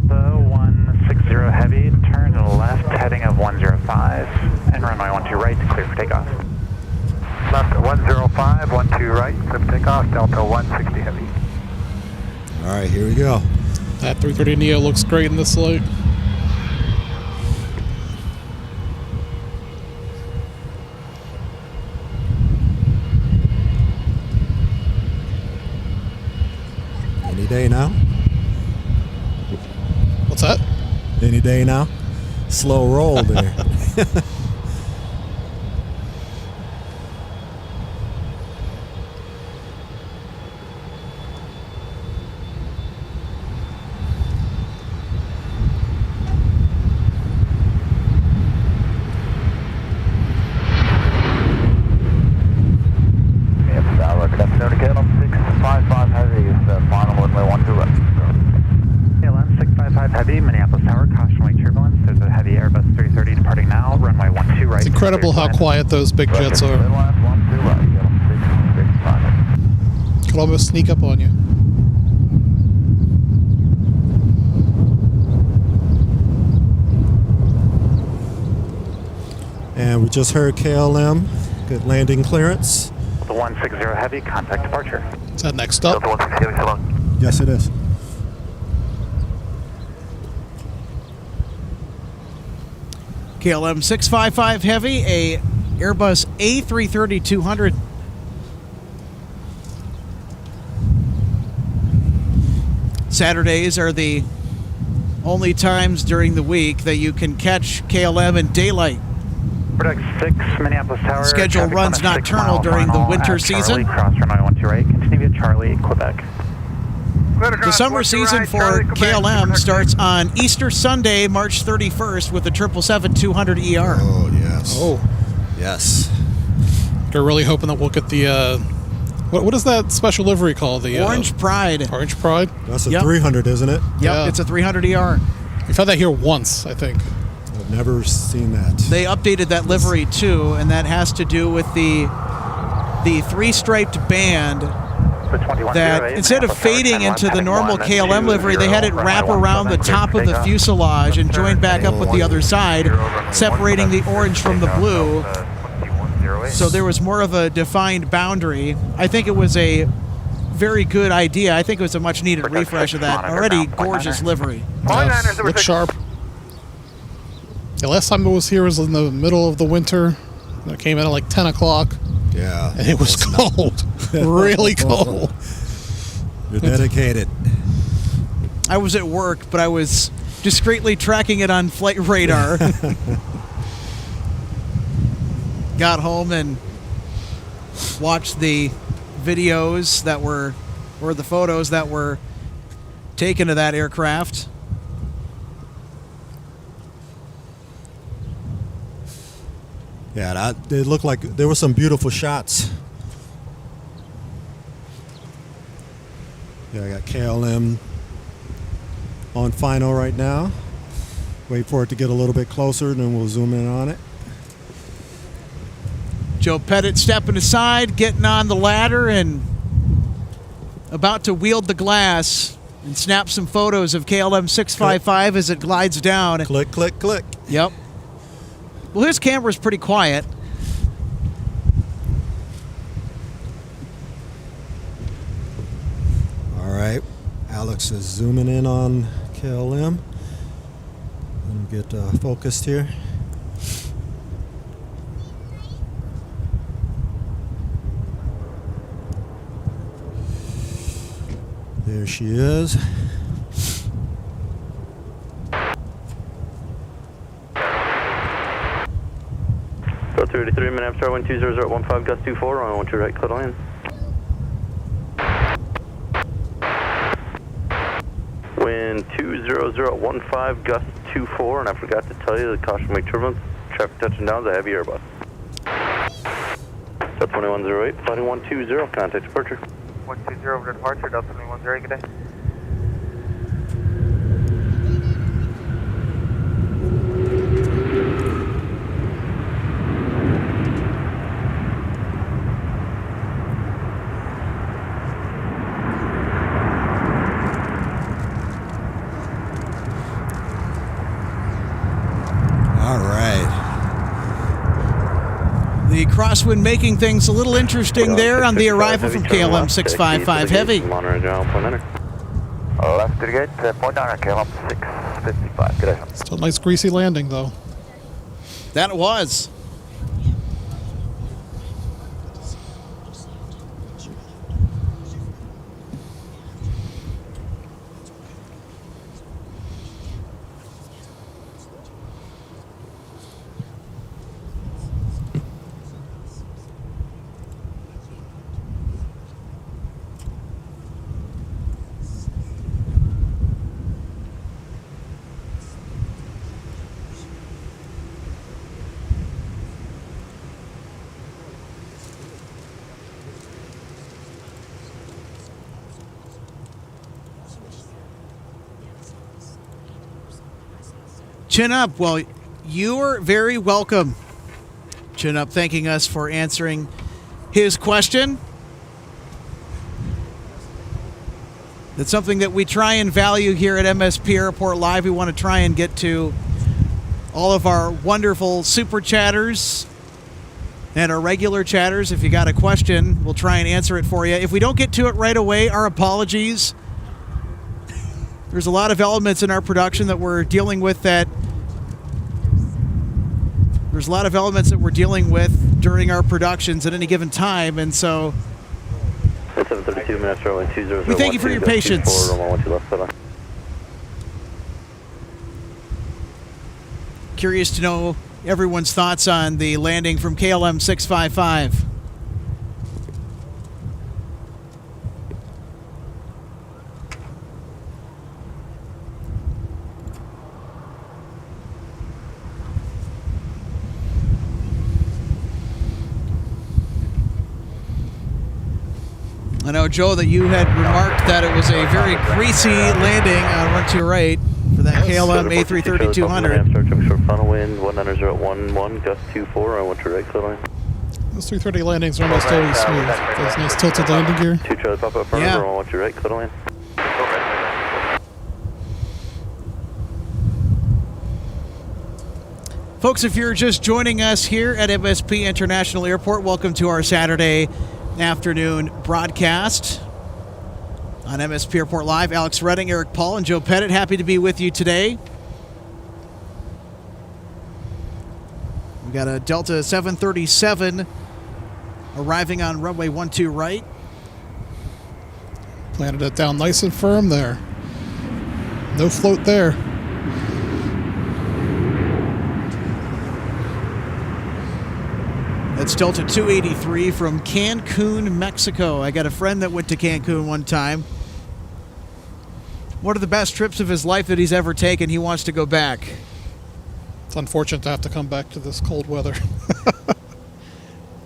The 160 heavy, turn to the left, heading of 105, and runway 12 right to clear for takeoff. Left at 105, 12 right, clear for takeoff, Delta 160 heavy. All right, here we go. That 330 Neo looks great in this light. Any day now. What's that? Any day now. Slow roll there. KLM 655 heavy, Minneapolis Tower, cautionary turbulence. There's a heavy Airbus 330 departing now, runway 12 right. It's incredible how quiet those big jets are. Could almost sneak up on you. And we just heard KLM. Good landing clearance. The 160 heavy, contact departure. Is that next up? Delta 160 heavy, so long. Yes, it is. KLM 655 Heavy, a Airbus A330-200. Saturdays are the only times during the week that you can catch KLM in daylight. Product 6, Minneapolis Tower. Schedule runs nocturnal during the winter season. Cross runway 12 right, continue via Charlie, Quebec. The summer season for KLM starts on Easter Sunday, March 31st with the 777-200ER. Oh, yes. Oh. Yes. They're really hoping that we'll get the, what is that special livery called? The Orange Pride. Orange Pride? That's a 300, isn't it? Yep, Yeah. it's a 300ER. We've had that here once, I think. I've never seen that. They updated that livery too, and that has to do with the three-striped band that instead of fading into the normal KLM livery, they had it wrap around the top of the fuselage and join back up with the other side, separating the orange from the blue. So there was more of a defined boundary. I think it was a very good idea. I think it was a much needed refresh of that already gorgeous livery. Yeah, looks sharp. The last time it was here was in the middle of the winter. It came in at like 10 o'clock. Yeah. And it was cold. Really cold. You're dedicated. I was at work, but I was discreetly tracking it on flight radar. Got home and watched the videos that were, or the photos that were taken of that aircraft. Yeah, it looked like there were some beautiful shots. Yeah, I got KLM on final right now. Wait for it to get a little bit closer, then we'll zoom in on it. Joe Pettit stepping aside, getting on the ladder, and about to wield the glass and snap some photos of KLM 655 as it glides down. Click, click, click. Yep. Well, his camera's pretty quiet. All right. Alex is zooming in on KLM. Let him get focused here. There she is. Go 33, Minneapolis Tower 120.15, gust 24, I want you right, clear land. Wind 20015, gust 24, and I forgot to tell you the cautionary turbulence, traffic touching down is a heavy Airbus. Delta 2108, flight 120, contact departure. 120 over departure, Delta 2108, good day. The crosswind making things a little interesting there on the arrival from KLM 655 Heavy. Monitor ground, point enter. Left to the gate, point down, KLM 655. Good day. Still a nice greasy landing, though. That it was. Chin Up, well, you're very welcome. Chin Up thanking us for answering his question. That's something that we try and value here at MSP Airport Live. We want to try and get to all of our wonderful super chatters and our regular chatters. If you got a question, we'll try and answer it for you. If we don't get to it right away, our apologies. There's a lot of elements in our production that we're dealing with during our productions at any given time, and so 732 minutes, runway 20. we thank you for your patience. Curious to know everyone's thoughts on the landing from KLM 655. I know, Joe, that you had remarked that it was a very greasy landing on 1-2 right for that KLM A330-200. Start to short funnel wind, 190.11, gust 24, on 1-2 right, clear line. Those 330 landings are almost always smooth. Those nice tilted landing gear. 2 Charlie, pop up front, Yeah. on 1-2 right, clear line. Folks, if you're just joining us here at MSP International Airport, welcome to our Saturday afternoon broadcast on MSP Airport Live. Alex Redding, Eric Paul, and Joe Pettit, happy to be with you today. We got a Delta 737 arriving on runway 12 right. Landed it down nice and firm there. No float there. That's Delta 283 from Cancun, Mexico. I got a friend that went to Cancun one time. One of the best trips of his life that he's ever taken. He wants to go back. It's unfortunate to have to come back to this cold weather.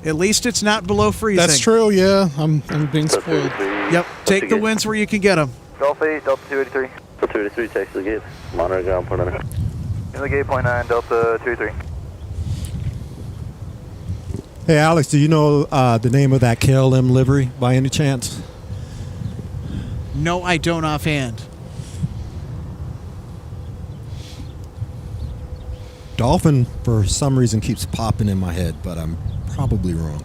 At least it's not below freezing. That's true, yeah. I'm being spoiled. Yep, take the winds where you can get them. Delta 8, Delta 283. Delta 283, takes the gate. Monitor ground, point enter. In the gate, point 9, Delta 283. Hey, Alex, do you know the name of that KLM livery by any chance? No, I don't offhand. Dolphin, for some reason, keeps popping in my head, but I'm probably wrong.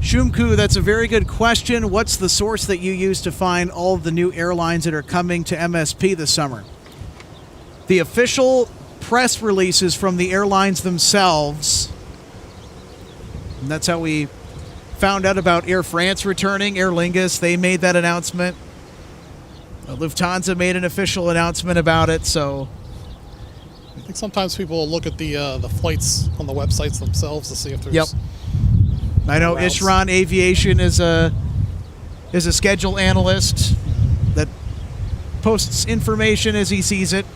Shumku, that's a very good question. What's the source that you use to find all of the new airlines that are coming to MSP this summer? The official press releases from the airlines themselves. And that's how we found out about Air France returning. Aer Lingus, they made that announcement. Lufthansa made an official announcement about it, so I think sometimes people will look at the flights on the websites themselves to see if there's... Yep. I know Ishran Aviation is a schedule analyst that posts information as he sees it.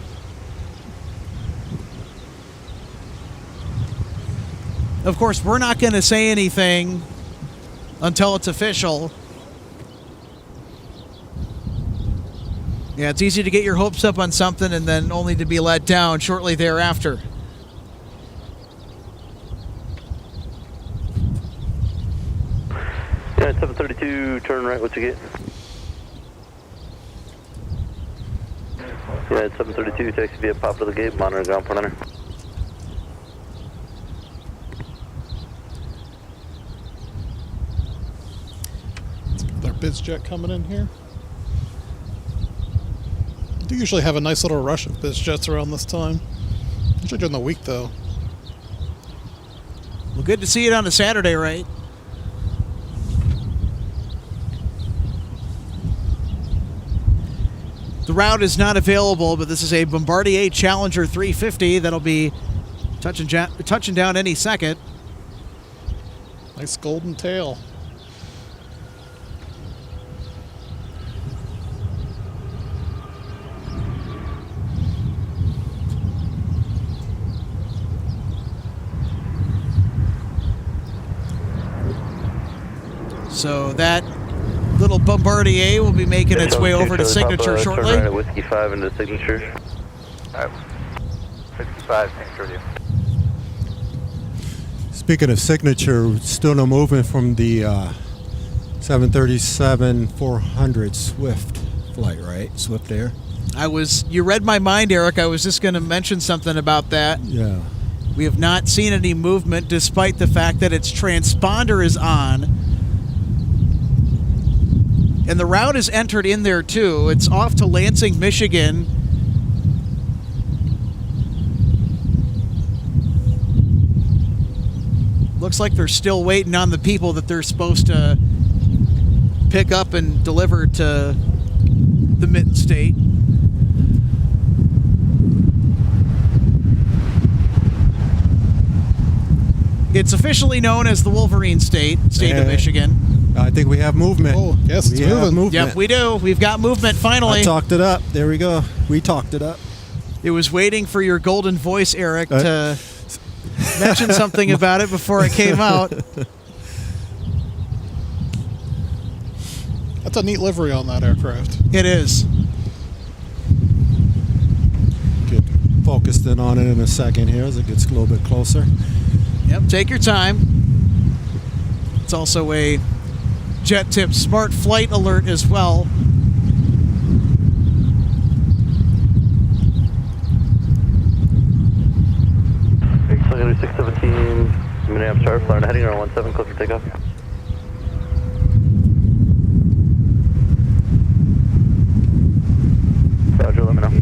Of course, we're not going to say anything until it's official. Yeah, it's easy to get your hopes up on something and then only to be let down shortly thereafter. Yeah, 732, turn right, what's your gate? Yeah, 732, taxi via pop to the gate, monitor ground front enter. Their biz jet coming in here. I do usually have a nice little rush of biz jets around this time. Usually during the week, though. Well, good to see it on a Saturday, right? The route is not available, but this is a Bombardier Challenger 350 that'll be touching down any second. Nice golden tail. So that little Bombardier will be making its way over to Signature shortly. Turn right at Whiskey 5 into Signature. Alright. 65, Signature with you. Speaking of Signature, still no movement from the 737-400 Swift flight, right? Swift Air. You read my mind, Eric. I was just going to mention something about that. Yeah. We have not seen any movement despite the fact that its transponder is on. And the route is entered in there too. It's off to Lansing, Michigan. Looks like they're still waiting on the people that they're supposed to pick up and deliver to the Mitten State. It's officially known as the Wolverine State of Michigan. I think we have movement. Oh, yes, it's moving. Yep, we do. We've got movement finally. I talked it up. There we go. We talked it up. It was waiting for your golden voice, Eric, to mention something about it before it came out. That's a neat livery on that aircraft. It is. Get focused in on it in a second here as it gets a little bit closer. Yep, take your time. It's also a jet tip smart flight alert as well. Secondary 617, Minneapolis Airport, flying heading around 17, close for takeoff. Roger, let me know.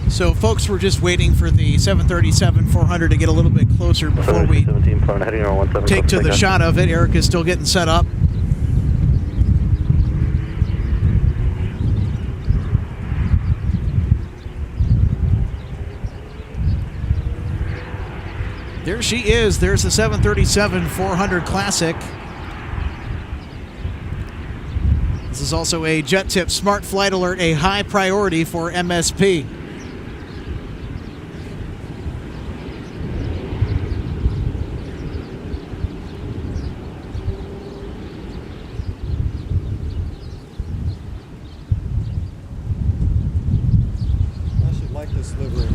So folks were just waiting for the 737-400 to get a little bit closer before we take to the shot of it. Eric is still getting set up. There she is. There's the 737-400 Classic. This is also a jet tip smart flight alert, a high priority for MSP. I should like this livery.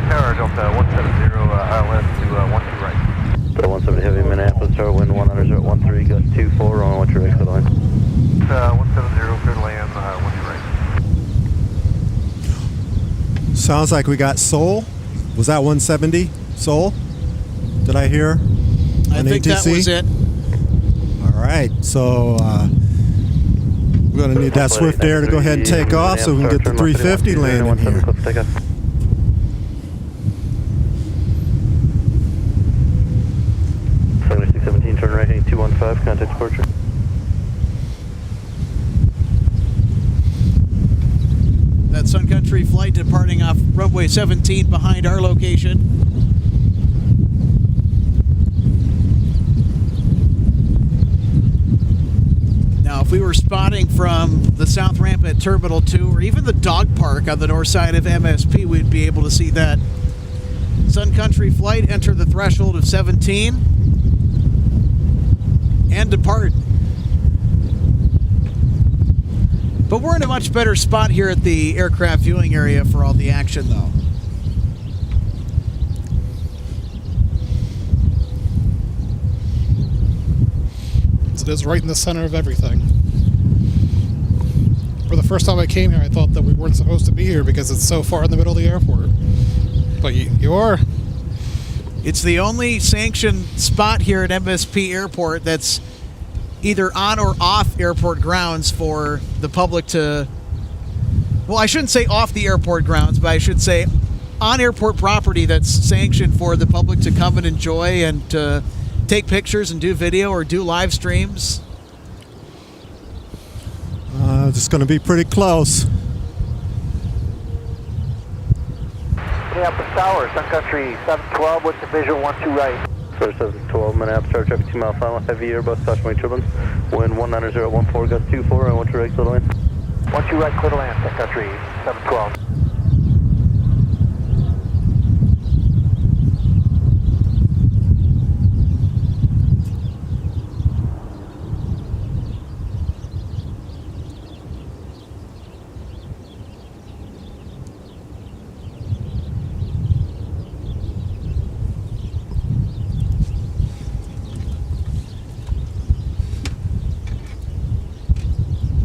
Tower, Delta 170 ILS to 12 right. Delta 170 Heavy, Minneapolis Tower, wind 100.13, gust 24, runway 12 right, clear line. 170, clear to land, 12 right. Sounds like we got Seoul. Was that 170 Seoul? Did I hear? I think that was it. All right, so we're going to need that Swift Air to go ahead and take off so we can get the 350 landing here. 7617, turn right, heading 215, contact departure. That Sun Country flight departing off runway 17 behind our location. Now, if we were spotting from the south ramp at Terminal 2 or even the dog park on the north side of MSP, we'd be able to see that Sun Country flight enter the threshold of 17 and depart. But we're in a much better spot here at the aircraft viewing area for all the action, though. It is right in the center of everything. For the first time I came here, I thought that we weren't supposed to be here because it's so far in the middle of the airport. But you are. It's the only sanctioned spot here at MSP Airport that's either on or off airport grounds for the public to... Well, I shouldn't say off the airport grounds, but I should say on airport property that's sanctioned for the public to come and enjoy and to take pictures and do video or do live streams. It's going to be pretty close. Minneapolis Tower, Sun Country 712, what's the visual 12 right? Sir 712, Minneapolis Tower, traffic 2 mile final, heavy Airbus, cautionary turbulence, wind 190.14, gust 24, and 12 right, clear to land. 12 right, clear to land, Sun Country 712.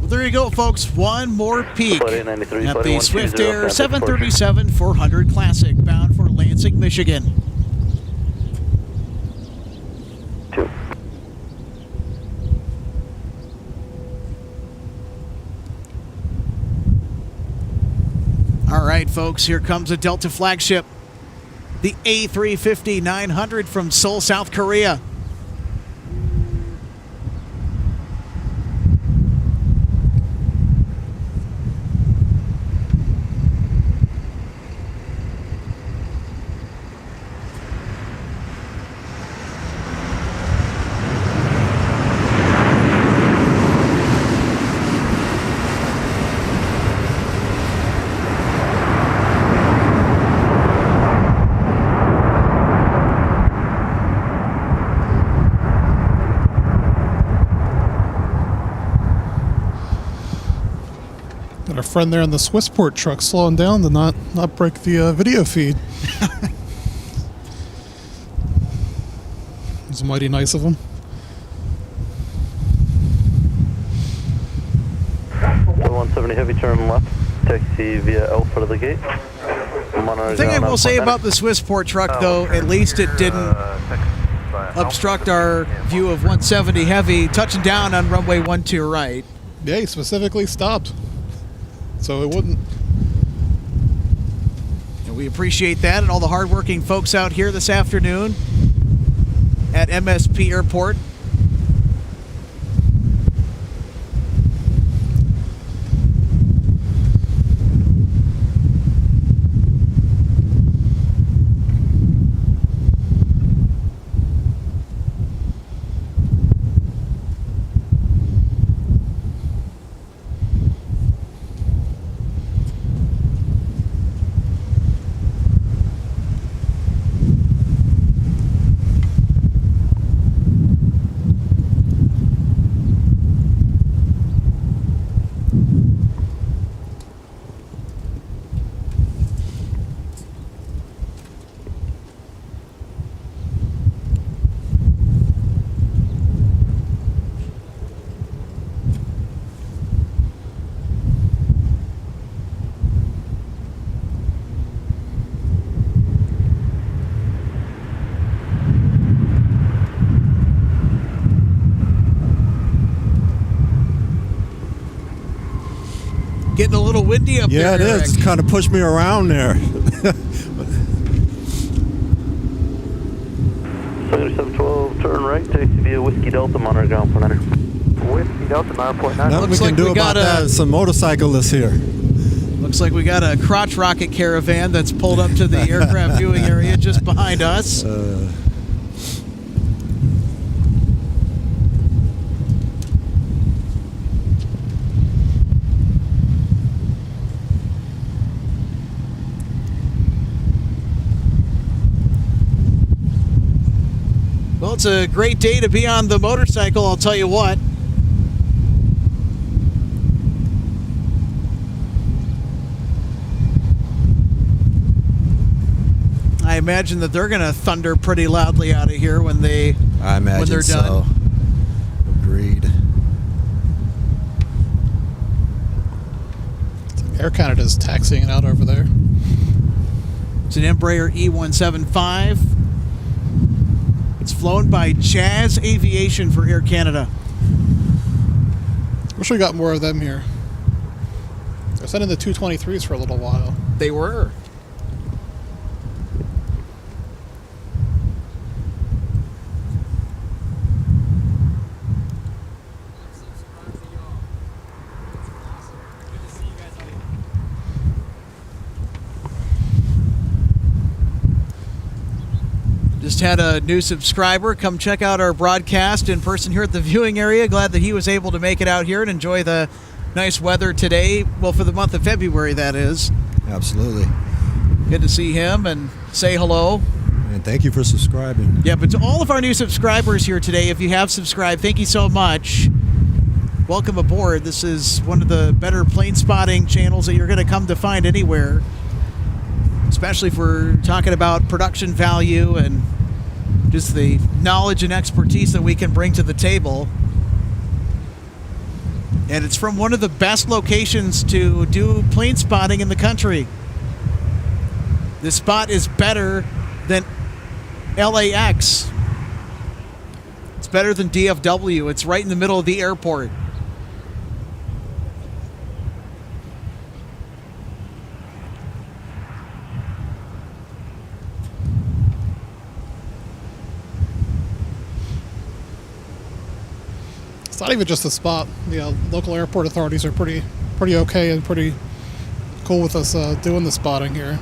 There you go, folks. One more peek Flight 893, at flight the 120, Swift Air contact 737-400 Classic bound for Lansing, Michigan. 2. All right, folks, here comes a Delta flagship, the A350-900 from Seoul, South Korea. Our friend there in the Swissport truck slowing down to not break the video feed. It was mighty nice of him. The 170 heavy, turn left, taxi via Alpha to the gate. The thing I will say about the Swissport truck, though, at least it didn't obstruct our view of 170 heavy touching down on runway 12 right. Yeah, he specifically stopped. So it wouldn't. And we appreciate that and all the hardworking folks out here this afternoon at MSP Airport. Getting a little windy up there. Yeah, it is. It's kind of pushed me around there. 7712, turn right, taxi via Whiskey Delta, monitor ground for 9. Whiskey Delta, monitor point 9. Nothing we can do about that. Some motorcyclists here. Looks like we got a crotch rocket caravan that's pulled up to the aircraft viewing area just behind us. Well, it's a great day to be on the motorcycle, I'll tell you what. I imagine that they're going to thunder pretty loudly out of here when they're done. So. Agreed. Air Canada's taxiing it out over there. It's an Embraer E175. It's flown by Jazz Aviation for Air Canada. Wish we got more of them here. They're sending the 223s for a little while. They were. Just had a new subscriber come check out our broadcast in person here at the viewing area. Glad that he was able to make it out here and enjoy the nice weather today. Well, for the month of February, that is. Absolutely. Good to see him and say hello. And thank you for subscribing. Yeah, but to all of our new subscribers here today, if you have subscribed, thank you so much. Welcome aboard. This is one of the better plane spotting channels that you're going to come to find anywhere. Especially if we're talking about production value and just the knowledge and expertise that we can bring to the table. And it's from one of the best locations to do plane spotting in the country. This spot is better than LAX. It's better than DFW. It's right in the middle of the airport. It's not even just the spot. The local airport authorities are pretty okay and pretty cool with us doing the spotting here.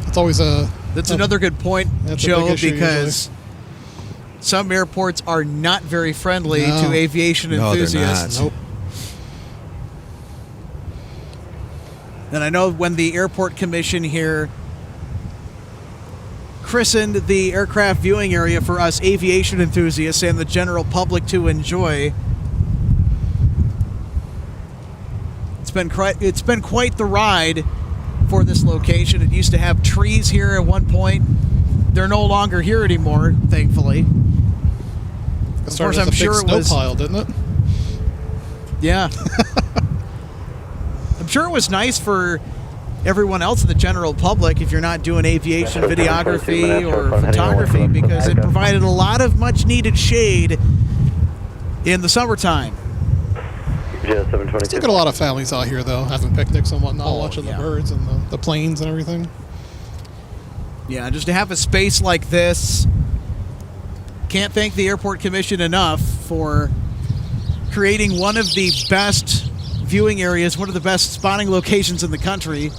It's always That's another good point, Joe, because usually. Some airports are not very friendly to aviation enthusiasts. They're not. Nope. And I know when the airport commission here christened the aircraft viewing area for us aviation enthusiasts and the general public to enjoy, it's been quite the ride for this location. It used to have trees here at one point. They're no longer here anymore, thankfully. Of course, I'm sure it was snow pile, didn't it? Yeah. I'm sure it was nice for everyone else in the general public if you're not doing aviation videography or photography, because it provided a lot of much needed shade in the summertime. Still got a lot of families out here though, having picnics and whatnot, watching yeah. the birds and the planes and everything. Yeah, just to have a space like this, can't thank the Airport Commission enough for creating one of the best viewing areas, one of the best spotting locations in the country.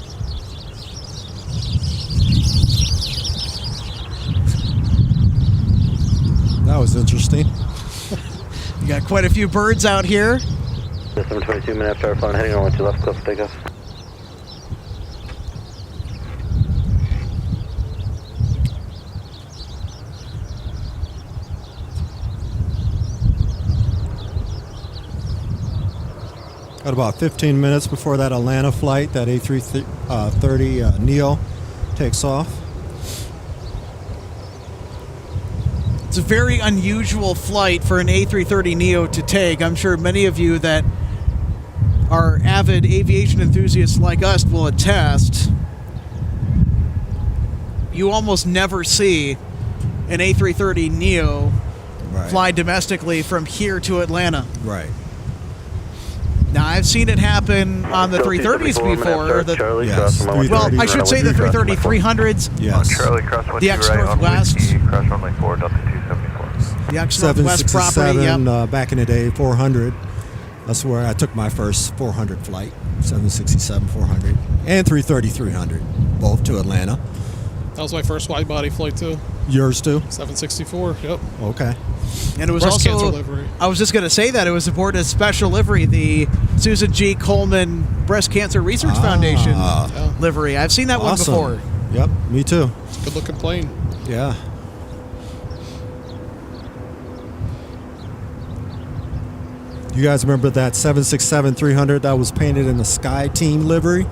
That was interesting. You got quite a few birds out here. 722 minute after our phone, heading on to left cliff takeoff. Got about 15 minutes before that Atlanta flight, that A330 Neo takes off. It's a very unusual flight for an A330 Neo to take. I'm sure many of you that are avid aviation enthusiasts like us will attest. You almost never see an A330 Neo fly domestically from here to Atlanta. Right. Now, Now, I've seen it happen on the 330s before. Charlie, Yes, cross runway well, I should say the 330 330 300s. Yes. Charlie, cross 12 The right on ex-Northwest. Whiskey, cross runway 4, Delta 274. The ex-Northwest property, 767 yep. back in the day, 400. That's where I took my first 400 flight. 767 400 and 330 300, both to Atlanta. That was my first wide body flight too. Yours too? 764. Yep. Okay. And it was Breast cancer also, livery. I was just going to say that it was aboard a special livery, the Susan G. Coleman Breast Cancer Research Foundation Yeah. livery. I've seen that Awesome. one before. Yep, me too. Good looking plane. Yeah. You guys remember that 767 300 that was painted in the Sky Team livery?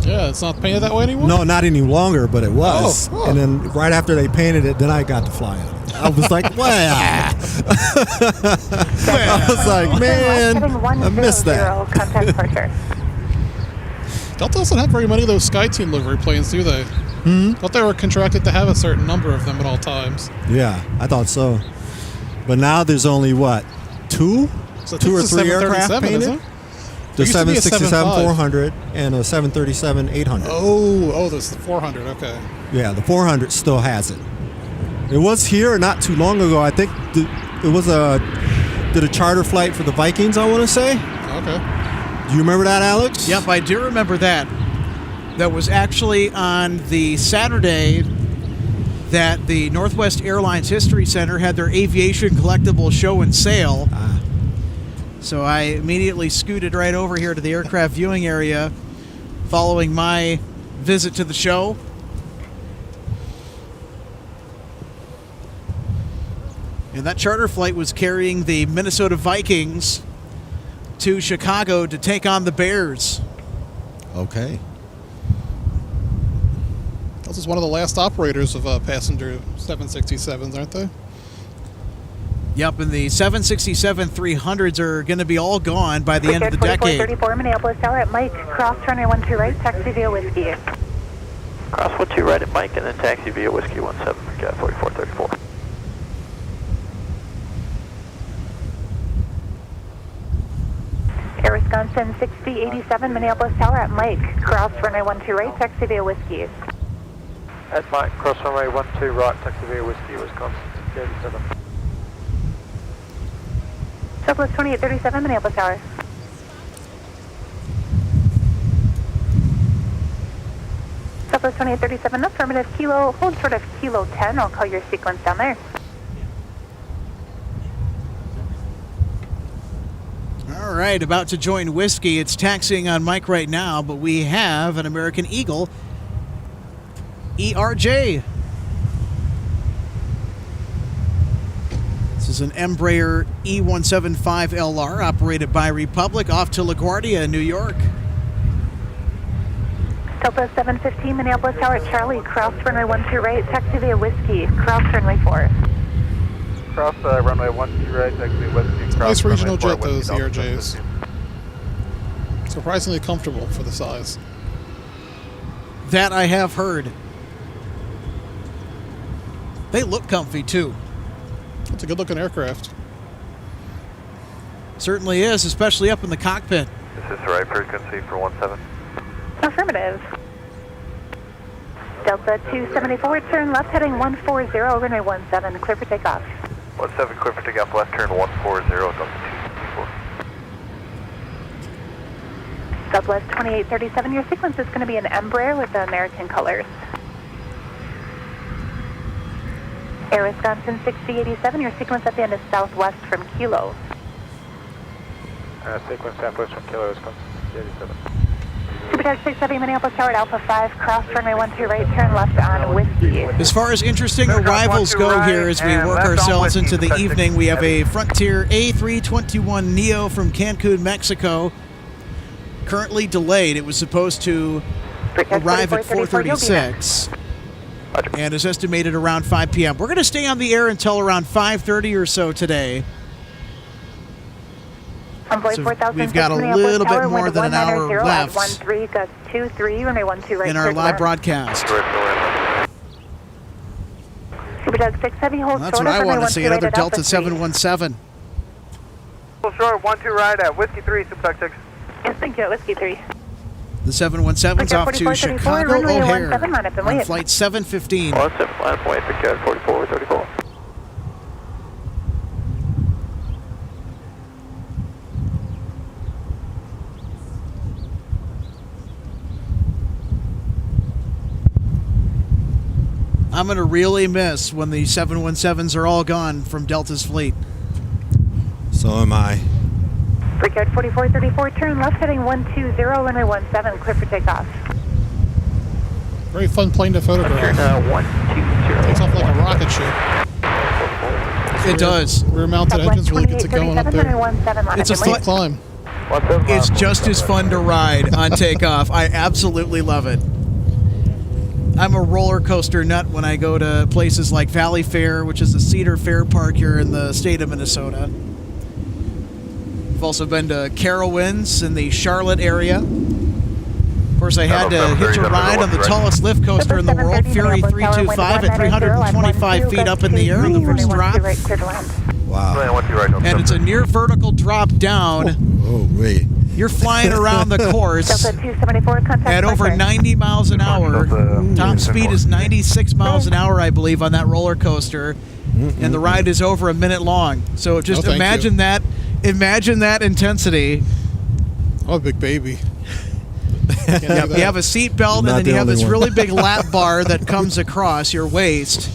Yeah, it's not painted that way anymore? No, not any longer, but it was. Oh. And then right after they painted it, then I got to fly it. I was like, wow. I was like, man, I missed that. Contact departure. Delta doesn't have very many of those SkyTeam livery planes, do they? Thought they were contracted to have a certain number of them at all times. Yeah, I thought so. But now there's only, what, two? So Two or this is three aircraft 737, painted? isn't it? The There used to be a 767 75. 400 and a 737 800. Oh, there's the 400. Okay. Yeah, the 400 still has it. It was here not too long ago. I think it was did a charter flight for the Vikings, I want to say. Okay. Do you remember that, Alex? Yep, I do remember that. That was actually on the Saturday that the Northwest Airlines History Center had their aviation collectible show and sale. So I immediately scooted right over here to the aircraft viewing area following my visit to the show. And that charter flight was carrying the Minnesota Vikings to Chicago to take on the Bears. Okay. This is one of the last operators of passenger 767s, aren't they? Yep, and the 767 300s are going to be all gone by the end of the decade. 4434 Minneapolis Tower at Mike. Cross runway 12 right, taxi via Whiskey. Cross 12 right at Mike and then taxi via Whiskey 17 for Cat 4434. Air Wisconsin 6087 Minneapolis Tower at Mike. Cross runway 12 right, taxi via Whiskey. At Mike, cross runway 12 right, taxi via Whiskey, Wisconsin 6087. Southwest 2837 Minneapolis Tower. Southwest 2837, affirmative kilo, hold short of kilo 10. I'll call your sequence down there. All right, about to join Whiskey. It's taxiing on Mike right now, but we have an American Eagle ERJ. This is an Embraer E175LR operated by Republic off to LaGuardia, New York. Southwest 715 Minneapolis Tower at Charlie. Cross runway 12 right, taxi via Whiskey. Cross runway 4. Cross runway 12 right, taxi via Whiskey. Nice regional runway 4, jet, those Whiskey, Delta ERJs. 15. Surprisingly comfortable for the size. That I have heard. They look comfy too. It's a good looking aircraft. Certainly is, especially up in the cockpit. Is this the right frequency for 17? Affirmative. Delta 274, turn left heading 140, runway 17, clear for takeoff. 17, clear for takeoff, left turn 140, Delta 274. Southwest 2837, your sequence is going to be an Embraer with the American colors. Air Wisconsin 6087, your sequence at the end is southwest from Kilo. Sequence southwest from Kilo, Wisconsin 6087. Supertax 670 Minneapolis Tower at Alpha 5, cross runway 12 right, turn left on Whiskey. As far as interesting arrivals go here as we work ourselves into the evening, we have a Frontier A321 Neo from Cancun, Mexico. Currently delayed. It was supposed to arrive at 4:36 and is estimated around 5 p.m. We're going to stay on the air until around 5:30 or so today. So we've got a little bit more than an hour left in our live broadcast. Supertax 6 Heavy, hold That's what I want to see, another Delta 717. Hold short, 12 right at Whiskey 3, Supertax 6. Yes, thank you. Whiskey 3. The 717's off to Chicago O'Hare on flight 715. 17, line up and wait, Picard 4434. I'm going to really miss when the 717s are all gone from Delta's fleet. So am I. Picard 4434, turn left heading 120, runway 17, clear for takeoff. Very fun plane to photograph. 120. Takes off like a rocket ship. It does. Rear-mounted engines really gets it going up there. It's a Steep climb. It's just as fun to ride on takeoff. I absolutely love it. I'm a roller coaster nut when I go to places like Valley Fair, which is the Cedar Fair Park here in the state of Minnesota. I've also been to Carowinds in the Charlotte area. Of course, I had to hitch a ride on the tallest lift coaster in the world, Fury 325 at 325 feet up in the air on the first drop. Wow. And it's a near vertical drop down. Oh, wait. You're flying around the course at over 90 miles an hour. Top speed is 96 miles an hour, I believe, on that roller coaster. And the ride is over a minute long. So just imagine that. Imagine that intensity. Oh, a big baby. Yep, you have a seat belt, and then you have this really big lap bar that comes across your waist.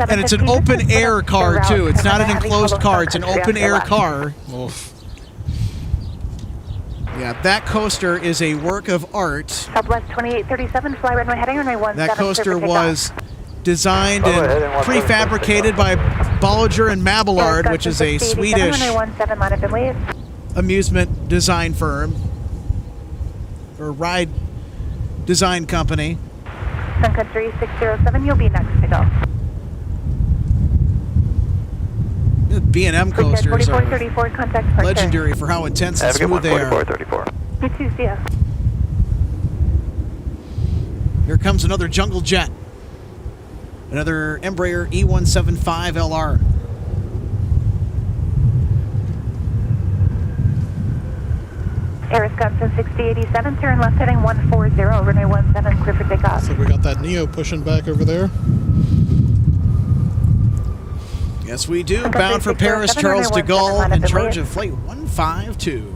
And it's an open air car, too. It's not an enclosed car. It's an open air car. Oof. Yeah, that coaster is a work of art. Southwest 2837, fly runway heading runway 17. That coaster was designed and prefabricated by Bolliger and Mabillard, which is a Swedish amusement design firm or ride design company. Sun Country 607, you'll be next to go. B&M coasters are legendary for how intense and smooth they are. You too, see ya. Here comes another jungle jet. Another Embraer E175LR. Air Wisconsin 6087, turn left heading 140, runway 17, clear for takeoff. So we got that Neo pushing back over there. Yes, we do. Bound for Paris, Charles de Gaulle, in charge of flight 152.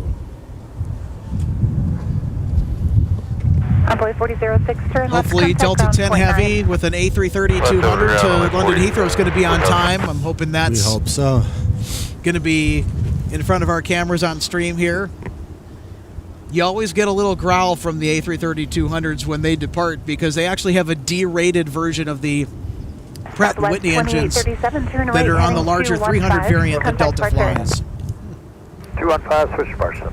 Envoy 4006, turn left. Hopefully Delta 10 Heavy with an A330-200 to London Heathrow is going to be on time. I'm hoping that's We hope so. going to be in front of our cameras on stream here. You always get a little growl from the A330-200s when they depart because they actually have a D-rated version of the Pratt & Whitney engines that are on the larger 300 variant that Delta flies. 215, switch departure.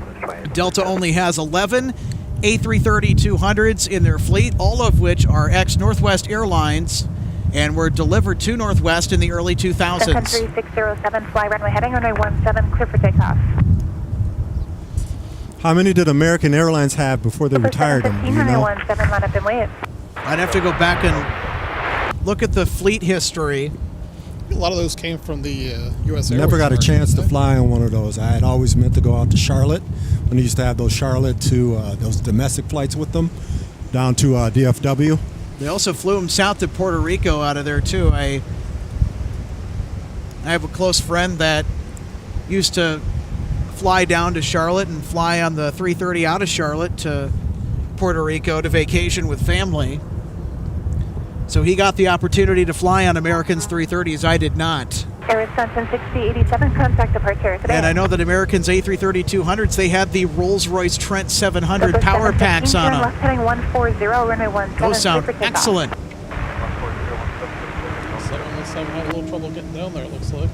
Delta only has 11 A330-200s in their fleet, all of which are ex-Northwest Airlines, and were delivered to Northwest in the early 2000s. Sun Country 607, fly runway heading runway 17, clear for takeoff. How many did American Airlines have before they retired them? Do you know? I'd have to go back and look at the fleet history. A lot of those came from the U.S. Airways. Never got a market, chance to didn't they? fly on one of those. I had always meant to go out to Charlotte when they used to have those Charlotte to those domestic flights with them down to DFW. They also flew them south to Puerto Rico out of there too. I have a close friend that used to fly down to Charlotte and fly on the 330 out of Charlotte to Puerto Rico to vacation with family. So he got the opportunity to fly on American's 330s. I did not. Air Wisconsin 6087, contact departure today. And I know that American's A330-200s, they had the Rolls-Royce Trent 700 power packs on them. Left heading 140, runway 17. Those sound excellent. 717 had a little trouble getting down there, it looks like.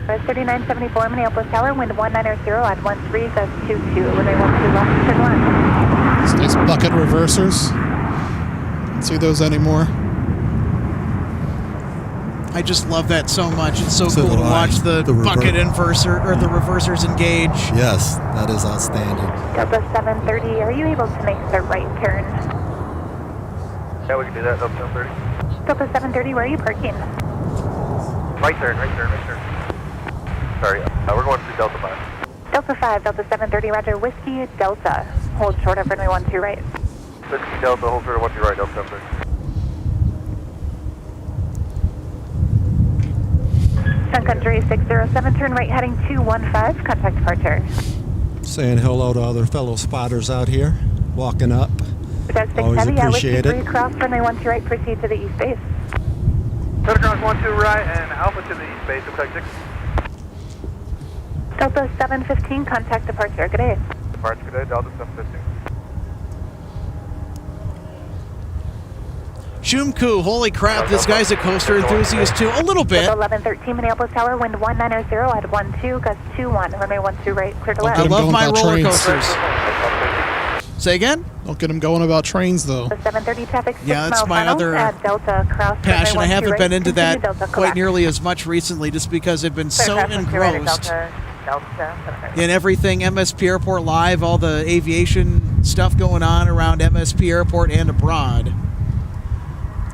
Res 3974, Minneapolis Tower, wind 190 at 13, gust 22, runway 12 left, turn left. These nice bucket reversers. Don't see those anymore. I just love that so much. It's so cool do to I. watch the bucket inverser or the reversers engage. Yes, that is outstanding. Delta 730, are you able to make the right turn? Yeah, we can do that. Delta 730. Delta 730, where are you parking? Right turn. Sorry, we're going to Delta 5. Delta 5, Delta 730, roger, Whiskey, Delta. Hold short of runway 12 right. Whiskey Delta, hold short of 12 right, Delta 730. Sun Country 607, turn right heading 215, contact departure. Saying hello to other fellow spotters out here, walking up. That's 6 Always heavy, appreciate Whiskey 3, it. cross runway 12 right, proceed to the east base. Delta Cross 12 right and Alpha to the east base, contact 6. Delta 715, contact departure. Good day. Departure, good day, Delta 715. Shumku, holy crap, this guy's a coaster enthusiast too. A little bit. Delta 1113, Minneapolis Tower, wind 1990 at 12, gust 21, runway 12 right, clear to Don't left. I get 'em love going my about roller trains. coasters. Say again? Don't get them going about trains, though. The 730 traffic, 6 Yeah, that's mile my final other at Delta, cross passion. I runway 12 haven't right, been into continue that Delta, quite collect. nearly as much recently just because I've been so Clear cross, right, engrossed Delta, in everything MSP Airport Live, all the aviation stuff going on around MSP Airport and abroad.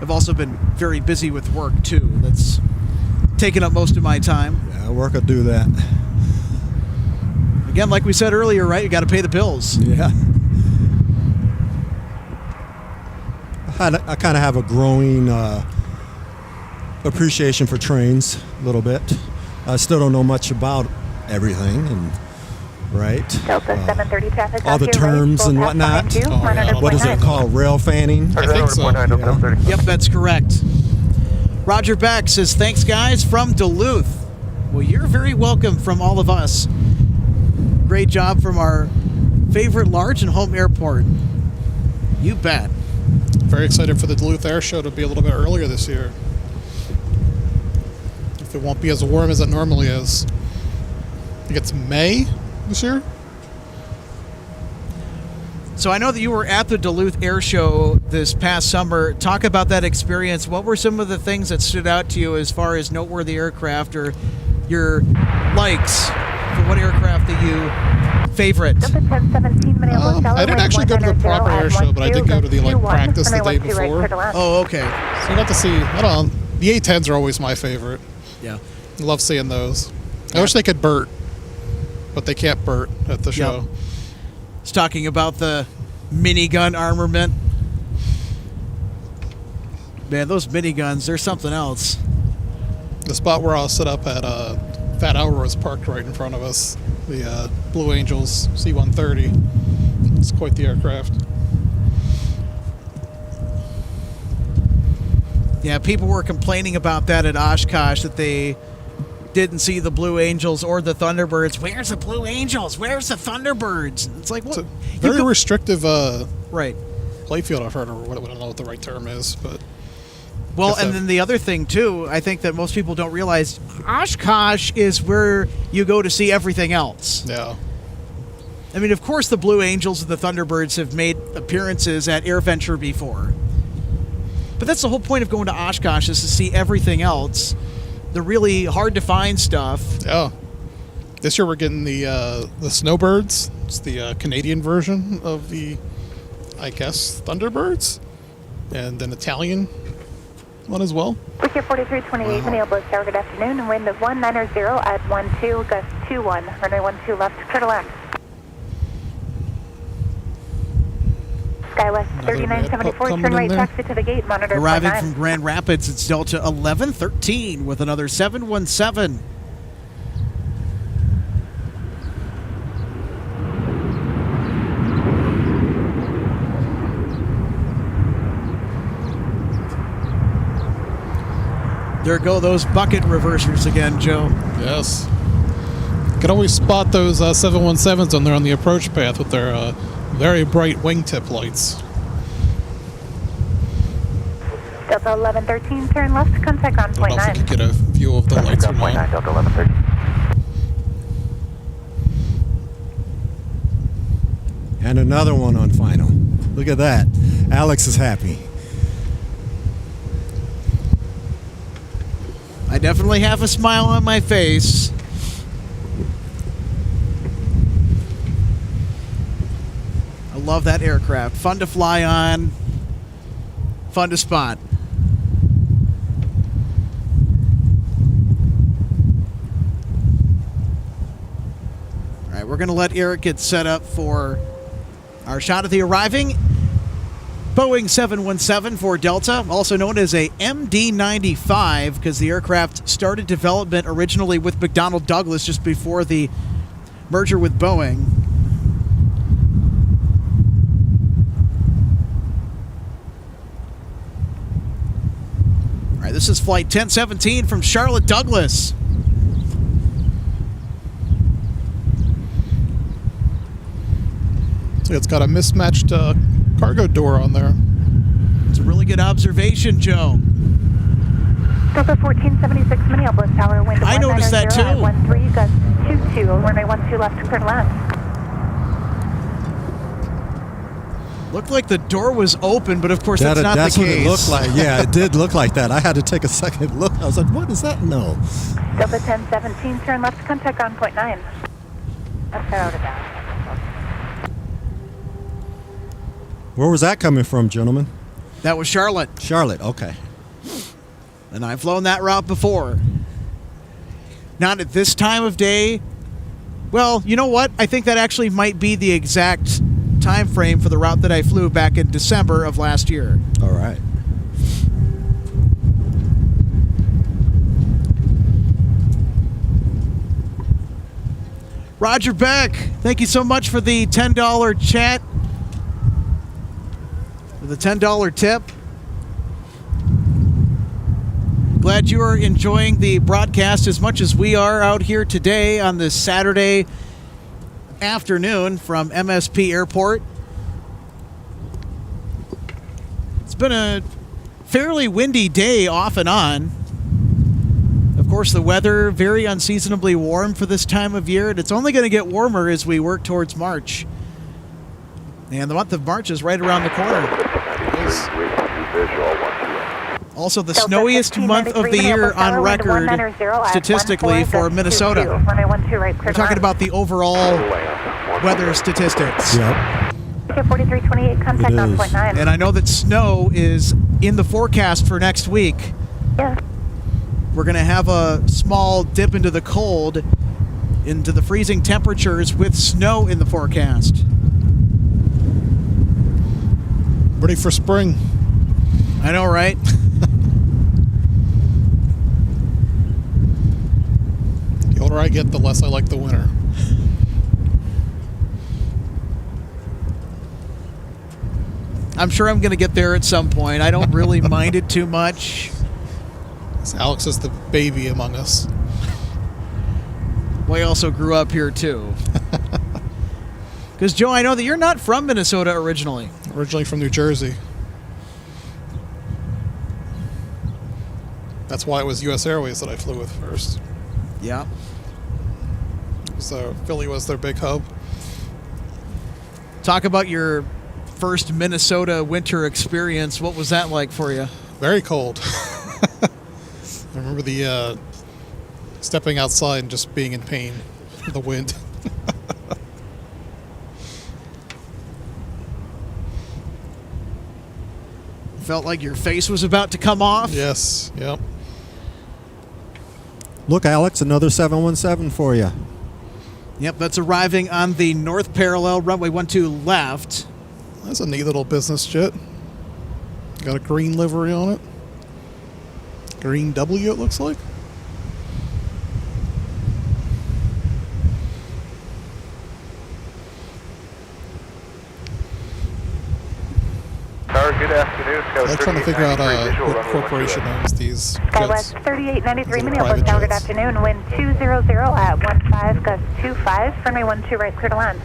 I've also been very busy with work too. That's taken up most of my time. Yeah, work will do that. Again, like we said earlier, right? You got to pay the bills. Yeah. I kind of have a growing appreciation for trains a little bit. I still don't know much about everything, and right. Delta 730 traffic. All the off your right, terms full and path whatnot. behind you, Oh, yeah. monitor What is it 49. called? Rail fanning? I think so. Delta 730. Yep, that's correct. Roger Beck says, thanks, guys, from Duluth. Well, you're very welcome from all of us. Great job from our favorite large and home airport. You bet. Very excited for the Duluth Air Show to be a little bit earlier this year. If it won't be as warm as it normally is. I think it's May this year. So I know that you were at the Duluth Air Show this past summer. Talk about that experience. What were some of the things that stood out to you as far as noteworthy aircraft or your likes for what aircraft that you favorite? Delta 1017, Minneapolis Tower, I didn't wind actually go to the 190 proper at air show, but I did go to the 12, practice the runway day 12 right, before. clear to left. Oh, okay. So you got to see, I don't know, the A-10s are always my favorite. Yeah. I love seeing those. I wish they could BERT, but they can't BERT at the show. It's talking about the minigun armament. Man, those miniguns, they're something else. The spot where I was set up at Fat Hour was parked right in front of us. The Blue Angels C-130. It's quite the aircraft. Yeah, people were complaining about that at Oshkosh, that they didn't see the Blue Angels or the Thunderbirds. Where's the Blue Angels? Where's the Thunderbirds? It's like, what? It's a very restrictive Right. playfield, I've heard, or I don't know what the right term is, but Well, Guess and so. then the other thing, too, I think that most people don't realize, Oshkosh is where you go to see everything else. yeah. I mean, of course, the Blue Angels and the Thunderbirds have made appearances at AirVenture before. But that's the whole point of going to Oshkosh, is to see everything else. The really hard-to-find stuff. Yeah. This year we're getting the Snowbirds. It's the Canadian version of the, I guess, Thunderbirds. And an Italian one as well. Wicket 4328, Minneapolis Tower, good afternoon. Wind of 190 at 12, gust 21, runway 12 left, clear to left. SkyWest Another 3974, coming turn in right, there. taxi to the gate, monitor Arriving 49. from Grand Rapids, it's Delta 1113 with another 717. There go those bucket reversers again, Joe. Yes. You can always spot those 717s when they're on the approach path with their very bright wingtip lights. Delta 1113, turn left, contact ground I don't point know if 9. you can get a view of the lights or Point 9, not. Delta 1130. And another one on final. Look at that. Alex is happy. I definitely have a smile on my face. I love that aircraft. Fun to fly on. fun to spot. All right, we're going to let Eric get set up for our shot of the arriving Boeing 717 for Delta, also known as a MD-95, because the aircraft started development originally with McDonnell Douglas just before the merger with Boeing. All right, this is Flight 1017 from Charlotte Douglas. So it's got a mismatched cargo door on there. It's a really good observation, Joe. Delta 1476 Minneapolis Tower, wind I noticed that too. 13, gust 22, runway 12 left to turn left. Looked like the door was open, but of course that's not the case. That's what it looked like. Yeah, it did look like that. I had to take a second look. I was like, what is that? No. Delta 1017, turn left to contact on point 9. That's out of bounds. Where was that coming from, gentlemen? That was Charlotte. Charlotte, okay. And I've flown that route before. Not at this time of day. Well, you know what? I think that actually might be the exact time frame for the route that I flew back in December of last year. All right. Roger Beck, thank you so much for the $10 chat. For the $10 tip. Glad you are enjoying the broadcast as much as we are out here today on this Saturday afternoon from MSP Airport. It's been a fairly windy day off and on. Of course, the weather very unseasonably warm for this time of year, and it's only going to get warmer as we work towards March. And the month of March is right around the corner. Also, the snowiest month of the year on record statistically for Minnesota. We're talking about the overall weather statistics. Yep. 4328, contact on point 9. And I know that snow is in the forecast for next week. Yeah. We're going to have a small dip into the cold, into the freezing temperatures with snow in the forecast. Ready for spring. I know, right? The older I get, the less I like the winter. I'm sure I'm going to get there at some point. I don't really mind it too much. Alex is the baby among us. Well, I also grew up here, too. Because, Joe, I know that you're not from Minnesota originally. Originally from New Jersey. That's why it was U.S. Airways that I flew with first. Yeah. So Philly was their big hub. Talk about your first Minnesota winter experience. What was that like for you? Very cold. I remember the stepping outside and just being in pain with the wind. Felt like your face was about to come off? Yes, yep. Look, Alex, another 717 for you. Yep, that's arriving on the north parallel, runway 12 left. That's a neat little business jet. Got a green livery on it. Green W, it looks like. Good afternoon. I'm trying to figure out what corporation owns these jets. Skywest 3893 Minneapolis Tower, good afternoon. Wind 200 at 15, gust 25, runway 12 right, clear to land.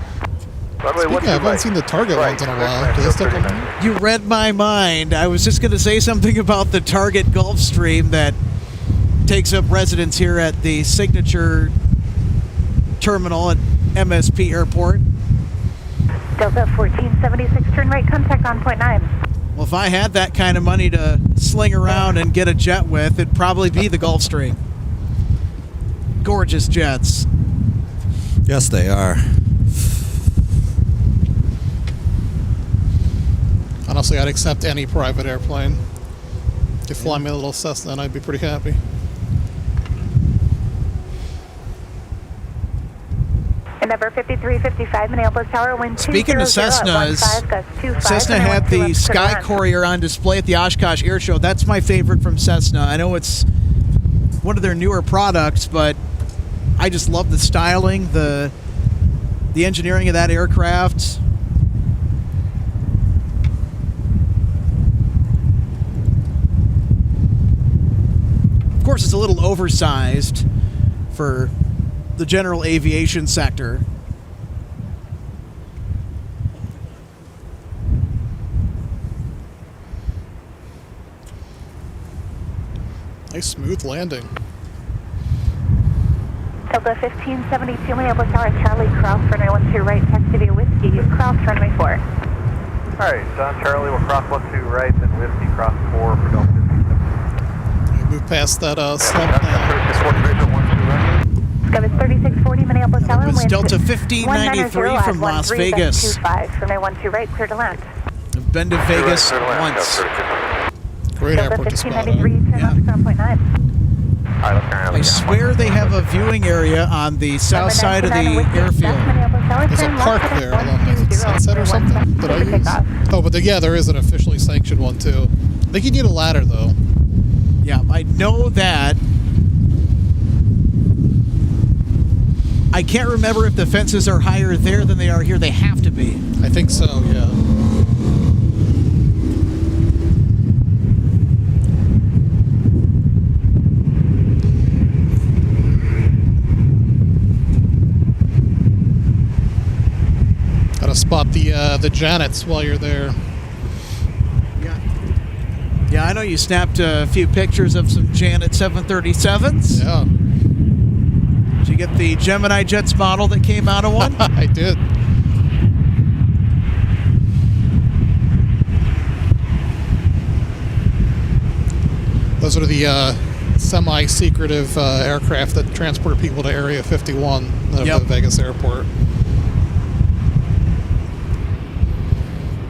Speaking of, I haven't seen the Target ones in a while. Do they still come in? You read my mind. I was just going to say something about the Target Gulfstream that takes up residence here at the Signature Terminal at MSP Airport. Delta 1476, turn right, contact on point 9. Well, if I had that kind of money to sling around and get a jet with, it'd probably be the Gulfstream. Gorgeous jets. Yes, they are. Honestly, I'd accept any private airplane. If you fly me a little Cessna, and I'd be pretty happy. Endeavor 5355 Minneapolis Tower, wind 200 Speaking of Cessnas, Cessna had the Sky Courier on display at the Oshkosh Air Show. That's my favorite from Cessna. I know it's one of their newer products, but I just love the styling, the engineering of that aircraft. Of course, it's a little oversized for the general aviation sector. Nice smooth landing. Delta 1572 Minneapolis Tower, Charlie, cross runway 12 right, taxi via Whiskey, cross runway 4. Alright, John Charlie will cross 12 right, then Whiskey cross 4 for Delta 1572. Move past that slump now. Sky is 3640 Minneapolis Tower, It was wind Delta 1593 from Las Vegas. 25, runway 12 right, clear to land. I've been to Vegas once. Great Delta airport to spot 1593, on. turn left 0.9. I swear they have a viewing area on the south side of the airfield. There's a park there along Sunset or something that I use. Oh, but yeah, there is an officially sanctioned one too. I think you need a ladder though. Yeah, I know that. I can't remember if the fences are higher there than they are here. They have to be. I think so, yeah. Gotta spot the Janets while you're there. Yeah, I know you snapped a few pictures of some Janet 737s. Yeah. Did you get the Gemini Jets model that came out of one? I did. Those are the semi-secretive aircraft that transport people to Area 51 of the Vegas airport.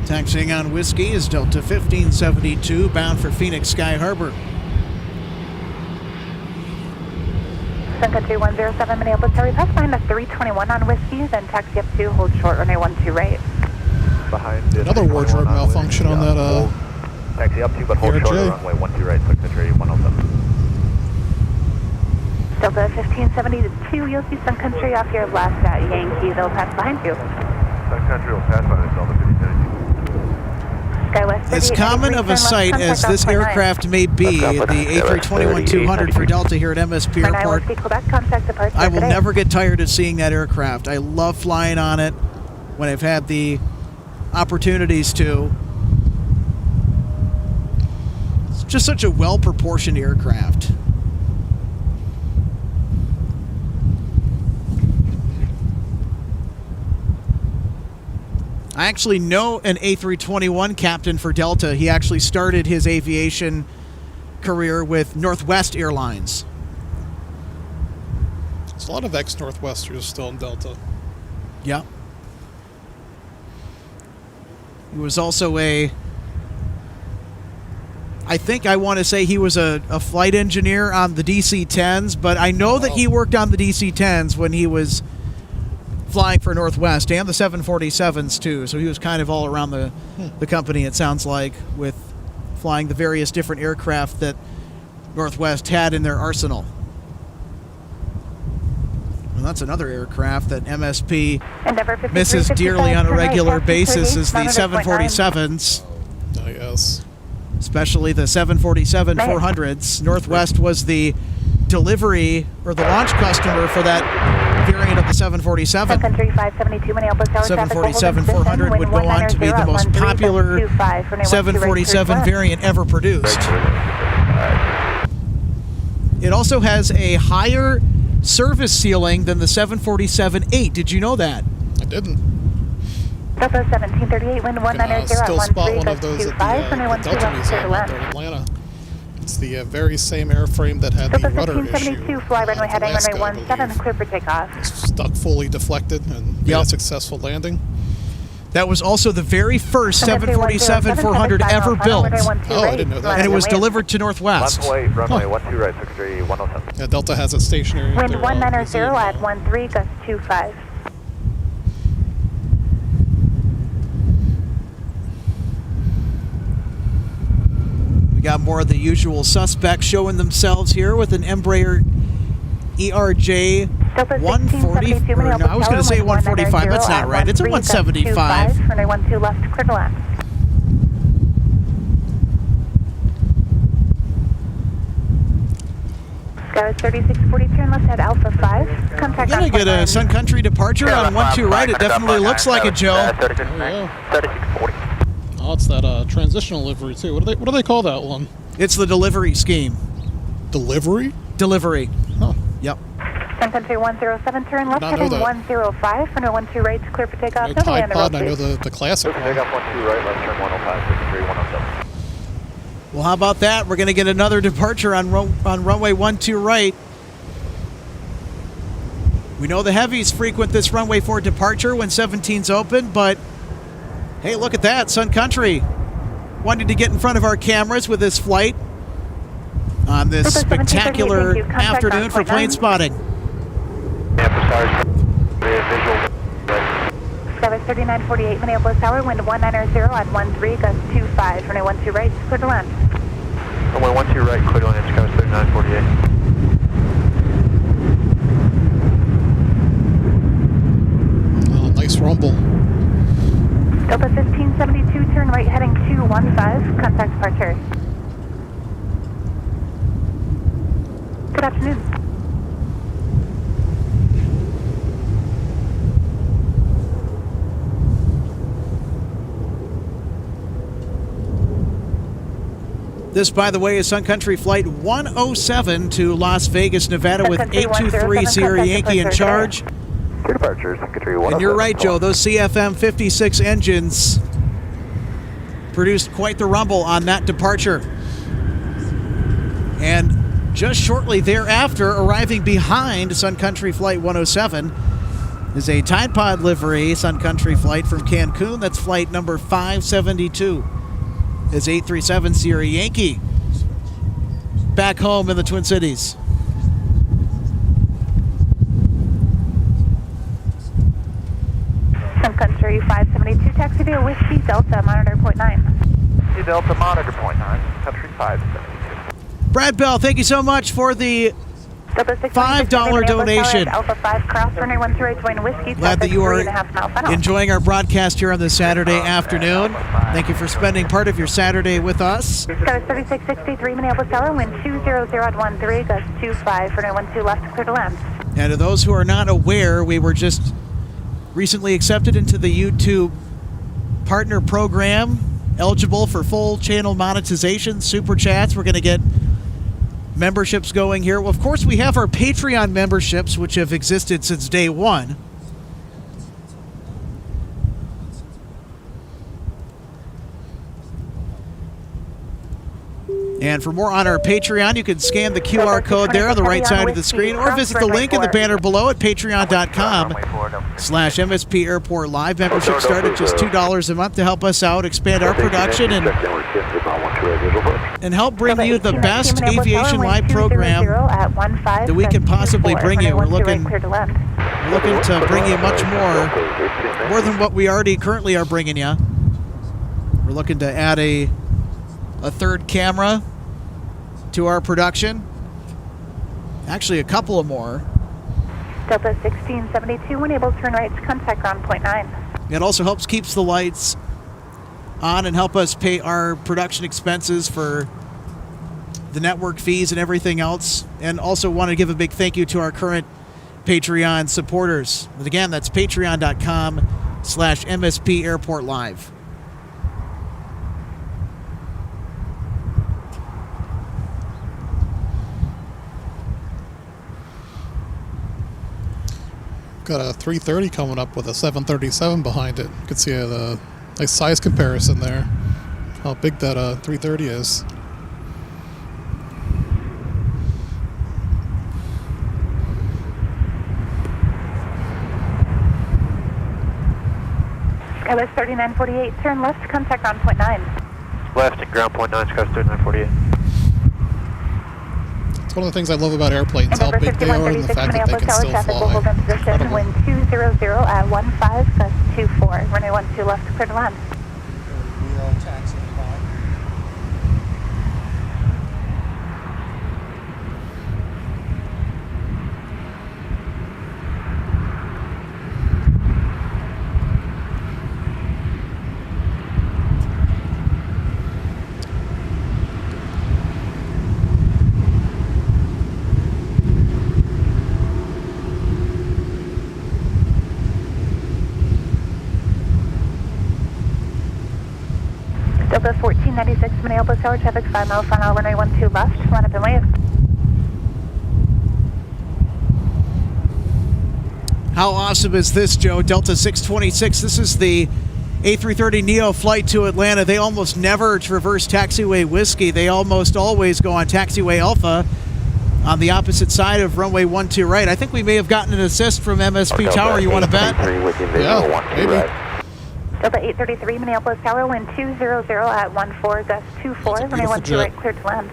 Taxiing on Whiskey is Delta 1572, bound for Phoenix Sky Harbor. Sun Country 107 Minneapolis Tower, pass behind the 321 on Whiskey, then taxi up to hold short runway 12 right. Behind Another wardrobe malfunction on that taxi up to, but hold short on runway 12 right, Sun Country 107. Delta 1572, you'll see Sun Country off your left at Yankee. They'll pass behind you. Sun Country will pass behind Delta 1572. As common of a sight as this aircraft may be, the A321-200 for Delta here at MSP Airport, I will never get tired of seeing that aircraft. I love flying on it when I've had the opportunities to. It's just such a well-proportioned aircraft. I actually know an A321 captain for Delta. He actually started his aviation career with Northwest Airlines. There's a lot of ex-Northwesters still in Delta. Yeah. He was also I want to say he was a flight engineer on the DC-10s, but I know that he worked on the DC-10s when he was flying for Northwest and the 747s too, so he was kind of all around the company, it sounds like, with flying the various different aircraft that Northwest had in their arsenal. And that's another aircraft that MSP misses dearly on a regular basis is the 747s. Oh, yes. Especially the 747-400s. Northwest was the delivery or the launch customer for that variant of the 747. 747-400 would go on to be the most popular 747 variant ever produced. It also has a higher service ceiling than the 747-8. Did you know that? I didn't. Delta 1738, wind 190 still spot one of those at the Delta Museum out there in Atlanta. It's the very same airframe that had the rudder issue. Fly runway heading runway 17, clear for takeoff. Stuck fully deflected and made a successful landing. That was also the very first 747-400 ever built. Oh, I didn't know that. And it was delivered to Northwest. Runway 12 right, secondary 107. Yeah, Delta has it stationary. Wind there, 190 at 13, gust 25. We got more of the usual suspects showing themselves here with an Embraer ERJ 140. Or no, I was going to say 145. That's not right. It's a 175. Runway 12 left, clear to land. Sky 3640, turn left at Alpha 5. Contact We're going to get a Sun Country departure on 12 right. It definitely looks like it, Joe. 3640. Oh, it's that transitional livery too. What do they call that one? It's the delivery scheme. Delivery? Delivery. Huh. Yep. Sun Country 107, turn left, heading 105. Runway 12 right, clear for takeoff. I know Tide Pod, and I know the classic one. Take off 12 right, left turn 105, secondary 107. Well, how about that? We're going to get another departure on runway 12 right. We know the heavies frequent this runway for departure when 17's open, but hey, look at that. Sun Country wanted to get in front of our cameras with this flight on this spectacular afternoon for plane spotting. Sky 3948, Minneapolis Tower, wind 190 at 13, gust 25. Runway 12 right, clear to land. Runway 12 right, clear to land, Sky 3948. Oh, nice rumble. Delta 1572, turn right, heading 215. Contact departure. Good afternoon. This, by the way, is Sun Country Flight 107 to Las Vegas, Nevada with 823 Sierra Yankee in charge. Clear departure, secondary 107. And you're right, Joe. Those CFM 56 engines produced quite the rumble on that departure. And just shortly thereafter, arriving behind Sun Country Flight 107 is a Tide Pod livery Sun Country flight from Cancun. That's flight number 572. Is 837 Sierra Yankee back home in the Twin Cities. Sun Country 572, taxi to Whiskey Delta, monitor point 9. Whiskey Delta, monitor point 9, Country 572. Brad Bell, thank you so much for the $5 donation. Alpha 5, cross runway 13 right, join Whiskey. Glad that you are enjoying our broadcast here on this Saturday afternoon. Thank you for spending part of your Saturday with us. Sky 3663, Minneapolis Tower, wind 200 at 13, gust 25, runway 12 left, clear to land. And to those who are not aware, we were just recently accepted into the YouTube partner program, eligible for full channel monetization, super chats. We're going to get memberships going here. Well, of course, we have our Patreon memberships, which have existed since day one. And for more on our Patreon, you can scan the QR code there on the right side of the screen, or visit the link in the banner below at patreon.com/MSP Airport Live. Membership start at just $2 a month to help us out, expand our production, and help bring you the best aviation live program that we can possibly bring you. We're looking to bring you much more than what we already currently are bringing you. We're looking to add a third camera to our production. Actually, a couple of more. Delta 1672, when able to turn right to contact ground point 9. It also helps keeps the lights on and help us pay our production expenses for the network fees and everything else. And also want to give a big thank you to our current Patreon supporters. And again, that's patreon.com/MSP Airport Live. Got a 330 coming up with a 737 behind it. You can see a nice size comparison there. How big that 330 is. Skywest 3948, turn left, contact ground point 9. Left and ground point 9, Skywest 3948. It's one of the things I love about airplanes, And how number big they are and the 5136 fact that they Minneapolis can Tower still traffic will fly. hold in position, Incredible. wind 200 at 15, gust 24, runway 12 left, clear to land. We are taxiing by. Delta 1496 Minneapolis Tower traffic 5 miles final, runway 12 left, line up and wave. How awesome is this, Joe? Delta 626. This is the A330neo flight to Atlanta. They almost never traverse taxiway Whiskey. They almost always go on taxiway Alpha on the opposite side of runway 12 right. I think we may have gotten an assist from MSP Tower. You want to bet? Yeah, maybe. Delta 833 Minneapolis Tower, wind 200 at 14, gust 24, runway 12 jet. right, clear to land.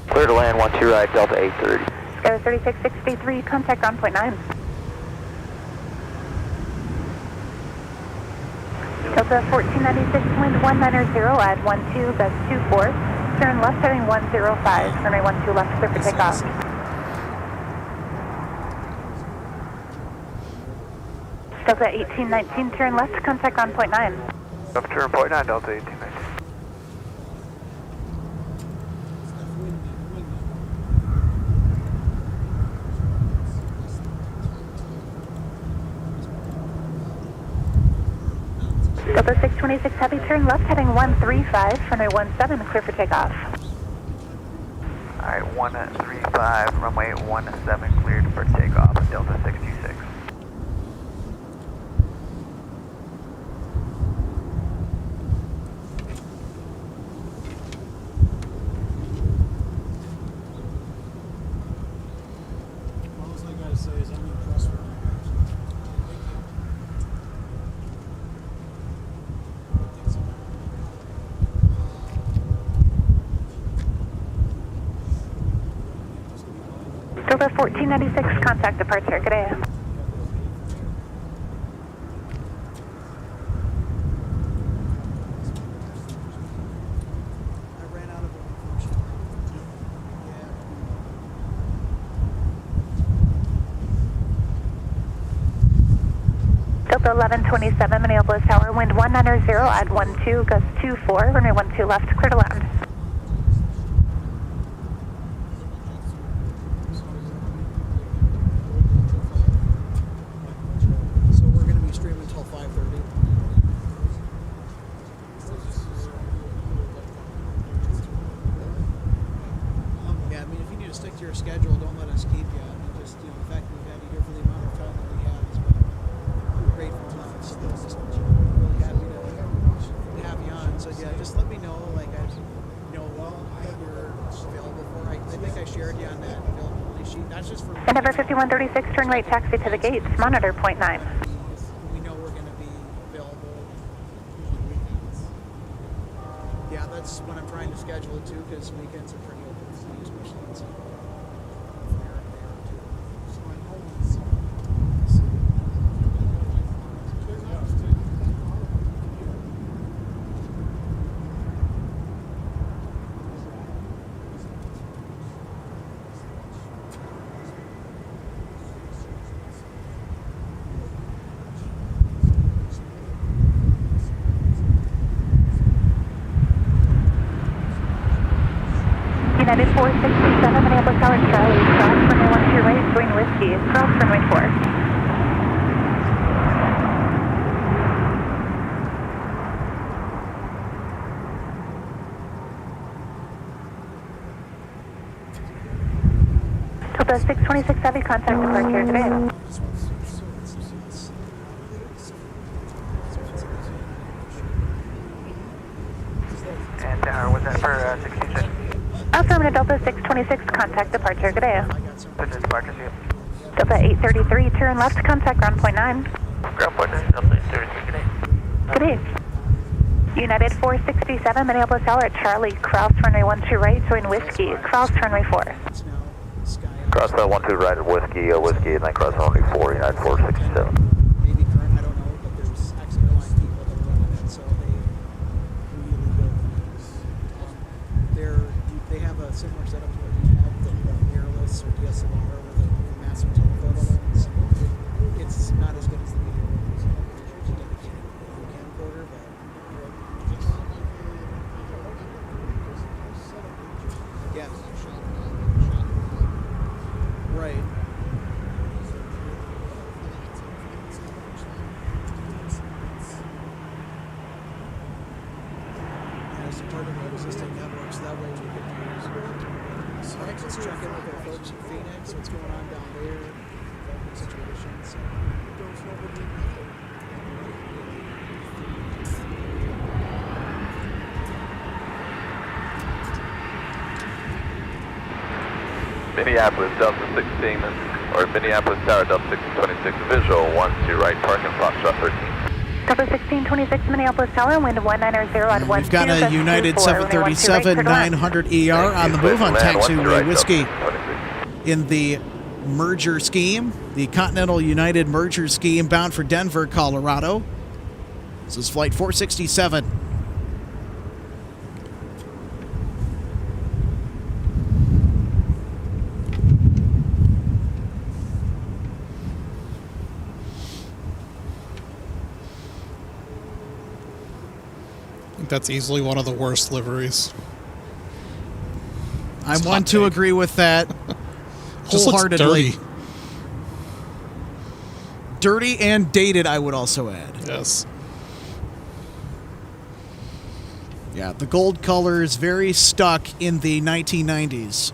Clear to land, 12 right, Delta 830. Skywest 3663, contact ground point 9. Delta 1496, wind 190 at 12, gust 24, turn left heading 105, runway 12 left, clear for takeoff. Delta 1819, turn left, contact ground point 9. Left turn point 9, Delta 1819. Delta 626 heavy, turn left heading 135, runway 17, clear for takeoff. Alright, 135, runway 17 cleared for takeoff, Delta 626. All I gotta say is I'm impressed with you. Delta 1496, contact departure, good day. Delta 1127 Minneapolis Tower, wind 190 at 12, gust 24, runway 12 left, clear to land. So we're going to be streaming until 5:30. Yeah, I mean, if you need to stick to your schedule, don't let us keep you. I mean, just, you know, the fact that we've had you here for the amount of time that we have is we're grateful enough. So just really happy to have you on. So yeah, just let me know, like, what you're available for. I think I shared you on that availability sheet. That's just for And number 5136, turn right taxi to the gates, monitor point 9. we know we're going to be available on weekends. Yeah, that's when I'm trying to schedule it too, because weekends are pretty open for me, especially in summer. So I'm hoping. United 467 Minneapolis Tower, Charlie, cross runway 12 right, going Whiskey, cross runway 4. Delta 626 heavy, contact departure today. And was that for 66? Affirmative, Delta 626, contact departure, good day. Departure, see you. Delta 833, turn left, contact ground point 9. Ground point 9, update 33, good day. Good day. United 467, Minneapolis Tower at Charlie, cross runway 12 right, join Whiskey, cross runway 4. Cross the 12 right at Whiskey, Whiskey, and then cross runway 4, United 467. Maybe current, I don't know, but there's ex-airline people that are running it, so they really go. They have a similar setup to where you have the mirrorless or DSLR with a massive telephoto lens. It's not as good as the video camcorder, but yeah. Right. As part of our existing networks, that way we could use. So let's check in with our folks in Phoenix, what's going on down there, situations. Minneapolis Delta 16, or Minneapolis Tower Delta 1626, visual 12 right, parking Foxtrot 13. Delta 1626, Minneapolis Tower, wind 190 at 12. We've got a United 737-900ER on the move on taxiway Whiskey in the merger scheme, the Continental United merger scheme bound for Denver, Colorado. This is flight 467. I think that's easily one of the worst liveries. I want to agree with that Just looks wholeheartedly. dirty. Dirty and dated, I would also add. Yes. Yeah, the gold color is very stuck in the 1990s.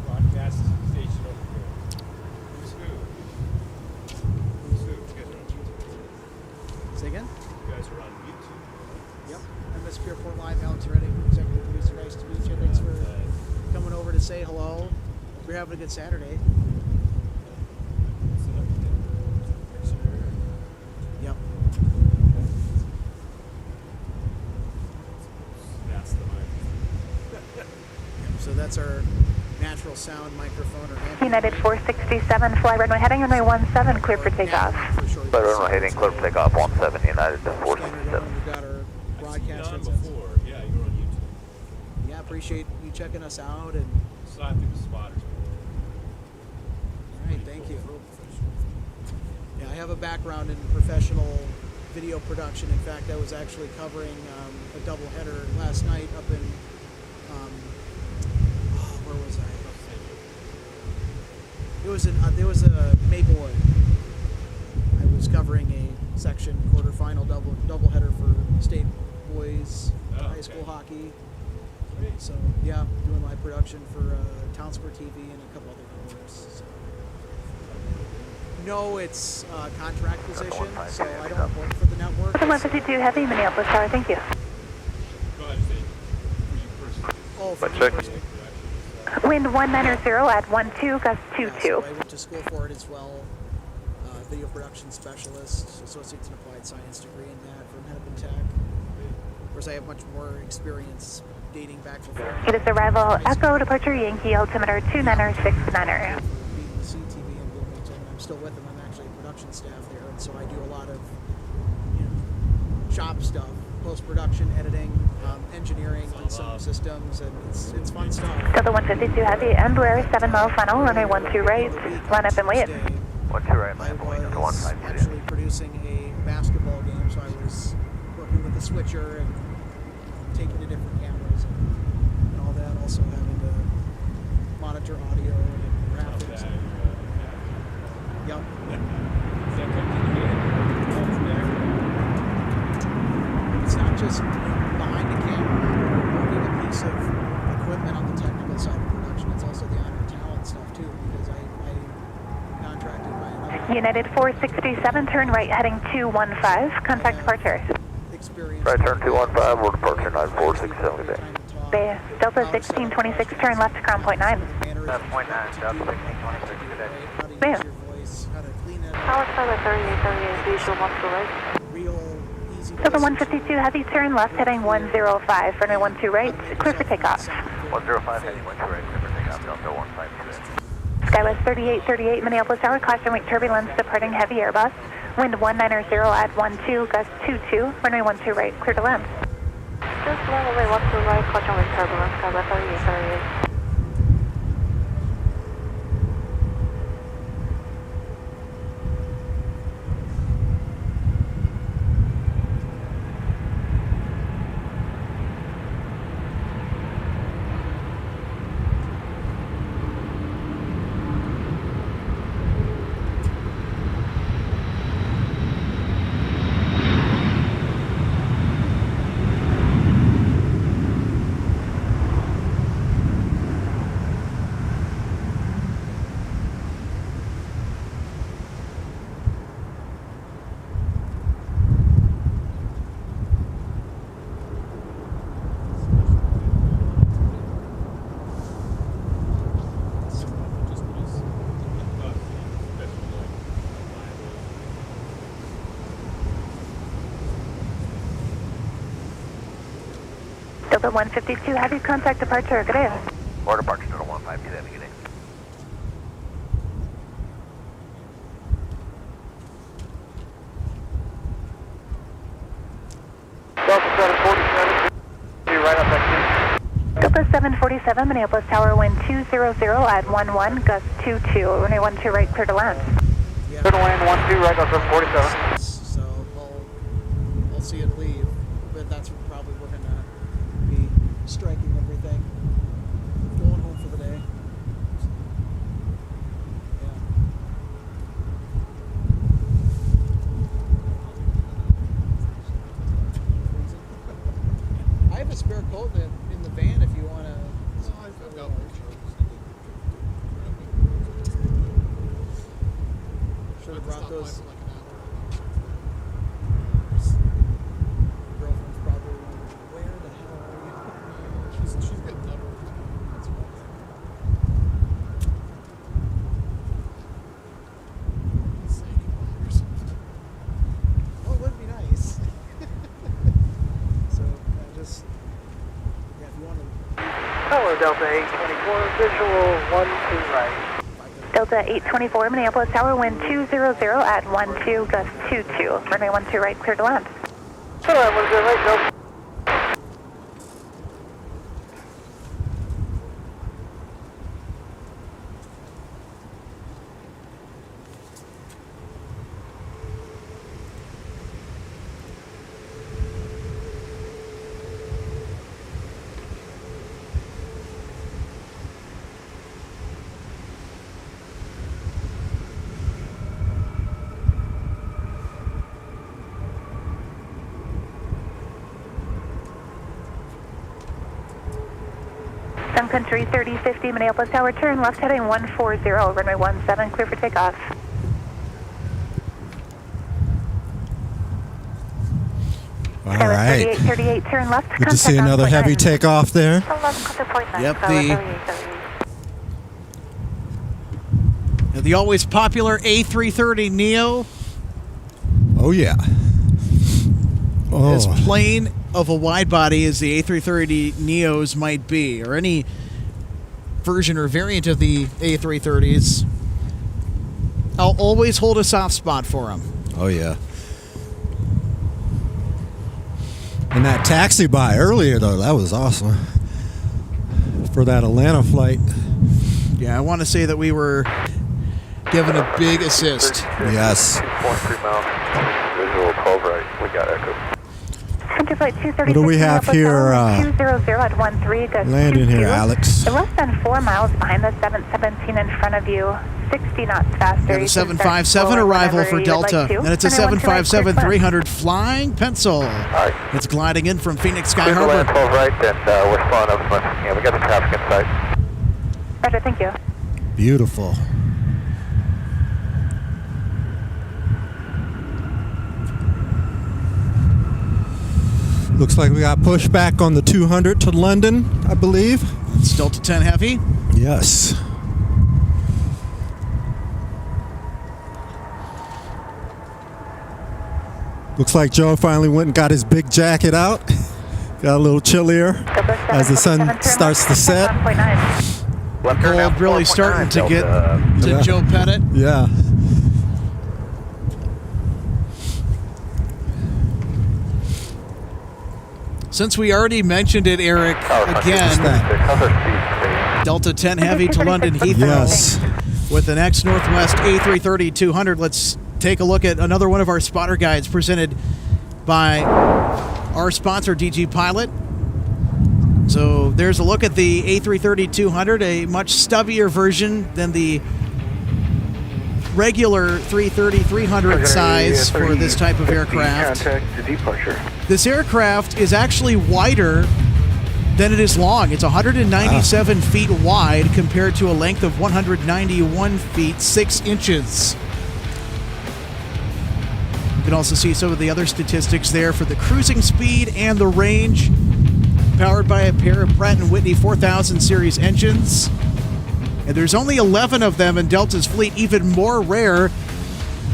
Broadcast station over here. Who's who? Who's who? You guys are on YouTube. Say again? You guys are on YouTube. Yep. MSP Airport Live, Alex Reddick, executive producer. Nice to meet you. Thanks for coming over to say hello. We're having a good Saturday. Yep. That's the mic. So that's our natural sound microphone. Or United 467, fly runway heading runway 17, clear for takeoff. Fly runway heading, clear for takeoff 17, United 467. We've got our broadcast Done headsets. before. Yeah, you were on YouTube. Yeah, appreciate you checking us out. And Saw it through the spotters. all right, thank you. Yeah, I have a background in professional video production. In fact, I was actually covering a doubleheader last night up in, where was I? It was a Maplewood. I was covering a section quarterfinal doubleheader for state boys high school hockey. So yeah, doing live production for Townsport TV and a couple other networks. So. No, it's contract position, so I don't work for the network. 152 Heavy, Minneapolis Tower, thank you. Go ahead, Steve. For you personally. Oh, for check. me personally. Wind 190 at 12, gust 22. So I went to school for it as well. Video production specialist, associates in applied science degree in that from Hennepin Tech. Of course, I have much more experience dating back before. It is arrival Echo Departure Yankee altimeter 2969er. BBC TV in Bloomington. I'm still with them. I'm actually production staff there, and so I do a lot of shop stuff, post-production, editing, engineering on some systems, and it's fun stuff. Delta 152 Heavy, Embraer 7 mile final, runway 12 right, line up and wait. 12 right, I land point to was 152. actually producing a basketball game, so I was working with the switcher and taking to different cameras and all that, also having to monitor audio and graphics. Yep. It's not just behind the camera, working a piece of equipment on the technical side of production. It's also the honor and talent stuff too, because I contracted by another United 467, turn right heading 215, contact departure. experience. Right turn 215, we're departure 9467 today. Bay, Delta 1626, turn left, crown point 9. Manner 7.9, Delta 1626, good day. How to use Yeah. your voice, how to clean it. Tower 3838, visual 1 to right. Real easy. Delta 152, heavy turn left heading 105, runway 12 right, clear for takeoff. 105 heading 12 right, clear for takeoff, Delta 152. Skywest 3838, Minneapolis Tower, caution wake turbulence departing heavy Airbus. Wind 190 at 12, gust 22, runway 12 right, clear to land. Just runway 12 right, caution wake turbulence, Skywest 3838. Delta 152, heavy contact departure, good day. Order departure, Delta 152, have a good day. Delta 747, be right up next to Delta 747, Minneapolis Tower, wind 200 at 11, gust 22, runway 12 right, clear to land. you. Clear to land 12 right, Delta 747. So we'll see it leave, but that's probably we're gonna be striking everything, going home for the day. Yeah. I have a spare coat in the van if you want to. Should have brought those. Girlfriend's probably wondering, where the hell are you? She's getting better. That's right. Oh, it would be nice. So, just, yeah, if you want to. Hello, Delta 824, visual 12 right. Delta 824, Minneapolis Tower, wind 200 at 12, gust 22, runway 12 right, clear to land. Clear to land 10 right, Delta. Sun Country 3050, Minneapolis Tower, turn left heading 140, runway 17, clear for takeoff. All right. 3838, turn left. Good to see another heavy takeoff there. Yep, the always popular A330 Neo. Oh, yeah. Oh. As plain of a wide body as the A330 Neos might be, or any version or variant of the A330s, I'll always hold a soft spot for them. Oh, yeah. And that taxi by earlier, though, that was awesome. For that Atlanta flight. Yeah, I want to say that we were given a big assist. Yes. 2.3 miles, visual 12 right, we got echo. What do we have here landing here, Alex? Less than 4 miles behind the 717 in front of you, 60 knots faster. Got a 757 arrival for Delta, and it's a 757-300 flying pencil. It's gliding in from Phoenix Sky Clear to land Harbor. 12 right, and we're flying up. Yeah, we got the traffic in sight. Roger, thank you. Beautiful. Looks like we got pushback on the 200 to London, I believe. Still to 10 heavy. Yes. Looks like Joe finally went and got his big jacket out. Got a little chillier as the sun starts to set. Cold really starting to get to Joe Pettit. Yeah. Since we already mentioned it, Eric, again, Delta 10 Heavy to London Heathrow Yes. with an ex-Northwest A330-200. Let's take a look at another one of our spotter guides presented by our sponsor, DG Pilot. So there's a look at the A330-200, a much stubbier version than the regular 330-300 size for this type of aircraft. Contact to departure. This aircraft is actually wider than it is long. It's 197 feet wide compared to a length of 191 feet, 6 inches. You can also see some of the other statistics there for the cruising speed and the range. Powered by a pair of Pratt & Whitney 4000 series engines. And there's only 11 of them in Delta's fleet, even more rare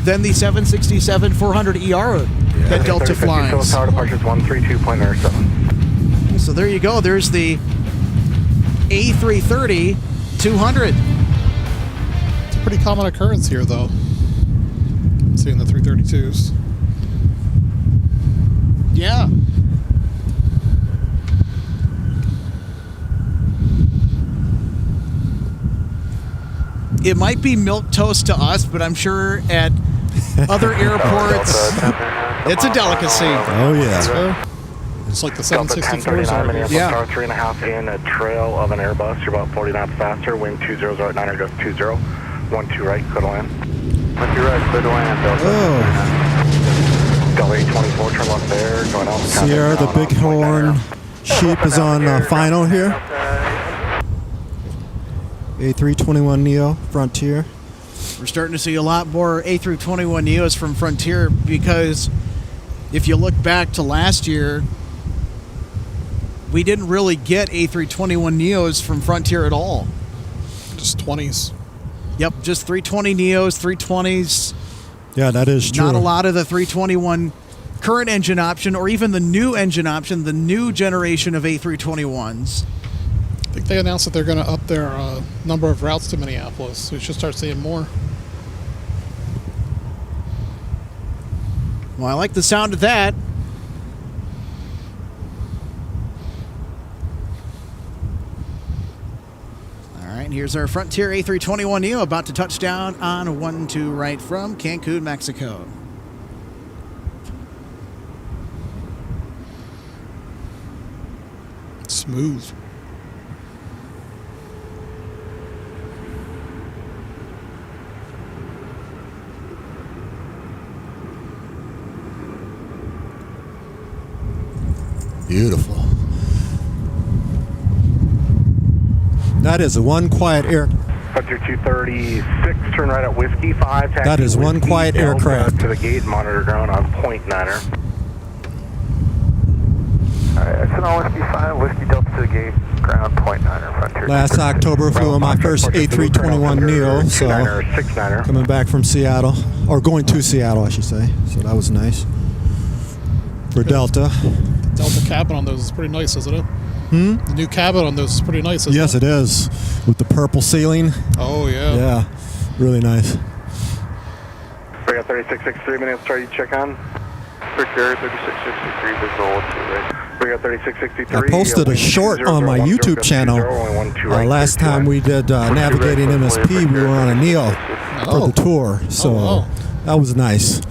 than the 767-400ER that Delta flies. Tower departures 132.07. So there you go. There's the A330-200. It's a pretty common occurrence here, though. Seeing the 332s. Yeah. It might be milquetoast to us, but I'm sure at other airports, it's a delicacy. Oh, yeah. So, it's like the 764s are here. Yeah. Tower 3.5 in a trail of an Airbus. You're about 40 knots faster. Wind 20 at 9 gust 20. 12 right, clear to land. 12 right, clear to land, Delta. Oh. Delta 824, turn left there. Going out. Sierra, the Bighorn Sheep is on final here. A321neo Frontier. We're starting to see a lot more A321neos from Frontier because if you look back to last year, we didn't really get A321neos from Frontier at all. Just 20s. Yep, just 320neos, 320s. Yeah, that is true. Not a lot of the 321 current engine option or even the new engine option, the new generation of A321s. I think they announced that they're going to up their number of routes to Minneapolis. So we should start seeing more. Well, I like the sound of that. All right, here's our Frontier A321neo about to touch down on 12 right from Cancun, Mexico. Smooth. Beautiful. That is one quiet air. Frontier 236, turn right at Whiskey 5. Taxi That is one Whiskey quiet Delta aircraft. To the gate, monitor ground on .9er. Alright, exit on Whiskey 5, Whiskey Delta to the gate, ground .9er, Frontier. Last October flew on my first A321neo, so 6-9er. coming back from Seattle, or going to Seattle, I should say. So that was nice for Delta. Delta cabin on those is pretty nice, isn't it? Hmm? The new cabin on those is pretty nice, isn't Yes, it? it is, with the purple ceiling. Oh, yeah. Yeah, really nice. We got 3663 minutes, try to check on. Frontier 3663, visual 2 right. We got 3663. I posted a short on my YouTube channel last time we did Navigating MSP. We were on a Neo for the tour, so that was nice.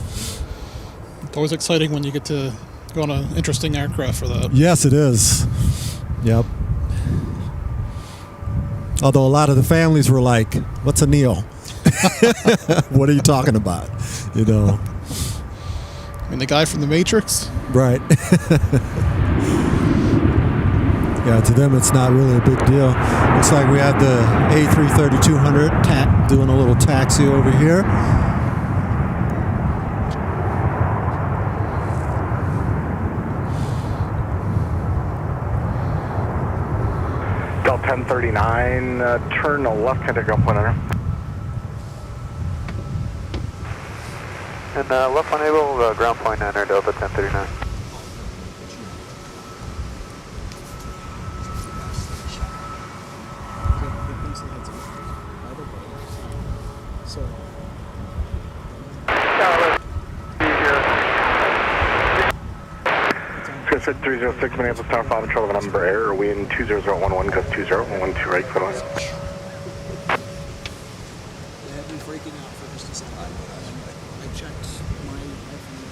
It's always exciting when you get to go on an interesting aircraft for that. Yes, it is. Yep. Although a lot of the families were like, "What's a Neo? What are you talking about?" You know. I mean, the guy from The Matrix? Right. Yeah, to them it's not really a big deal. Looks like we have the A330-200 doing a little taxi over here. Delta 1039, turn to left, contact ground point under. And left unable, ground point 9 Delta 1039. Chris at 306 Minneapolis Tower, follow control of a number air, wind 20011, gust 20, 12 right, clear line. They had been freaking out for just a second. I checked my iPhone.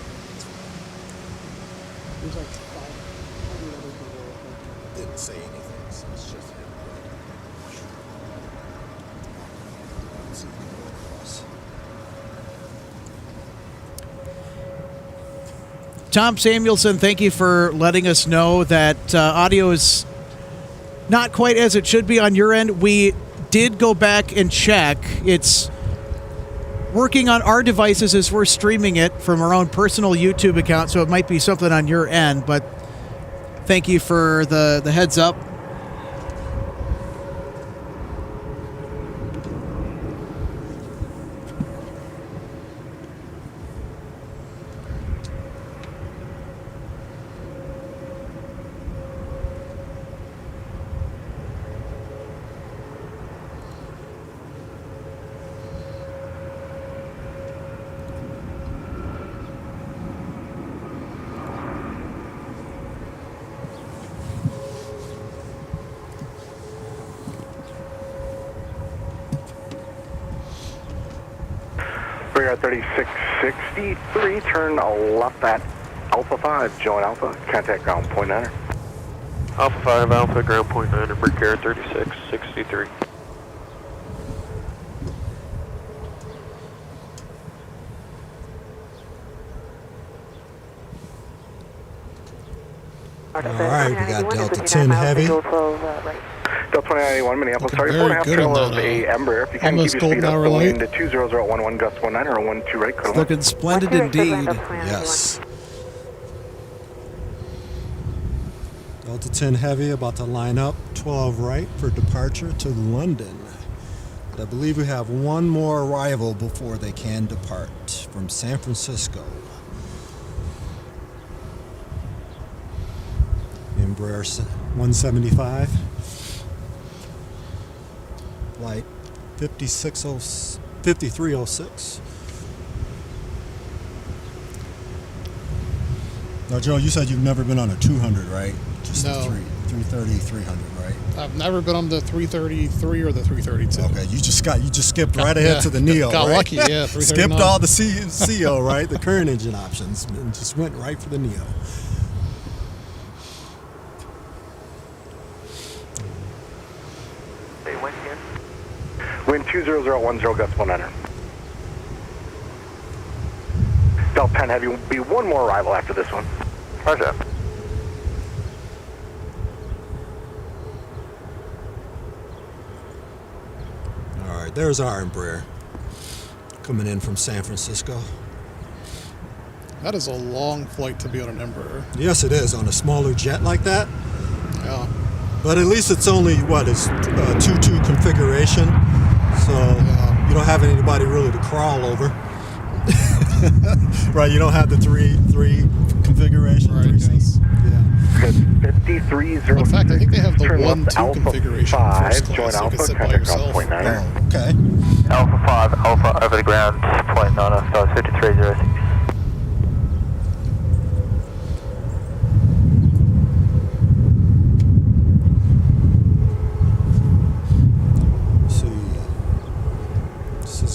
There's like 500 other people that didn't say anything, so it's just him. Tom Samuelson, thank you for letting us know that audio is not quite as it should be on your end. We did go back and check. It's working on our devices as we're streaming it from our own personal YouTube account, so it might be something on your end, but thank you for the heads up. Radar 3663, turn left at Alpha 5, join Alpha, contact ground point 9. Alpha 5, Alpha, ground point 9, Radar 3663. All right, we got Delta 10 heavy. Delta 2981, Minneapolis, sorry, very 4.5 good trail on of that, a Embraer. If you can keep almost your speed golden up, hour the light. wind 20011, gust 19 or 12 right, clear line. Looking splendid indeed. Yes. Delta 10 heavy about to line up 12 right for departure to London. I believe we have one more arrival before they can depart from San Francisco. Embraer 175. Flight 5306. Now, Joe, you said you've never been on a 200, right? Just No. the 330, 300, right? I've never been on the 333 or the 332. Okay, you just skipped right ahead to the Neo, got right? lucky, yeah. Skipped all the CO, right? The current engine options, and just went right for the Neo. Wind 20010, gust 19. Delta 10 heavy will be one more arrival after this one. Roger. All right, there's our Embraer coming in from San Francisco. That is a long flight to be on an Embraer. Yes, it is, on a smaller jet like that. Yeah. But at least it's only, it's 2-2 configuration, so you don't have anybody really to crawl over. Right, you don't have the 3 configuration. Right, 3 seats. Yeah. 5306. In fact, I think they have the turn left 1-2 Alpha configuration 5, first join class, so you Alpha, can sit by contact ground yourself. point 9. Oh, okay. Alpha 5, Alpha over the ground, point 9, stars 5306.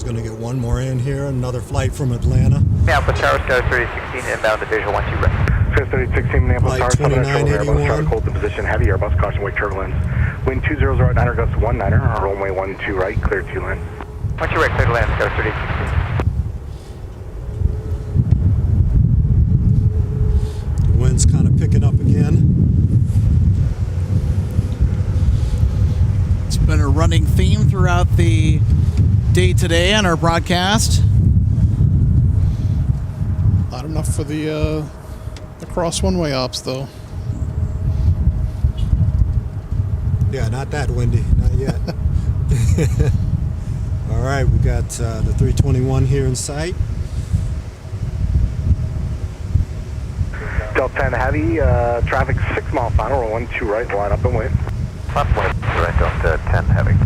Going to get one more in here, another flight from Atlanta. Alpha Tower, Star 3016, inbound to visual 12 right. Star 3016, Minneapolis Tower, Flight 2981. Airbus, 2981. hold the position, heavy Airbus, caution wake turbulence. Wind 200 or gust 19, runway 12 right, clear 2 line. 12 right, clear to land, Star 3016. The wind's kind of picking up again. It's been a running theme throughout the day today on our broadcast. Not enough for the cross one-way ops, though. Yeah, not that windy, not yet. All right, we got the 321 here in sight. Delta 10 Heavy, traffic 6 mile final, roll 12 right, line up and wait. Left 1 right, Delta 10 Heavy.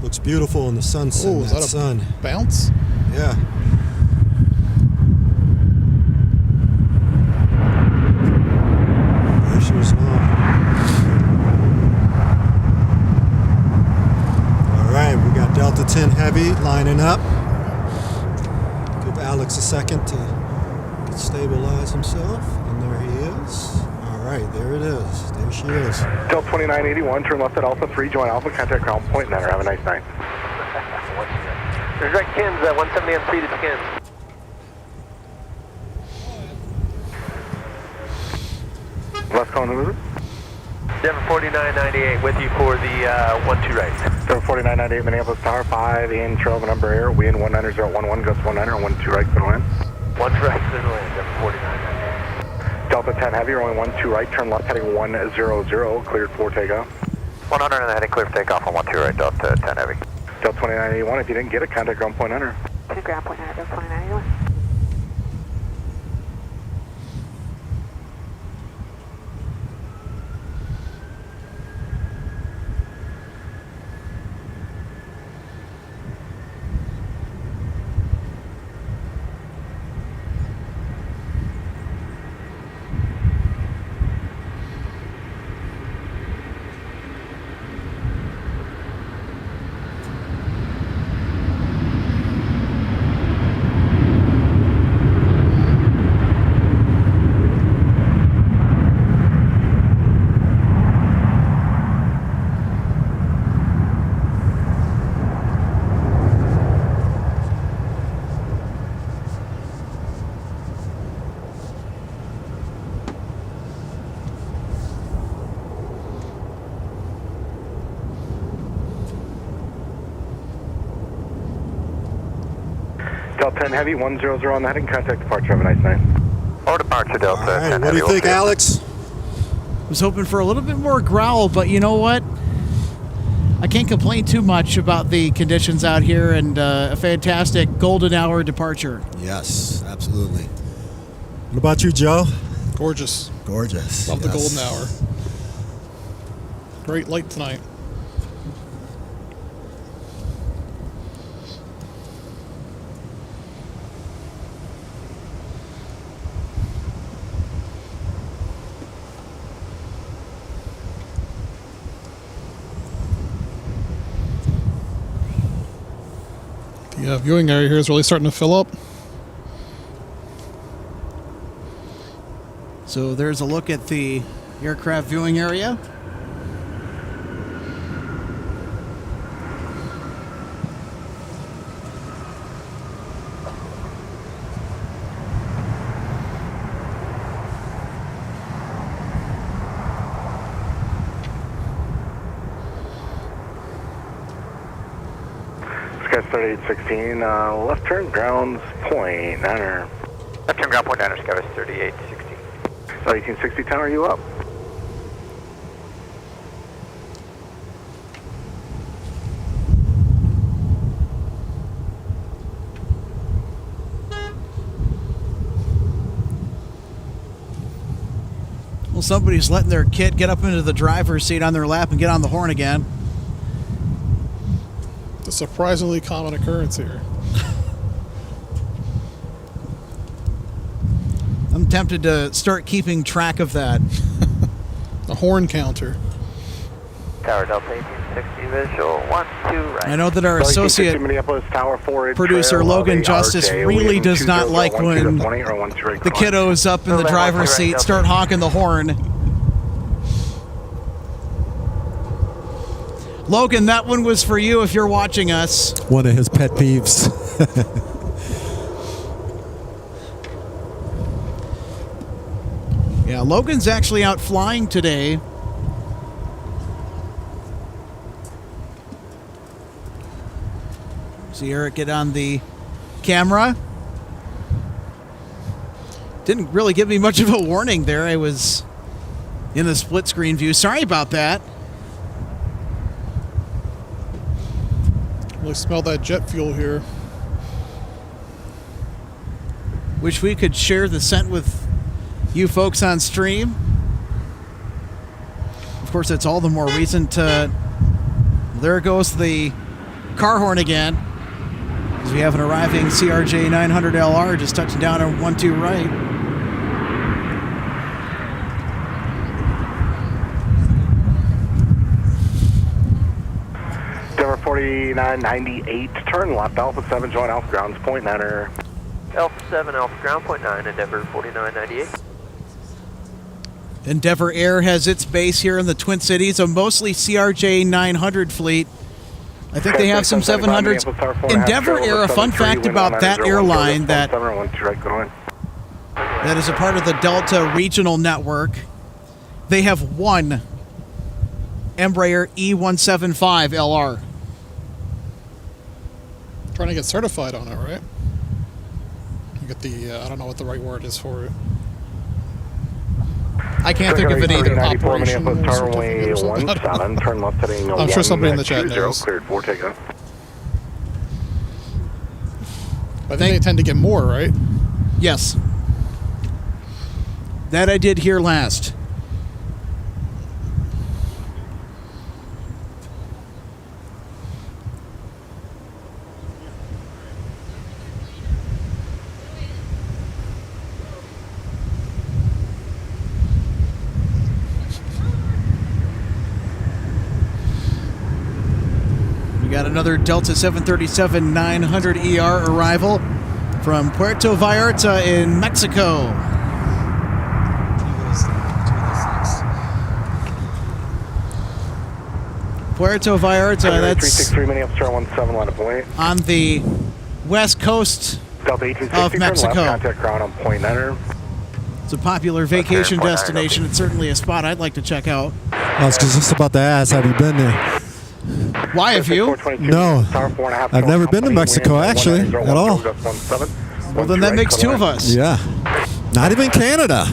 Looks beautiful in the sunset. Oh, is that a sun. bounce? Yeah. Pressure's on. All right, we got Delta 10 Heavy lining up. Give Alex a second to stabilize himself, and there he is. All right, there it is. There she is. Delta 2981, turn left at Alpha 3, join Alpha, contact ground point, and have a nice night. There's right Kins at 170 on speed at Kins. Left calling, who is it? Denver 4998 with you for the 12 right. Denver 4998, Minneapolis Tower 5, in trail of a number air, wind 19011, gust 19 on 12 right, clear to land. 12 right, clear to land, Denver 4998. Delta 10 Heavy, rolling 12 right, turn left heading 100, cleared for takeoff. 100 and heading clear for takeoff on 12 right, Delta 10 Heavy. Delta 2981, if you didn't get it, contact ground point enter. To ground point enter, Delta 2981. Delta 10 Heavy, 100 on the heading, contact departure, have a nice night. Or departure, Delta 10 Heavy. What do you think, Alex? I was hoping for a little bit more growl, but you know what? I can't complain too much about the conditions out here, and a fantastic golden hour departure. Yes, absolutely. What about you, Joe? Gorgeous. Gorgeous. Love the golden hour. Great light tonight. The viewing area here is really starting to fill up. So there's a look at the aircraft viewing area. Sky 3816, left turn grounds point, enter. Left turn ground point enter, Sky 3816. 1860 tower, are you up? Well, somebody's letting their kid get up into the driver's seat on their lap and get on the horn again. It's a surprisingly common occurrence here. I'm tempted to start keeping track of that. A horn counter. Tower Delta 1860 visual, 12 right. I know that our associate Minneapolis Tower 4 producer Logan Justice really does not like when the kiddos up in the driver's seat start honking the horn. Logan, that one was for you if you're watching us. One of his pet peeves. Yeah, Logan's actually out flying today. See Eric get on the camera. Didn't really give me much of a warning there. I was in the split screen view. Sorry about that. Really smell that jet fuel here. Wish we could share the scent with you folks on stream. Of course, it's all the more reason to... There goes the car horn again. As we have an arriving CRJ 900LR just touching down on 12 right. Denver 4998, turn left, Alpha 7, join Alpha Grounds, point 9er. Alpha 7, Alpha Ground, point 9, Endeavor 4998. Endeavor Air has its base here in the Twin Cities, a mostly CRJ 900 fleet. I think they have some 700s. Endeavor Air, a fun fact about that airline that is a part of the Delta regional network. They have one Embraer E175 LR. Trying to get certified on it, right? You get the, I don't know what the right word is for it. I can't think of it either. Operational runway 17, turn left heading I'm sure somebody in the chat knows. Cleared for takeoff. I think they tend to get more, right? Yes. That I did hear last. We got another Delta 737-900ER arrival from Puerto Vallarta in Mexico. Puerto Vallarta, that's 363 Minneapolis, 17, line of way. On the west coast of Mexico. Contact ground on point 9er. It's a popular vacation destination. It's certainly a spot I'd like to check out. I was just about to ask, have you been there? Why have you? No, I've never been to Mexico, actually, at all. Well, then that makes two of us. Yeah. Not even Canada.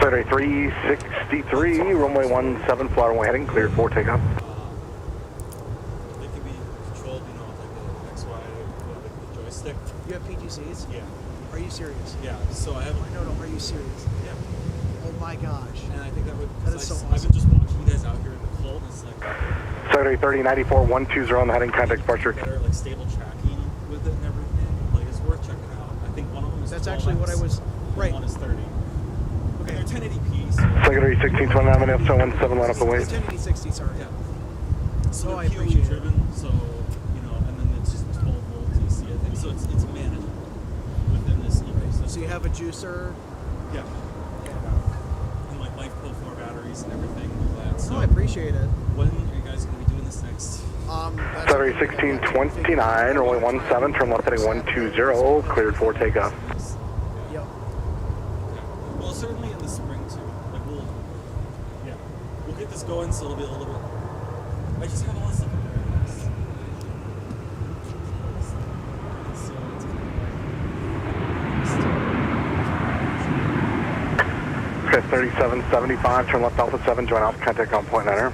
Saturday 363, runway 17, fly runway heading, cleared for takeoff. They can be controlled, you know, with like an XY with the joystick. You have PTCs? Yeah. Are you serious? Yeah. So I have. No, are you serious? Yeah. Oh my gosh. And I think that would. That is so awesome. I've been just watching you guys out here in the cold. And it's like. Saturday 3094, 120 on the heading, contact departure. Better, like stable tracking with it and everything. Like it's worth checking out. I think one of them is. That's actually what I was. Right. One is 30. Okay. And they're 1080p. So Secondary 1629 minutes, 17, line up away. 1080, 60, sorry. Yeah. So Oh, I they're POE appreciate driven, so you know, and then it's just 12 volt DC, I think. So it's manageable within this ecosystem. So you have a juicer. Yeah. And like life pull floor batteries and everything like that. So I appreciate it. when are you guys going to be doing this next? Saturday 1629, runway 17, turn left heading 120, cleared for takeoff. Yep. Well, certainly in the spring too. Like we'll get this going, so it'll be a little bit. I just have all this stuff. So it's kind of Okay, 3775, turn left Alpha 7, join Alpha, contact on point 9er.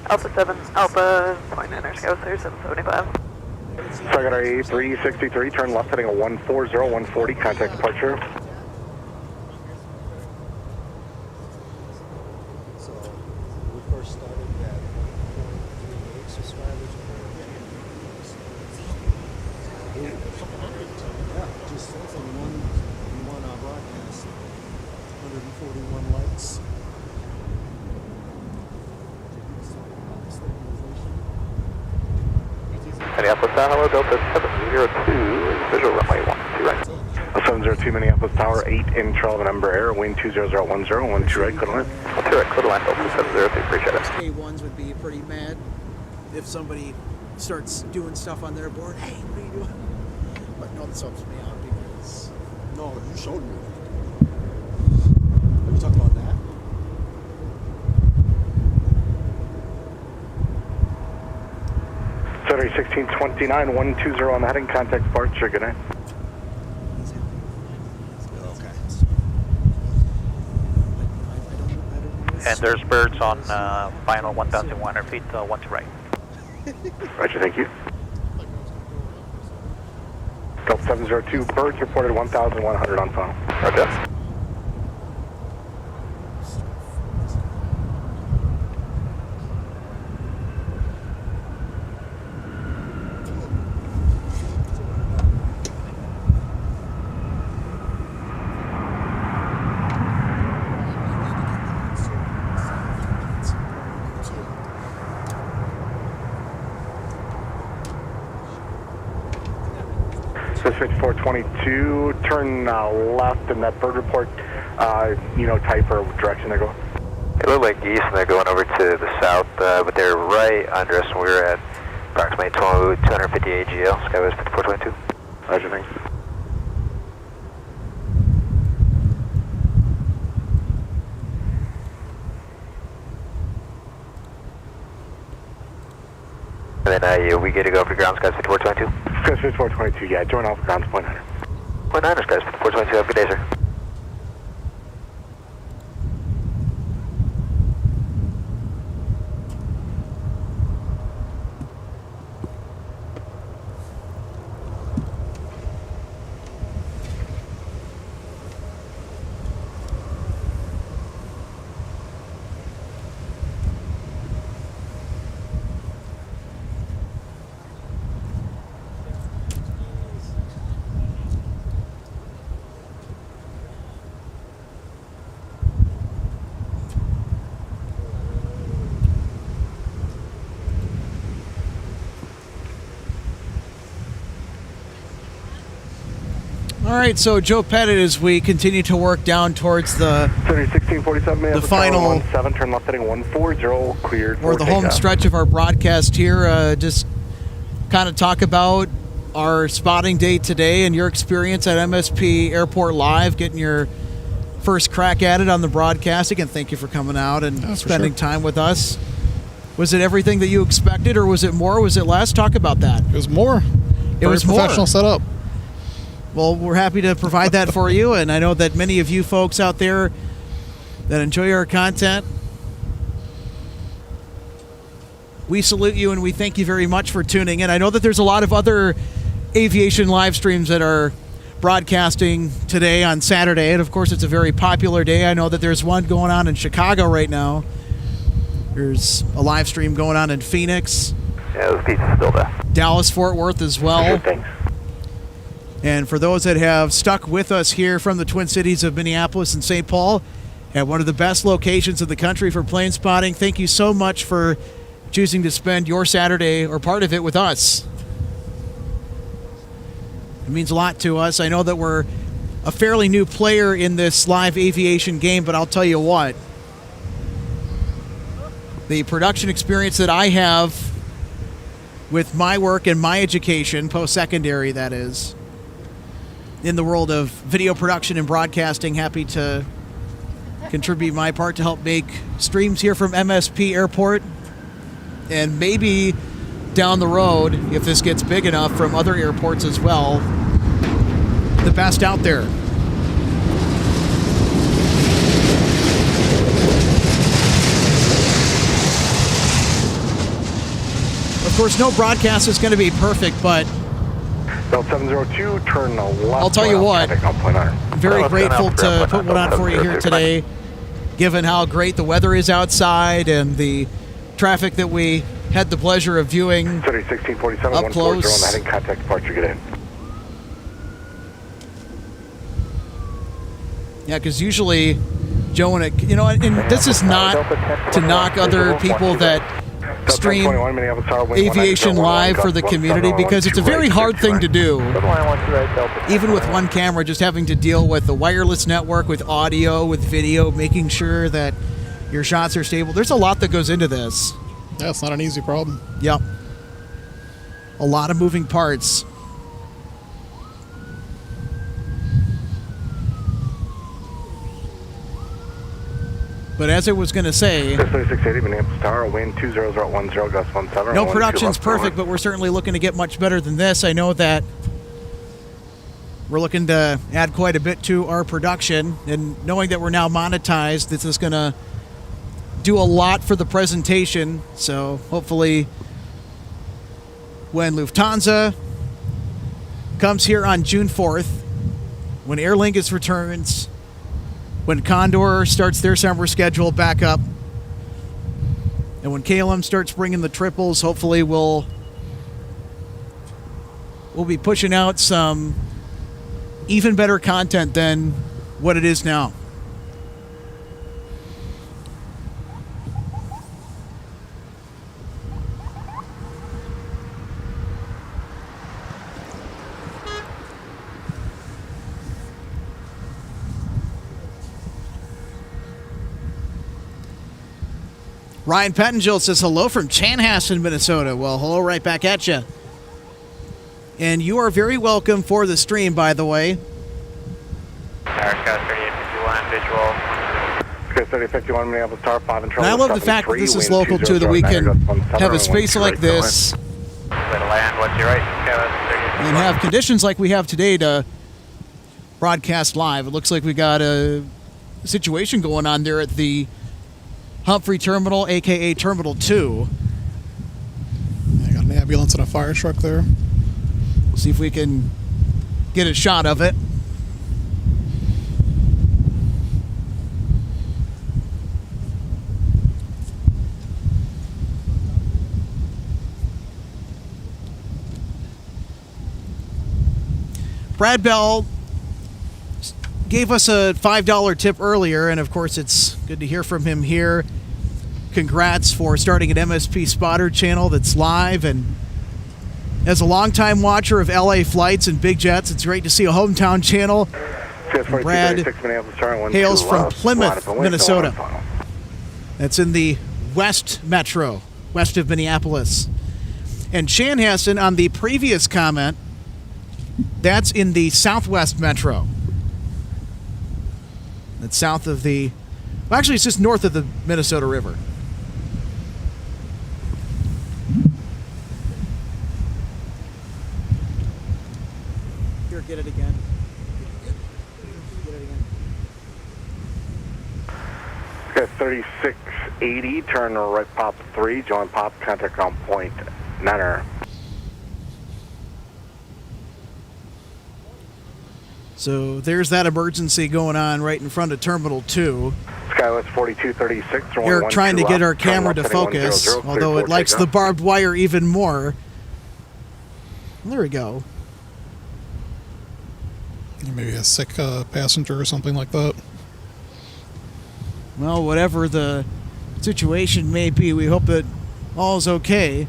Alpha 7, Alpha, point 9er, go through 775. Secondary 363, turn left heading a 140, 140, contact departure. So we first started at 1.38 subscribers. Yeah, just from one broadcast, 141 likes. Minneapolis, hello, Delta 702, visual runway 12 right. 702 Minneapolis Tower, 8 in 12 and Embraer, wind 20010, 12 right, clear line. 12 right, clear line, Delta 702, appreciate it. K1s would be pretty mad if somebody starts doing stuff on their board. Hey, what are you doing? But no, this helps me out because... No, you showed me. Are you talking about that? Saturday 1629, 120 on the heading, contact departure, good night. And there's birds on final 1,100 feet, 1 to right. Roger, thank you. Delta 702, birds reported 1,100 on final. Roger. So 5422, turn left in that bird report, type or direction they go. It looked like geese and they're going over to the south, but they're right under us and we were at approximately 250 AGL, Skywest 5422. Roger, thanks. And then we get to go for ground skies 5422? Skies 5422, yeah, join off grounds, point 9. Point 9, skies 5422, have a good day, sir. All right, so Joe Pettit, as we continue to work down towards the 1647, the final 17, turn left heading 140, cleared. or the home stretch of our broadcast here, just kind of talk about our spotting day today and your experience at MSP Airport Live, getting your first crack at it on the broadcast. Again, thank you for coming out and spending time with us. Was it everything that you expected, or was it more? Was it less? Talk about that. It was more. It was more. Professional setup. Well, we're happy to provide that for you, and I know that many of you folks out there that enjoy our content, we salute you and we thank you very much for tuning in. I know that there's a lot of other aviation live streams that are broadcasting today on Saturday, and of course it's a very popular day. I know that there's one going on in Chicago right now. There's a live stream going on in Phoenix. Yeah, those pieces still there. Dallas, Fort Worth as well. Thanks. And for those that have stuck with us here from the Twin Cities of Minneapolis and St. Paul, at one of the best locations in the country for plane spotting, thank you so much for choosing to spend your Saturday or part of it with us. It means a lot to us. I know that we're a fairly new player in this live aviation game, but I'll tell you what, the production experience that I have with my work and my education, post-secondary that is, in the world of video production and broadcasting, happy to contribute my part to help make streams here from MSP Airport, and maybe down the road, if this gets big enough, from other airports as well, the best out there. Of course, no broadcast is going to be perfect, but Delta 702, turn left. I'll tell you what, I'm very grateful to put one on for you here today, given how great the weather is outside and the traffic that we had the pleasure of viewing 1647, up close. On the heading contact departure, get in. Yeah, because usually, Joe, and this is not to knock other people that stream aviation live for the community, because it's a very hard thing to do, even with one camera, just having to deal with the wireless network, with audio, with video, making sure that your shots are stable. There's a lot that goes into this. Yeah, it's not an easy problem. Yep. A lot of moving parts. But as I was going to say, 680 Minneapolis Tower, wind 20010, gust 17. No production's perfect, but we're certainly looking to get much better than this. I know that we're looking to add quite a bit to our production, and knowing that we're now monetized, this is going to do a lot for the presentation. So hopefully when Lufthansa comes here on June 4th, when Aer Lingus returns, when Condor starts their summer schedule back up, and when KLM starts bringing the triples, hopefully we'll be pushing out some even better content than what it is now. Ryan Pettengill says hello from Chanhassen, Minnesota. Well, hello right back at you. And you are very welcome for the stream, by the way. Tower Scout 3851, visual. Scout 3051, Minneapolis Tower 5 and I love the fact that this is local too, that we can have a space like this Way to land, what's your right? and have conditions like we have today to broadcast live. It looks like we got a situation going on there at the Humphrey Terminal, a.k.a. Terminal 2. I got an ambulance and a fire truck there. We'll see if we can get a shot of it. Brad Bell gave us a $5 tip earlier, and of course it's good to hear from him here. Congrats for starting an MSP Spotter channel that's live, and as a longtime watcher of LA flights and big jets, it's great to see a hometown channel. Brad hails from Plymouth, Minnesota. That's in the West Metro, west of Minneapolis. And Chanhassen, on the previous comment, that's in the Southwest Metro. That's south of the... Well, actually, it's just north of the Minnesota River. Here, get it again. Get it again. Got 3680, turn right pop 3, join pop, contact on point 9er. So there's that emergency going on right in front of Terminal 2. Skywest 4236. We're trying to get our camera to focus, although it likes the barbed wire even more. There we go. Maybe a sick passenger or something like that. Well, whatever the situation may be, we hope that all is okay.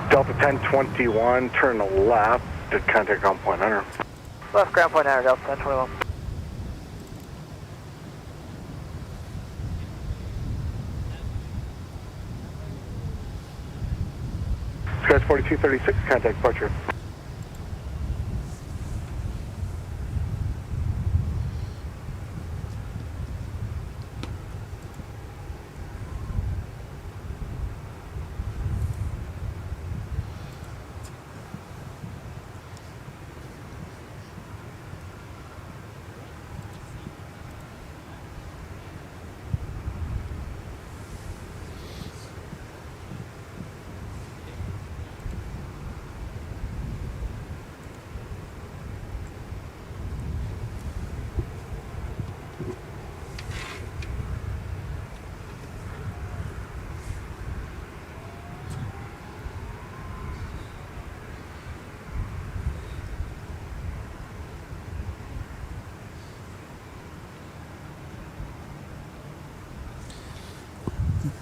Delta 1021, turn left to contact on point 9er. Left ground point 9er, Delta 1021. Skywest 4236, contact departure.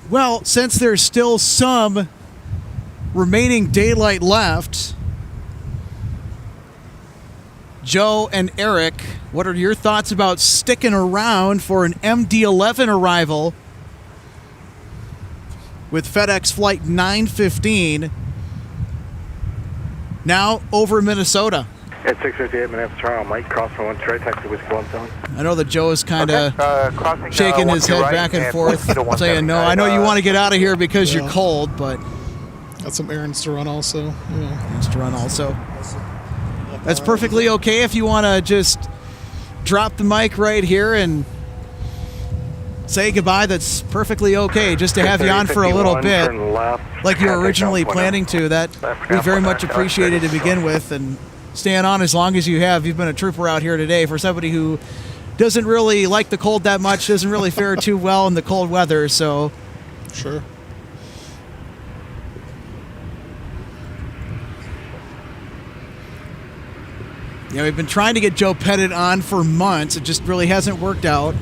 Well, since there's still some remaining daylight left, Joe and Eric, what are your thoughts about sticking around for an MD-11 arrival with FedEx Flight 915 Now over Minnesota. At 658 Minneapolis Toronto, Mike, cross from 1 right, taxi whiskey 17. I know that Joe is kind of shaking his head back and forth, saying, no, I know you want to get out of here because you're cold, but... Got some errands to run also. Yeah. Errands to run also. That's perfectly okay if you want to just drop the mic right here and say goodbye. That's perfectly okay, just to have you on for a little bit, like you were originally planning to. That we very much appreciated to begin with, and staying on as long as you have. You've been a trooper out here today. For somebody who doesn't really like the cold that much, doesn't really fare too well in the cold weather, so... Sure. Yeah, we've been trying to get Joe Pettit on for months. It just really hasn't worked out.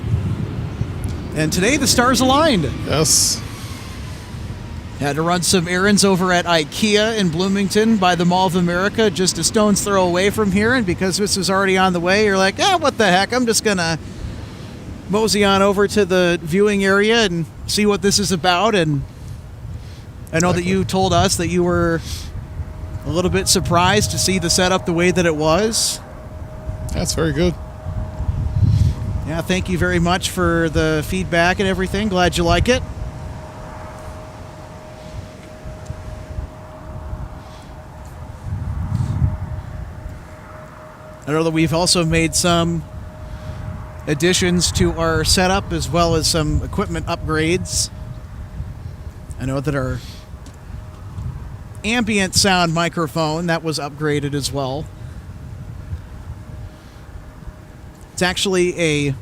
And today the stars aligned. Yes. Had to run some errands over at IKEA in Bloomington by the Mall of America, just a stone's throw away from here. And because this was already on the way, you're like, what the heck? I'm just going to mosey on over to the viewing area and see what this is about. And I know that you told us that you were a little bit surprised to see the setup the way that it was. That's very good. Yeah, thank you very much for the feedback and everything. Glad you like it. I know that we've also made some additions to our setup as well as some equipment upgrades. I know that our ambient sound microphone, that was upgraded as well. It's actually a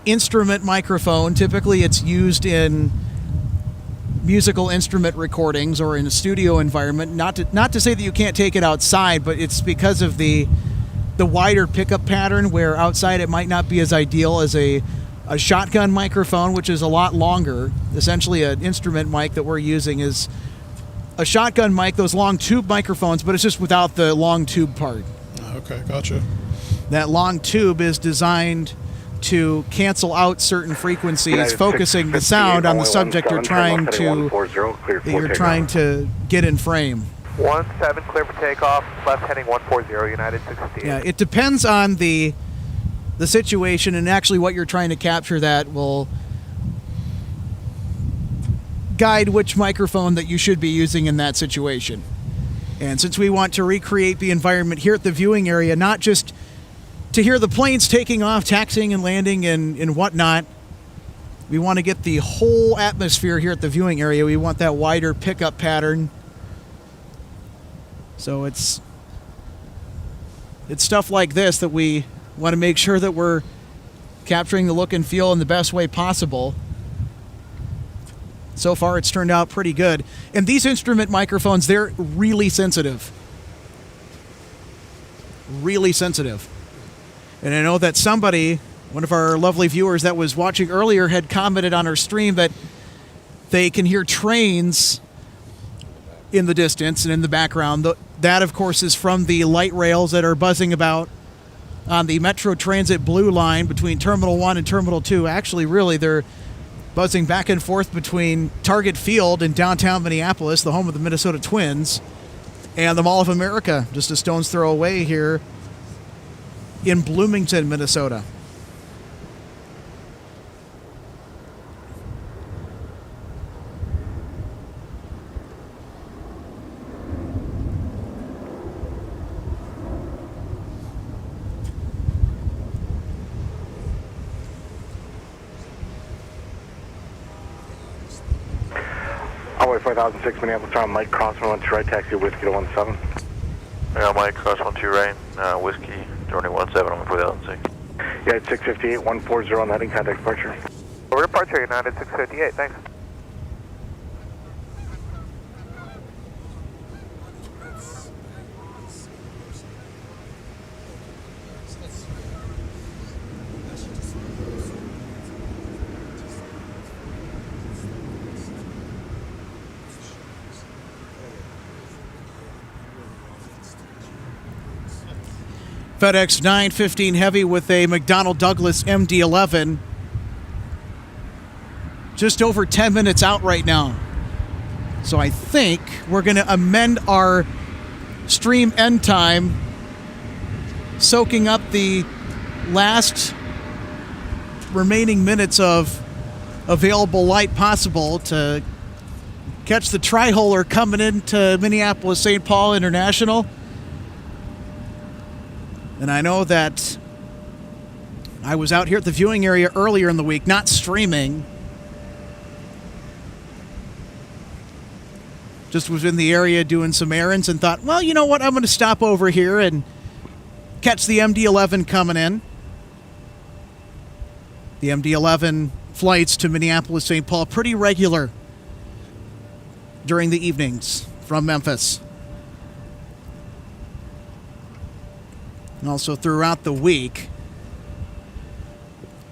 instrument microphone. Typically it's used in musical instrument recordings or in a studio environment. Not to say that you can't take it outside, but it's because of the wider pickup pattern, where outside it might not be as ideal as a shotgun microphone, which is a lot longer. Essentially an instrument mic that we're using is a shotgun mic, those long tube microphones, but it's just without the long tube part. Okay, gotcha. That long tube is designed to cancel out certain frequencies, focusing the sound on the subject you're trying to get in frame. 17, clear for takeoff, left heading 140, United 16. Yeah, it depends on the situation and actually what you're trying to capture. That will guide which microphone that you should be using in that situation. And since we want to recreate the environment here at the viewing area, not just to hear the planes taking off, taxiing and landing and whatnot, we want to get the whole atmosphere here at the viewing area. We want that wider pickup pattern. So it's stuff like this that we want to make sure that we're capturing the look and feel in the best way possible. So far, it's turned out pretty good. And these instrument microphones, they're really sensitive. Really sensitive. And I know that somebody, one of our lovely viewers that was watching earlier, had commented on our stream that they can hear trains in the distance and in the background. That, of course, is from the light rails that are buzzing about on the Metro Transit Blue Line between Terminal 1 and Terminal 2. Actually, really, they're buzzing back and forth between Target Field in downtown Minneapolis, the home of the Minnesota Twins, and the Mall of America, just a stone's throw away here in Bloomington, Minnesota. Highway 4006 Minneapolis Toronto, Mike, cross 1 right, taxi whiskey to 17. Yeah, Mike, cross 12 right, whiskey, journey 17 on 4006. Yeah, it's 658, 140 on the heading, contact departure. Departure, United 658, thanks. FedEx 915 Heavy with a McDonnell Douglas MD-11. Just over 10 minutes out right now. So I think we're going to amend our stream end time, soaking up the last remaining minutes of available light possible to catch the tri-holer coming into Minneapolis St. Paul International. And I know that I was out here at the viewing area earlier in the week, not streaming. Just was in the area doing some errands and thought, well, you know what? I'm going to stop over here and catch the MD-11 coming in. The MD-11 flights to Minneapolis, St. Paul, pretty regular during the evenings from Memphis. And also throughout the week,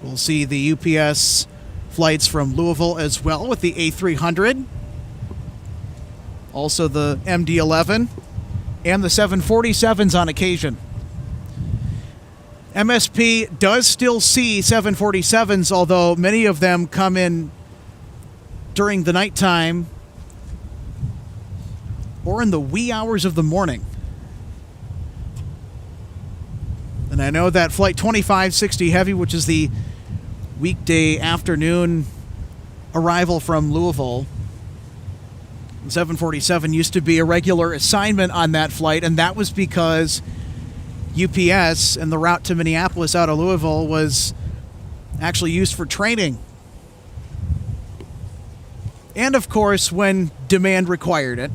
we'll see the UPS flights from Louisville as well with the A300. Also the MD-11 and the 747s on occasion. MSP does still see 747s, although many of them come in during the nighttime or in the wee hours of the morning. And I know that Flight 2560 Heavy, which is the weekday afternoon arrival from Louisville, 747 used to be a regular assignment on that flight, and that was because UPS and the route to Minneapolis out of Louisville was actually used for training. And, of course, when demand required it.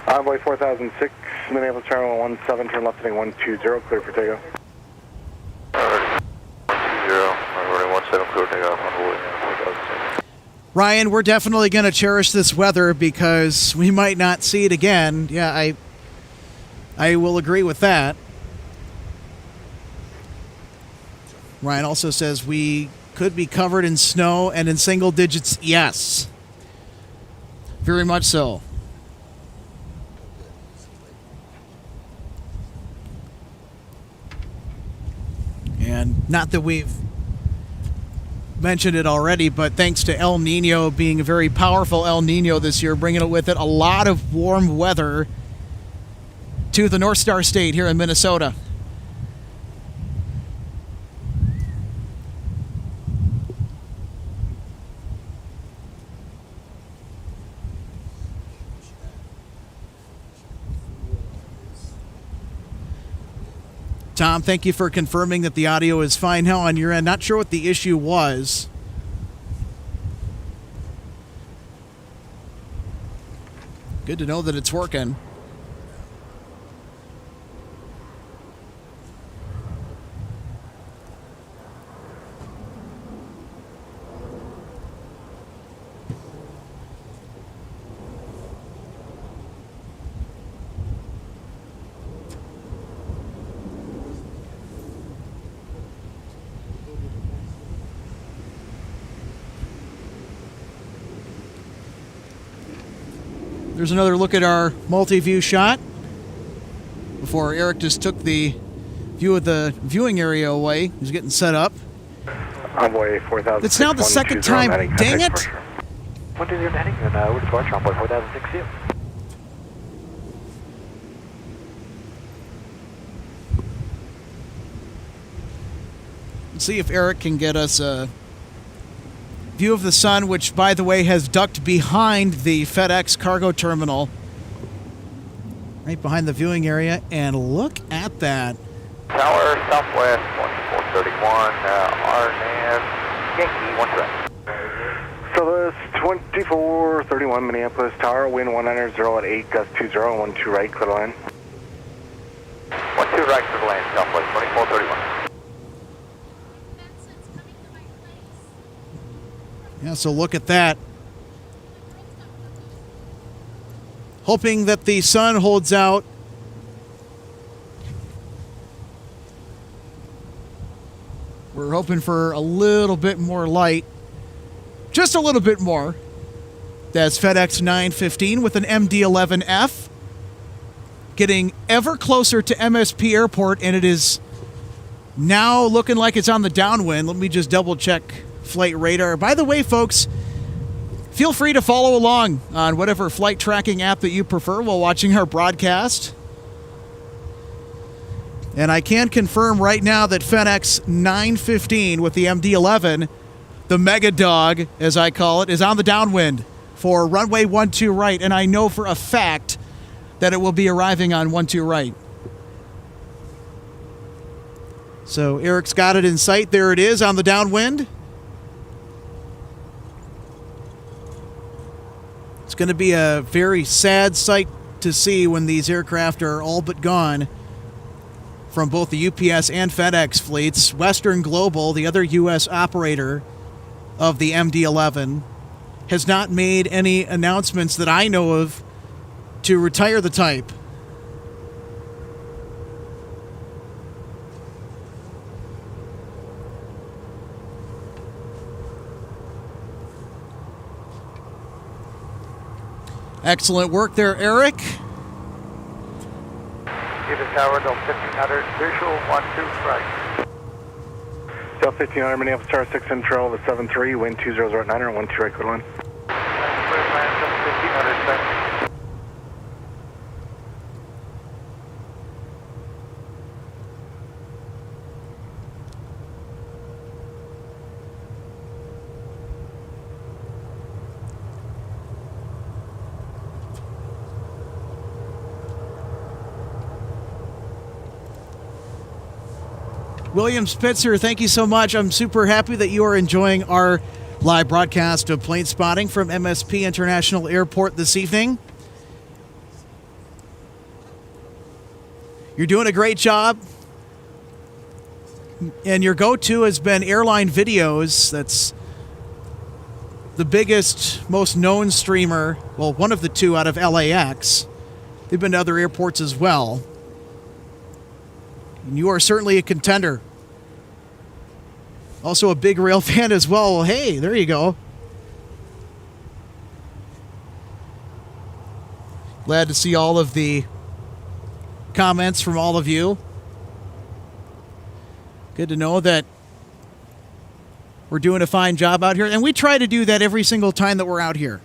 Envoy 4006, Minneapolis Terminal 17, turn left heading 120, clear for takeoff. 120, clear for takeoff. Ryan, we're definitely going to cherish this weather because we might not see it again. Yeah, I will agree with that. Ryan also says we could be covered in snow and in single digits. Yes. Very much so. And not that we've mentioned it already, but thanks to El Nino being a very powerful El Nino this year, bringing it with it a lot of warm weather to the North Star State here in Minnesota. Tom, thank you for confirming that the audio is fine now on your end. Not sure what the issue was. Good to know that it's working. There's another look at our multi-view shot before Eric just took the view of the viewing area away. He's getting set up. Envoy 4000. It's now the second time. Dang it! What is your heading? And we're departure Envoy 4060. Let's see if Eric can get us a view of the sun, which, by the way, has ducked behind the FedEx cargo terminal. Right behind the viewing area. And look at that. Tower, southwest, 2431, RNAV, Yankee, 1 track. So this 2431 Minneapolis Tower, wind 190 at 8, gust 20, 12 right, clear to land. 12 right to the land, southwest, 2431. Yeah, so look at that. Hoping that the sun holds out. We're hoping for a little bit more light. Just a little bit more. That's FedEx 915 with an MD-11F. Getting ever closer to MSP Airport, and it is now looking like it's on the downwind. Let me just double check flight radar. By the way, folks, feel free to follow along on whatever flight tracking app that you prefer while watching our broadcast. And I can confirm right now that FedEx 915 with the MD-11, the Mega Dog, as I call it, is on the downwind for runway 12 right. And I know for a fact that it will be arriving on 12 right. So Eric's got it in sight. There it is on the downwind. It's going to be a very sad sight to see when these aircraft are all but gone from both the UPS and FedEx fleets. Western Global, the other U.S. operator of the MD-11, has not made any announcements that I know of to retire the type. Excellent work there, Eric. Give the tower, Del 1500, visual 12 right. Del 1500, Minneapolis Tower 6 intro, the 7-3, wind 20 right 9 or 12 right, clear line. Clear plan, Del 1500, set. William Spitzer, thank you so much. I'm super happy that you are enjoying our live broadcast of plane spotting from MSP International Airport this evening. You're doing a great job. And your go-to has been Airline Videos. That's the biggest, most known streamer, well, one of the two out of LAX. They've been to other airports as well. And you are certainly a contender. Also a big rail fan as well. Well, hey, there you go. Glad to see all of the comments from all of you. Good to know that we're doing a fine job out here. And we try to do that every single time that we're out here.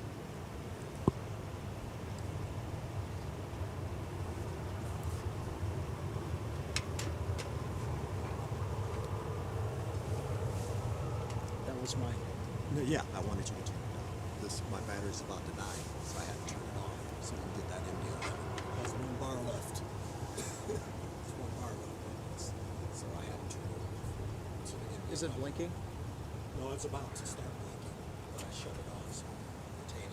Yeah, I wanted you to turn it off. My battery's about to die, so I had to turn it off so we can get that MD-11. There's one bar left. There's one bar left, so I had to turn it off. So Is it blinking? No, it's about to start blinking, but I shut it off. So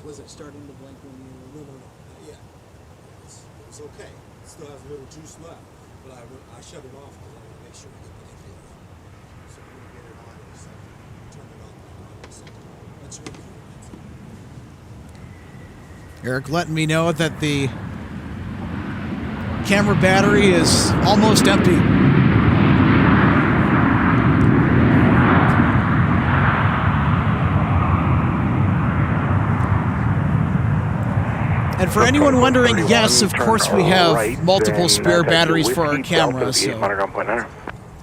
was it starting to blink when you... No, not yet. It was okay. It still has a little juice left, but I shut it off because I want to make sure we get the MD-11. So we're going to get it on in a second. Turn it on. Eric letting me know that the camera battery is almost empty. And for anyone wondering, yes, of course we have multiple spare batteries for our camera, so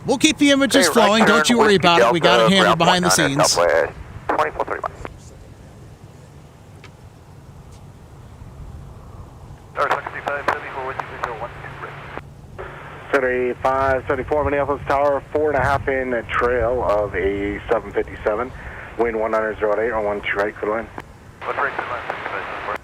we'll keep the images flowing. Don't you worry about it. We got it handled behind the scenes. 2431. 7574 Minneapolis Tower, 4.5 in trail of a 757, wind 1908 on 12 right, clear line. What's right, clear line, 6574.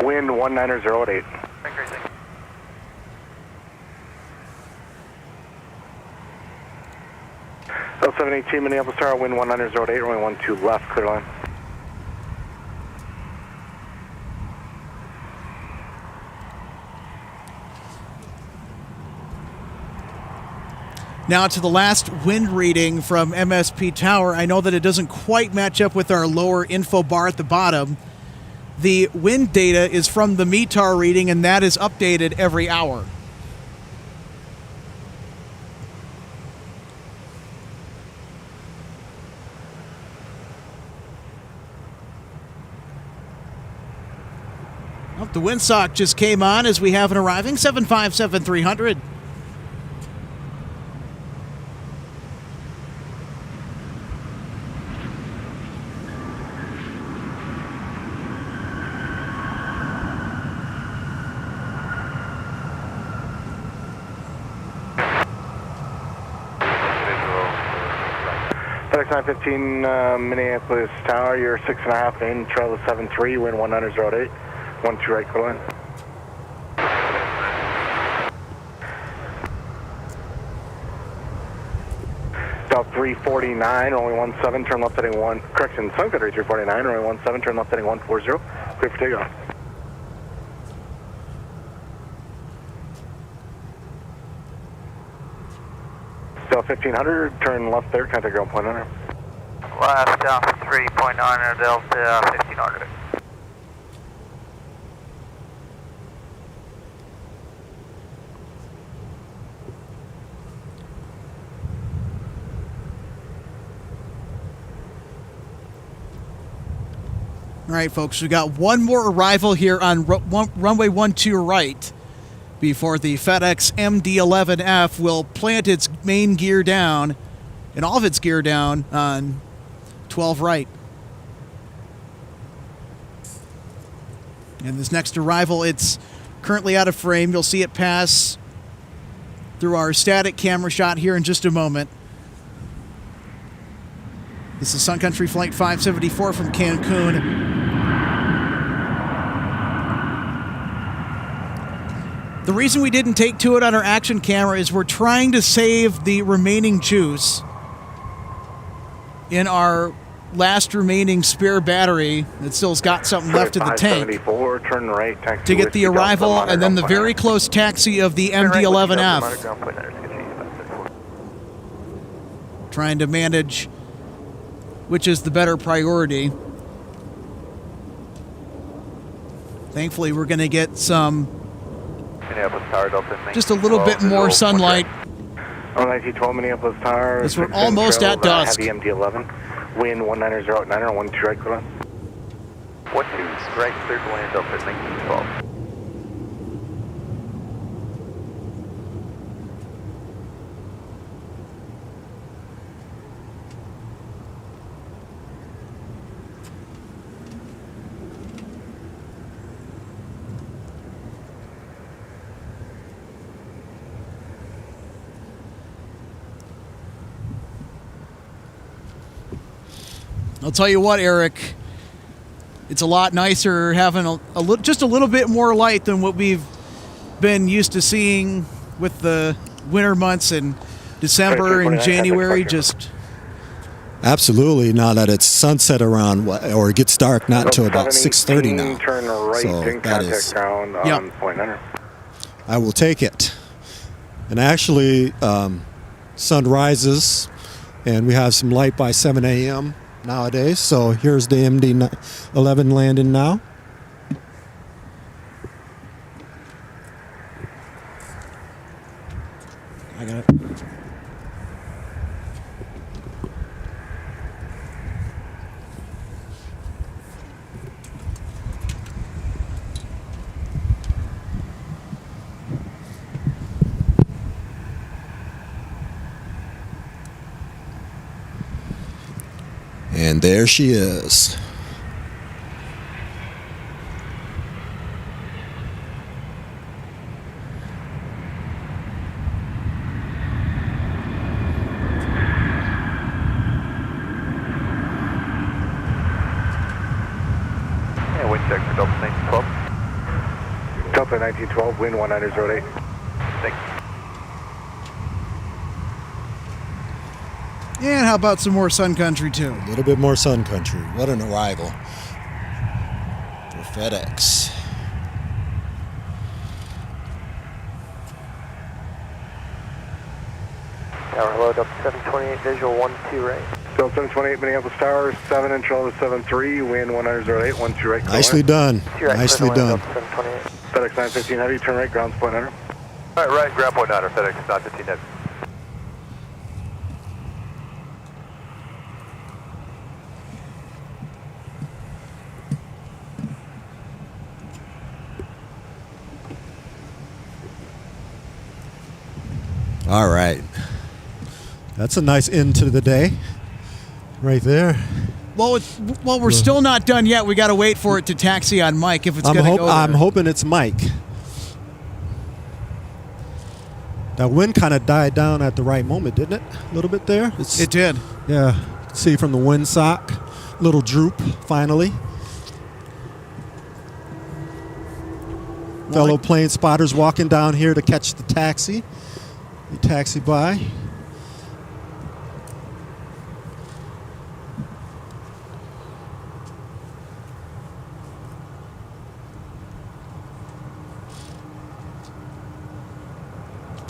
Wind 1908. L 718 Minneapolis Tower, wind 1908, runway 12 left, clear line. Now to the last wind reading from MSP Tower. I know that it doesn't quite match up with our lower info bar at the bottom. The wind data is from the METAR reading, and that is updated every hour. Well, the windsock just came on as we have an arriving 757-300. FedEx 915 Minneapolis Tower, you're 6.5 in, trail is 73, wind 1908, 12 right, go in. South 349, runway 17, turn left heading 1, correction, Sun Country 349, runway 17, turn left heading 140, clear for takeoff. Delta 1500, turn left there, contact ground point under. Left Delta 3.9, Delta 1500. All right, folks, we got one more arrival here on runway 12 right before the FedEx MD-11F will plant its main gear down and all of its gear down on 12 right. And this next arrival, it's currently out of frame. You'll see it pass through our static camera shot here in just a moment. This is Sun Country Flight 574 from Cancun. The reason we didn't take to it on our action camera is we're trying to save the remaining juice in our last remaining spare battery that still's got something left in the tank turn right, taxi to get the arrival and then the very close taxi of the MD-11F. Trying to manage which is the better priority. Thankfully, we're going to get some just a little bit more sunlight. 1912 Minneapolis Tower. As we're almost at dusk. Heavy MD-11. Wind 1909 or 12 right, go on. 12 strike, clear to land up at 1912. I'll tell you what, Eric, it's a lot nicer having just a little bit more light than what we've been used to seeing with the winter months in December and January. Just absolutely. Now that it's sunset around, or it gets dark not until about 6:30 now. Turn right, so in that contact is, ground on point under. I will take it. And actually, sun rises, and we have some light by 7 a.m. nowadays. So here's the MD-11 landing now. I got it. And there she is. Yeah, wind check for Delta 1912. Delta 1912, wind 1908. Thanks. And how about some more Sun Country, too? A little bit more Sun Country. What an arrival for FedEx. Tower, hello, Delta 728, visual 12 right. Delta 728 Minneapolis Tower, 7 inch over 73, wind 1008, 12 right. Nicely done. Nicely done. FedEx 915 heavy, turn right, ground point under. All right, right, ground point under, FedEx 915 heavy. All right. That's a nice end to the day right there. Well, we're still not done yet. We got to wait for it to taxi on Mike if it's going to go there. I'm hoping it's Mike. That wind kind of died down at the right moment, didn't it? A little bit there? It did. Yeah. See from the windsock. Little droop, finally. Fellow plane spotters walking down here to catch the taxi. You taxi by.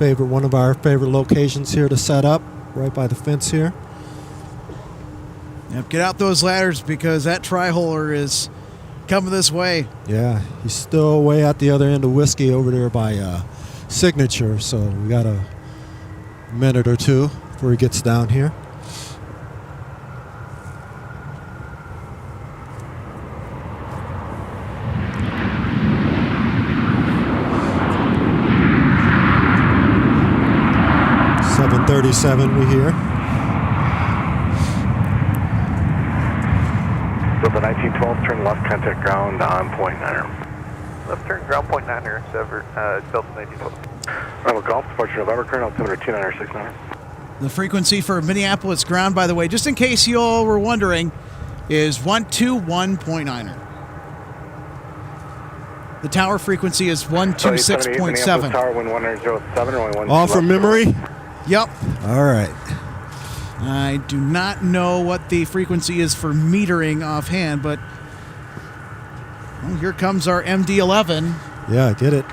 One of our favorite locations here to set up, right by the fence here. Yep, get out those ladders because that tri-holer is coming this way. Yeah, he's still way at the other end of Whiskey over there by Signature, so we got a minute or two before he gets down here. .37 we hear. Delta 1912, turn left, contact ground on point 9er. Left turn, ground point 9er, Delta 1912. Bravo Golf, departure November, current altimeter 2969. The frequency for Minneapolis ground, by the way, just in case you all were wondering, is 121.9er. The tower frequency is 126.7. Tower, wind 1007 or 112. All from memory? Yep. All right. I do not know what the frequency is for metering offhand, but well, here comes our MD-11. Yeah, I get it.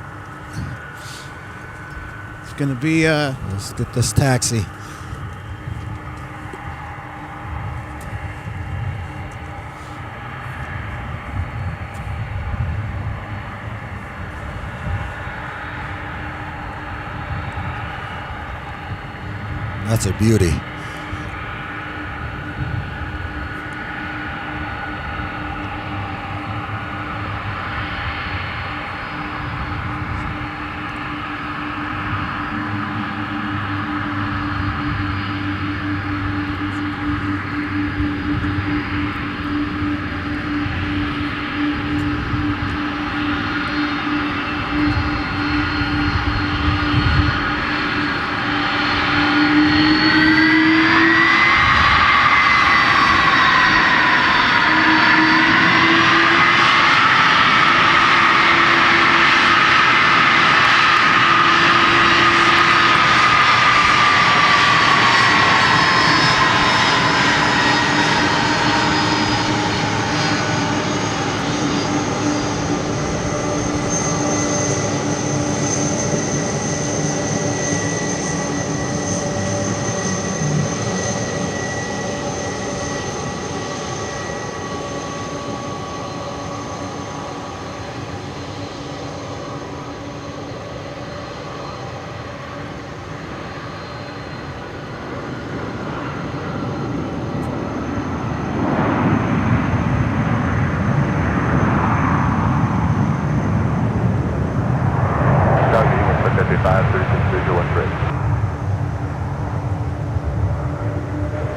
It's going to be... Let's get this taxi. That's a beauty.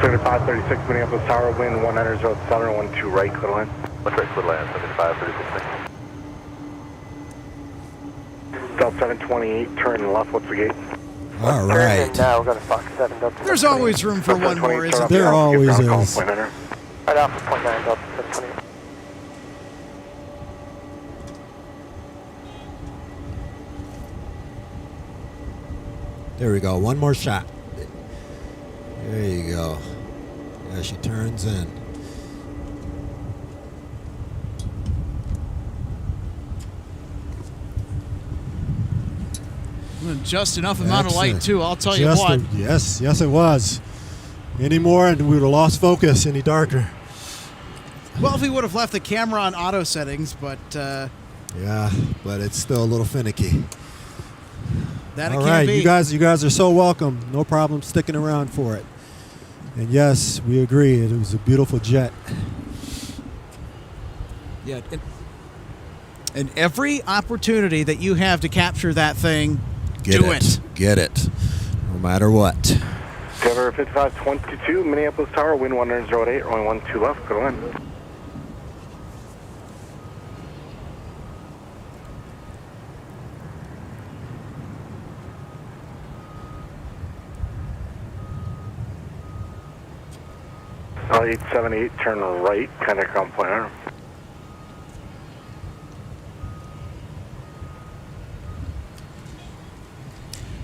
Certified 36 Minneapolis Tower, wind 1007 or 12 right, clear line. What's right, clear line, 75, 36. Delta 728, turn left, what's the gate? All right. Now we're going to Fox 7, Delta. There's always room for one more, isn't there? There always is. Right off of point 9, Delta 728. There we go. One more shot. There you go. As she turns in. Just enough amount of light, too, I'll tell you what. Yes, it was. Any more, and we would have lost focus any darker. Well, if we would have left the camera on auto settings, but... yeah, but it's still a little finicky. That it All can right, be. you guys are so welcome. No problem sticking around for it. And yes, we agree. It was a beautiful jet. Yeah, and every opportunity that you have to capture that thing, do it. Get it. No matter what. Cover 5522, Minneapolis Tower, wind 1008, runway 12 left, go to land. L878, turn right, kind of ground pointer.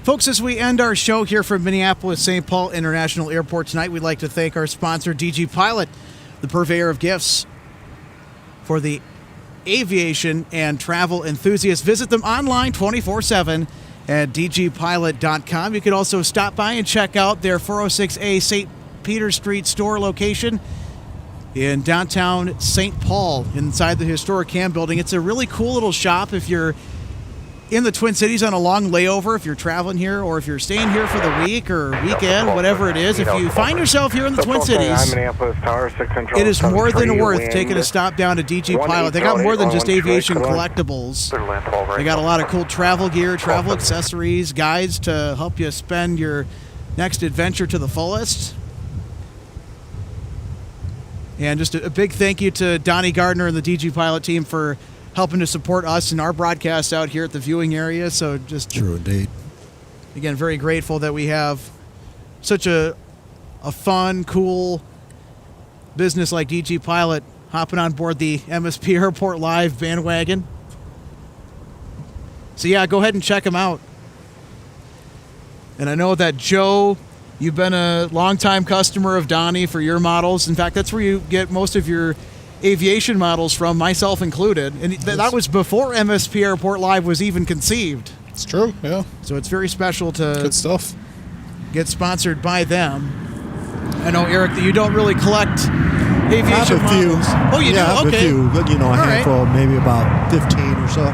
Folks, as we end our show here from Minneapolis St. Paul International Airport tonight, we'd like to thank our sponsor, DG Pilot, the purveyor of gifts for the aviation and travel enthusiasts. Visit them online 24/7 at dgpilot.com. You can also stop by and check out their 406A St. Peter Street store location in downtown St. Paul inside the historic CAM building. It's a really cool little shop if you're in the Twin Cities on a long layover, if you're traveling here or if you're staying here for the week or weekend, whatever it is. If you find yourself here in the Twin Cities, it is more than worth taking a stop down to DG Pilot. They got more than just aviation collectibles. They got a lot of cool travel gear, travel accessories, guides to help you spend your next adventure to the fullest. And just a big thank you to Donnie Gardner and the DG Pilot team for helping to support us in our broadcast out here at the viewing area. So just true indeed. Again, very grateful that we have such a fun, cool business like DG Pilot hopping on board the MSP Airport Live bandwagon. So yeah, go ahead and check them out. And I know that Joe, you've been a longtime customer of Donnie for your models. In fact, that's where you get most of your aviation models from, myself included. And that was before MSP Airport Live was even conceived. It's true, yeah. So it's very special to good stuff. Get sponsored by them. I know, Eric, that you don't really collect aviation models. Oh, you do? Okay. A few, a handful, maybe about 15 or so.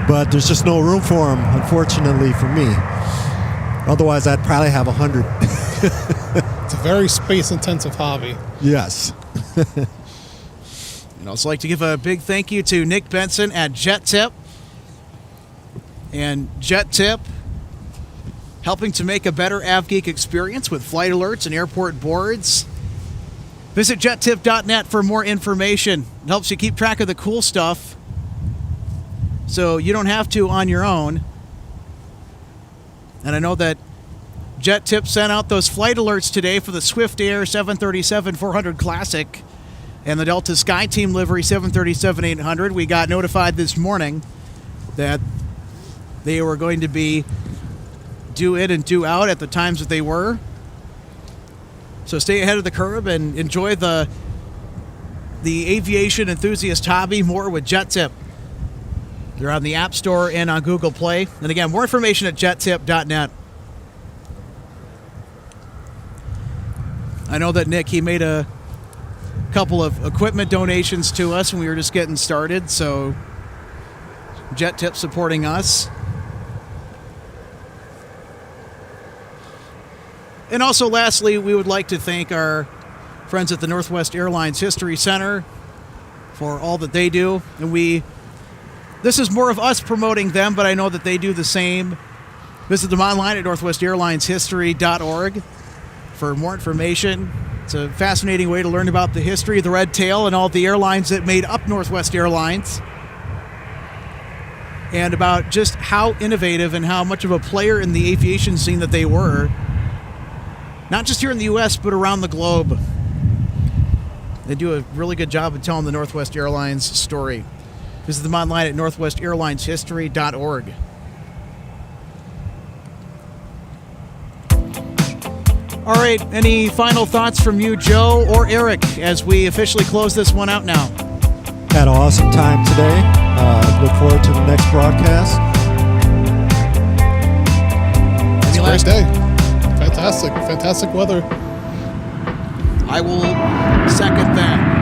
But there's just no room for them, unfortunately, for me. Otherwise, I'd probably have 100. It's a very space-intensive hobby. Yes. I'd also like to give a big thank you to Nick Benson at Jet Tip. And Jet Tip, helping to make a better AvGeek experience with flight alerts and airport boards. Visit jettip.net for more information. It helps you keep track of the cool stuff so you don't have to on your own. And I know that Jet Tip sent out those flight alerts today for the Swift Air 737-400 Classic and the Delta SkyTeam livery 737-800. We got notified this morning that they were going to be due in and due out at the times that they were. So stay ahead of the curve and enjoy the aviation enthusiast hobby more with Jet Tip. They're on the App Store and on Google Play. And again, more information at jettip.net. I know that Nick, he made a couple of equipment donations to us when we were just getting started, so Jet Tip supporting us. And also, lastly, we would like to thank our friends at the Northwest Airlines History Center for all that they do. And this is more of us promoting them, but I know that they do the same. Visit them online at northwestairlineshistory.org for more information. It's a fascinating way to learn about the history of the Red Tail and all the airlines that made up Northwest Airlines, and about just how innovative and how much of a player in the aviation scene that they were, not just here in the U.S., but around the globe. They do a really good job of telling the Northwest Airlines story. Visit them online at northwestairlineshistory.org. All right, any final thoughts from you, Joe or Eric, as we officially close this one out now? Had an awesome time today. Look forward to the next broadcast. nice day. Fantastic weather. I will second that.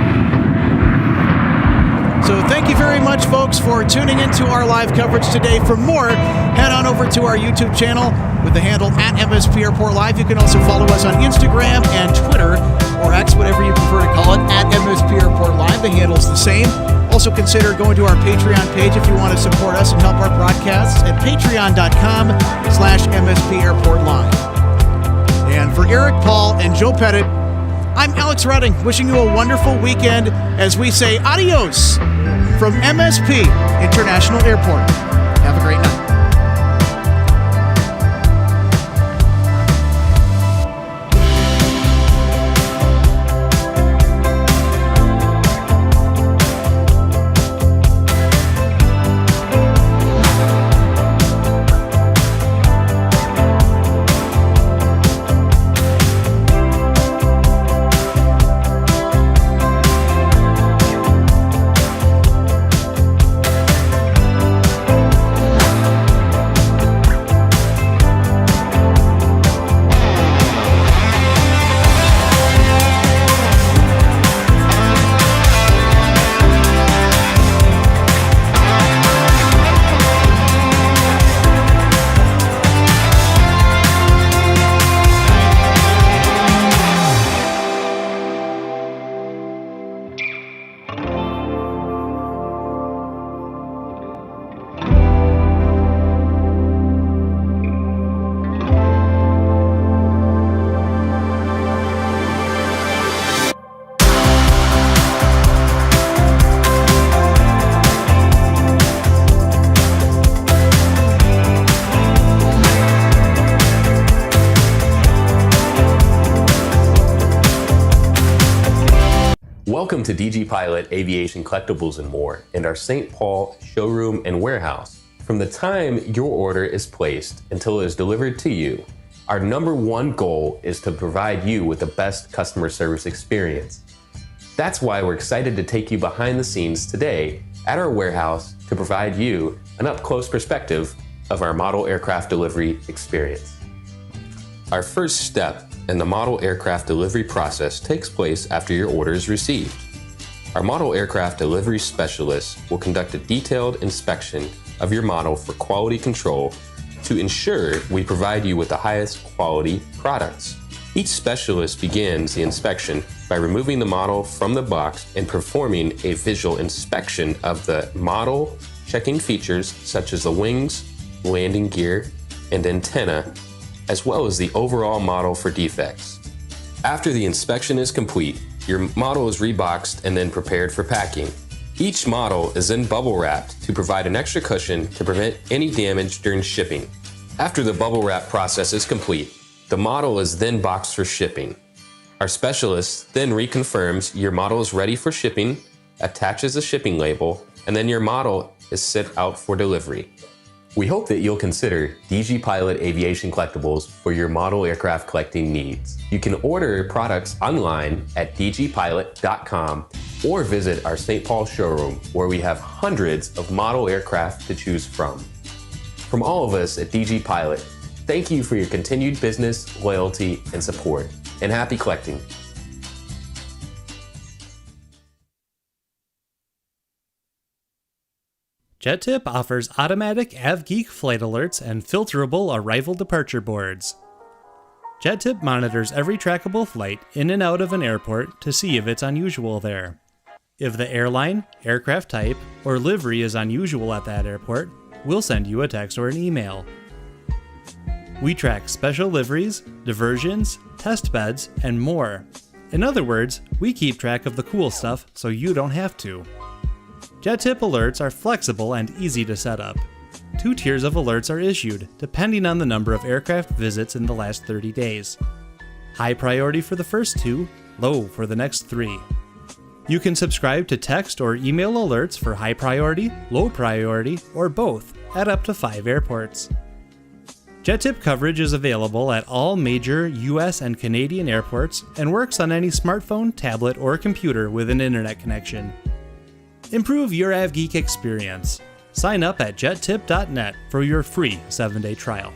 So thank you very much, folks, for tuning into our live coverage today. For more, head on over to our YouTube channel with the handle @MSP Airport Live. You can also follow us on Instagram and Twitter, or X, whatever you prefer to call it, @MSP Airport Live. The handle's the same. Also consider going to our Patreon page if you want to support us and help our broadcasts at patreon.com/MSP Airport Live. And for Eric, Paul, and Joe Pettit, I'm Alex Redding, wishing you a wonderful weekend as we say adios from MSP International Airport. Have a great night. Welcome to DG Pilot Aviation Collectibles and More and our St. Paul showroom and warehouse. From the time your order is placed until it is delivered to you, our #1 goal is to provide you with the best customer service experience. That's why we're excited to take you behind the scenes today at our warehouse to provide you an up-close perspective of our model aircraft delivery experience. Our first step in the model aircraft delivery process takes place after your order is received. Our model aircraft delivery specialist will conduct a detailed inspection of your model for quality control to ensure we provide you with the highest quality products. Each specialist begins the inspection by removing the model from the box and performing a visual inspection of the model, checking features such as the wings, landing gear, and antenna, as well as the overall model for defects. After the inspection is complete, your model is reboxed and then prepared for packing. Each model is then bubble wrapped to provide an extra cushion to prevent any damage during shipping. After the bubble wrap process is complete, the model is then boxed for shipping. Our specialist then reconfirms your model is ready for shipping, attaches a shipping label, and then your model is sent out for delivery. We hope that you'll consider DG Pilot Aviation Collectibles for your model aircraft collecting needs. You can order products online at dgpilot.com or visit our St. Paul showroom where we have hundreds of model aircraft to choose from. From all of us at DG Pilot, thank you for your continued business, loyalty, and support, and happy collecting. JetTip offers automatic AvGeek flight alerts and filterable arrival departure boards. JetTip monitors every trackable flight in and out of an airport to see if it's unusual there. If the airline, aircraft type, or livery is unusual at that airport, we'll send you a text or an email. We track special liveries, diversions, test beds, and more. In other words, we keep track of the cool stuff so you don't have to. JetTip alerts are flexible and easy to set up. 2 tiers of alerts are issued, depending on the number of aircraft visits in the last 30 days. High priority for the first 2, low for the next 3. You can subscribe to text or email alerts for high priority, low priority, or both at up to 5 airports. JetTip coverage is available at all major US and Canadian airports and works on any smartphone, tablet, or computer with an internet connection. Improve your AvGeek experience. Sign up at jettip.net for your free 7-day trial.